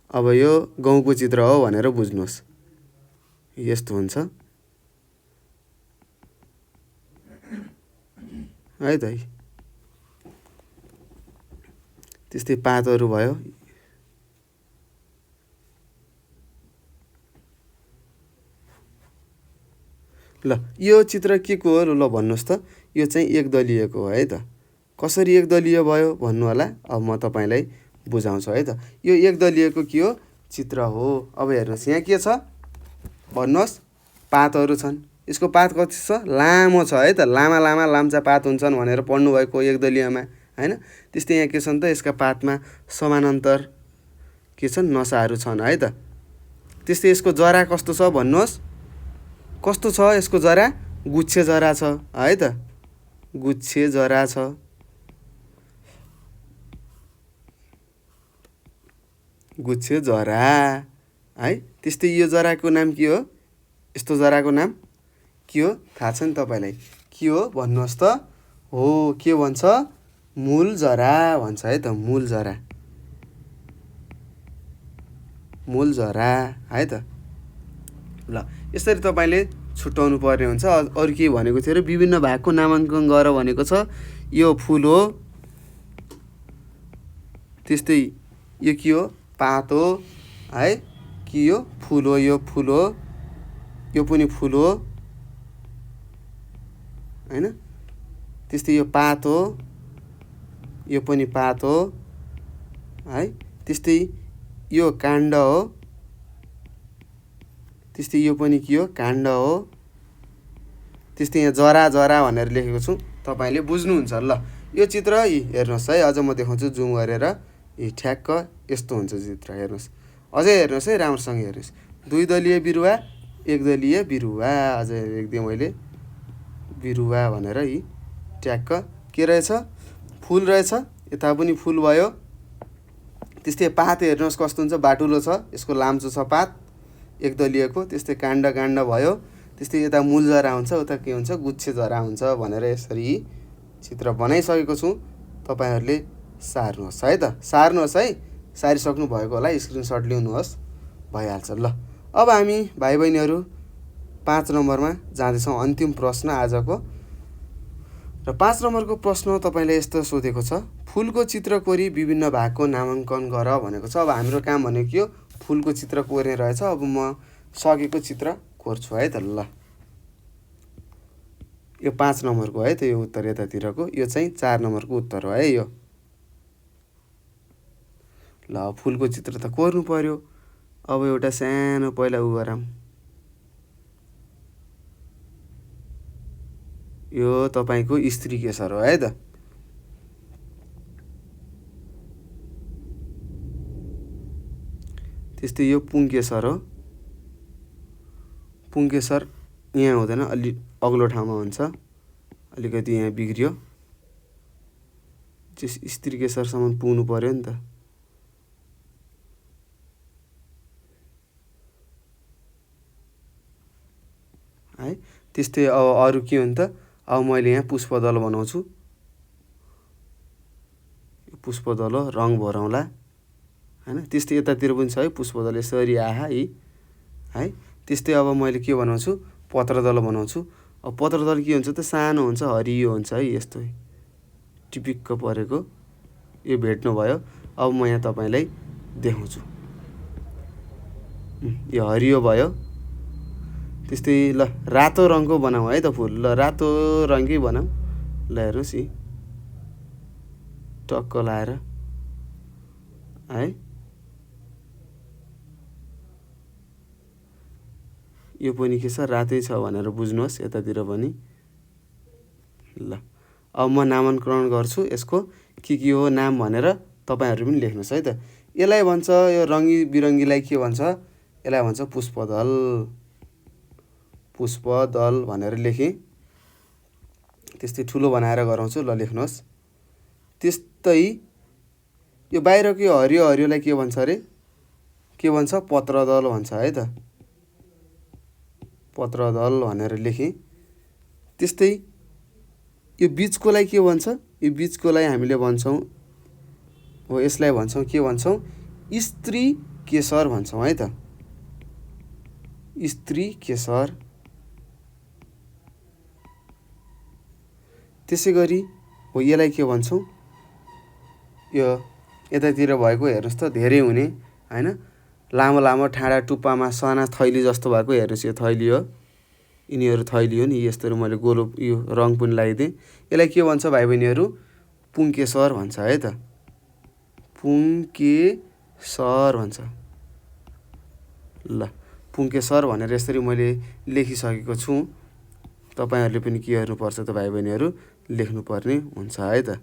अब यो गहुँको चित्र हो भनेर बुझ्नुहोस्, यस्तो हुन्छ है त। त्यस्तै पातहरू भयो। ल यो चित्र के को हो ल भन्नुहोस् त। यो चाहिँ एक दलीयको हो है त। कसरी एक दलीय भयो भन्नु होला, अब म तपाईँलाई बुझाउँछु है त। यो एक दलीयको के हो चित्र हो। अब हेर्नुहोस् यहाँ के छ भन्नुहोस्, पातहरू छन्। यसको पात कति छ, लामो छ है त। लामा लामा लाम्चा पात हुन्छन् भनेर पढ्नुभएको एक दलीयमा हैन। त्यस्तै यहाँ के छन् त, यसका पातमा समानान्तर के छन् नसाहरू छन् है त। त्यस्तै यसको जरा कस्तो छ भन्नुहोस्, कस्तो छ यसको जरा, गुच्छे जरा छ है त। गुच्छे जरा छ, गुच्छे जरा है। त्यस्तै यो जराको नाम के हो, यस्तो जराको नाम के हो थाहा छ नि तपाईँलाई? के हो भन्नुहोस् त? हो, के भन्छ? मूल जरा भन्छ है त, मूल जरा। मूल जरा है त। ल यसरी तपाईँले छुट्याउनु पर्ने हुन्छ। अरू के भनेको थियो र विभिन्न भागको नामाङ्कन गर भनेको छ। यो फुल हो, त्यस्तै यो के हो? पात हो है। के हो? फुल हो, यो फुल हो, यो पनि फुल हो हैन। त्यस्तै यो पात हो, यो पनि पात हो है। त्यस्तै यो काण्ड हो, त्यस्तै यो पनि के हो? काण्ड हो। त्यस्तै यहाँ जरा जरा भनेर लेखेको छु, तपाईँले बुझ्नुहुन्छ। ल यो चित्र हेर्नुहोस् है, अझ म देखाउँछु जुम गरेर। ठ्याक्क यस्तो हुन्छ चित्र, हेर्नुहोस्। अझै हेर्नुहोस् है, राम्रोसँग हेर्नुहोस्। 2 दलीय बिरुवा, 1 दलीय बिरुवा। अझै लेखिदिएँ मैले बिरुवा भनेर। ट्याक्क के रहेछ? फुल रहेछ, यता पनि फुल भयो। त्यस्तै पात हेर्नुहोस् कस्तो हुन्छ, बाटुलो छ, यसको लाम्चो छ पात 1 दलीयको। त्यस्तै काण्ड काण्ड भयो। त्यस्तै यता मूल जरा हुन्छ, उता के हुन्छ? गुच्छे जरा हुन्छ भनेर यसरी चित्र बनाइसकेको छु। तपाईँहरूले सार्नुहोस् है त, सार्नुहोस् है। सारिसक्नु भएको होला, स्क्रिनसट लिनुहोस्, भइहाल्छ। ल अब हामी भाइ बहिनीहरू 5 नम्बरमा जाँदैछौँ, अन्तिम प्रश्न आजको। र 5 नम्बरको प्रश्न तपाईँले यस्तो सोधेको छ, फुलको चित्र कोरी विभिन्न भागको नामाङ्कन गर भनेको छ। अब हाम्रो काम भनेको के हो? फुलको चित्र कोर्ने रहेछ। अब म सकेको चित्र कोर्छु है त। ल यो 5 नम्बरको है त, यो उत्तर यतातिरको, यो चाहिँ 4 नम्बरको उत्तर हो है यो। ल फुलको चित्र त कोर्नु पर्यो। अब एउटा सानो पहिला उ गरौँ। यो तपाईँको स्त्री केसर हो है त। त्यस्तै यो पुङ्केसर हो। पुङ्केसर यहाँ हुँदैन, अलि अग्लो ठाउँमा हुन्छ, अलिकति यहाँ बिग्रियो। स्त्री केसरसम्म पुग्नु पर्यो नि त। है त्यस्तै अब अरू के हो नि त? अब मैले यहाँ पुष्पदल बनाउँछु। पुष्पदल हो, रङ भरौँला हैन। त्यस्तै यतातिर पनि छ है पुष्पदल, यसरी आहा है। त्यस्तै अब मैले के बनाउँछु? पत्रदल बनाउँछु। अब पत्रदल के हुन्छ त? सानो हुन्छ, हरियो हुन्छ है, यस्तो टिपिक्क परेको। यो भेट्नु भयो। अब म यहाँ तपाईँलाई देखाउँछु। यो हरियो भयो। त्यस्तै ल रातो रङको बनाऊ है त फुल। ल रातो रङकै बनाऊ। ल हेर्नुहोस् टक्क लाएर है। यो पनि के छ? रातै छ भनेर बुझ्नुहोस्, यतातिर पनि। ल अब म नामाङ्करण गर्छु यसको, के हो नाम भनेर तपाईँहरू पनि लेख्नुहोस् है त। यसलाई भन्छ, यो रङ्गी बिरङ्गीलाई के भन्छ? यसलाई भन्छ पुष्पदल। पुष्पदल भनेर लेखेँ। त्यस्तै ठुलो बनाएर गराउँछु, ल लेख्नुहोस्। त्यस्तै यो बाहिरको यो हरियो हरियोलाई के भन्छ अरे? के भन्छ? पत्रदल भन्छ है त। पत्रदल भनेर लेखेँ। त्यस्तै यो बिचकोलाई के भन्छ? यो बिचकोलाई हामीले भन्छौँ, हो यसलाई भन्छौँ, के भन्छौँ? स्त्री केसर भन्छौँ है त। स्त्री केसर। त्यसै गरी हो यसलाई के भन्छौँ? यो यतातिर भएको हेर्नुहोस् त, धेरै हुने हैन, लामो लामो ठाडा टुप्पामा साना थैली जस्तो भएको, हेर्नुहोस् यो थैली हो। यिनीहरू थैली हो नि, यस्तोहरू मैले गोलो यो रङ पनि लगाइदिएँ। यसलाई के भन्छ भाइ बहिनीहरू? पुङ्केसर भन्छ है त। पुङ्केसर भन्छ। ल पुङ्केसर भनेर यसरी मैले लेखिसकेको छु। तपाईँहरूले पनि के गर्नुपर्छ त भाइ बहिनीहरू? लेख्नुपर्ने हुन्छ है त।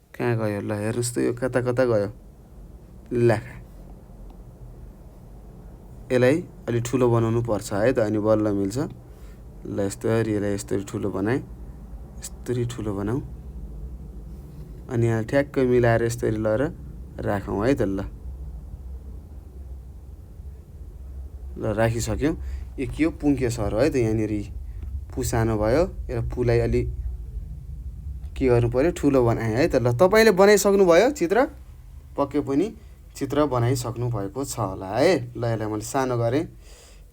कहाँ गयो? ल हेर्नुहोस् त, यो कता कता गयो? लेखा यसलाई अलि ठुलो बनाउनु पर्छ है त, अनि बल्ल मिल्छ। ल यस्तरी यसलाई यस्तरी ठुलो बनाएँ, यस्तरी ठुलो बनाऊ, अनि यहाँ ठ्याक्क मिलाएर यस्तरी लगेर राखौँ है त। ल ल राखिसक्यौँ। यो के हो, पुङ्खे सर हो है त। यहाँनिर पु सानो भयो र पुलाई अलि के गर्नु पऱ्यो, ठुलो बनाएँ है त। ल तपाईँले बनाइसक्नु भयो चित्र, पक्कै पनि चित्र बनाइसक्नु भएको छ होला है। ल यसलाई मैले सानो गरेँ।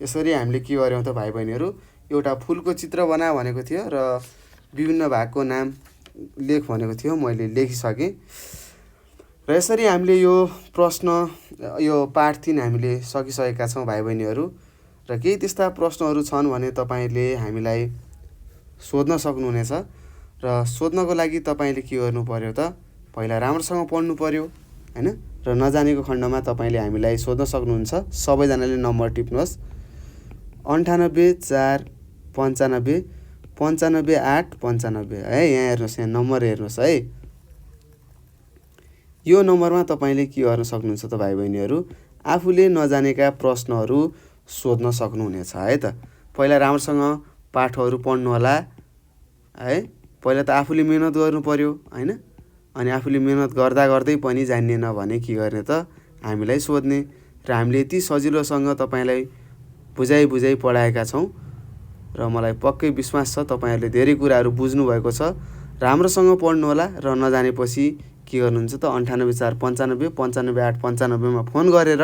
यसरी हामीले के गऱ्यौँ त भाइ बहिनीहरू, एउटा फुलको चित्र बना भनेको थियो र विभिन्न भागको नाम लेख भनेको थियो, मैले लेखिसकेँ। र यसरी हामीले यो प्रश्न, यो पाठ 3 हामीले सकिसकेका छौँ भाइ बहिनीहरू। र केही त्यस्ता प्रश्नहरू छन् भने तपाईँले हामीलाई सोध्न सक्नुहुनेछ। र सोध्नको लागि तपाईँले के गर्नु पऱ्यो त, पहिला राम्रोसँग पढ्नु पऱ्यो हैन। र नजानेको खण्डमा तपाईँले हामीलाई सोध्न सक्नुहुन्छ। सबैजनाले नम्बर टिप्नुहोस्, 98 4 95 95 8 95 है। यहाँ हेर्नुहोस्, यहाँ नम्बर हेर्नुहोस् है। यो नम्बरमा तपाईँले के गर्न सक्नुहुन्छ त भाइ बहिनीहरू, आफूले नजानेका प्रश्नहरू सोध्न सक्नुहुनेछ है त। पहिला राम्रोसँग पाठहरू पढ्नु होला है। पहिला त आफूले मिहिनेत गर्नु पऱ्यो हैन। अनि आफूले मिहिनेत गर्दा गर्दै पनि जानिएन भने के गर्ने त, हामीलाई सोध्ने। र हामीले यति सजिलोसँग तपाईँलाई बुझाइ पढाएका छौँ र मलाई पक्कै विश्वास छ तपाईँहरूले धेरै कुराहरू बुझ्नुभएको छ। राम्रोसँग पढ्नु होला र नजानेपछि के गर्नुहुन्छ त 98 4 95 95 8 95 मा फोन गरेर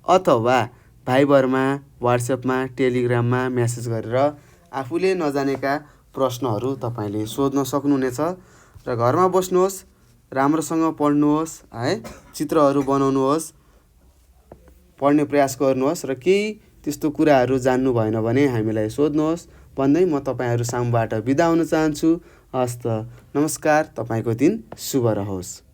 अथवा भाइबरमा, वाट्सएपमा, टेलिग्राममा मेसेज गरेर आफूले नजानेका प्रश्नहरू तपाईँले सोध्न सक्नुहुनेछ। र घरमा बस्नुहोस्, राम्रोसँग पढ्नुहोस् है, चित्रहरू बनाउनुहोस्, पढ्ने प्रयास गर्नुहोस् र केही त्यस्तो कुराहरू जान्नु भएन भने हामीलाई सोध्नुहोस् भन्दै म तपाईँहरू सामुबाट बिदा हुन चाहन्छु। हस्त, नमस्कार, तपाईँको दिन शुभ रहोस्।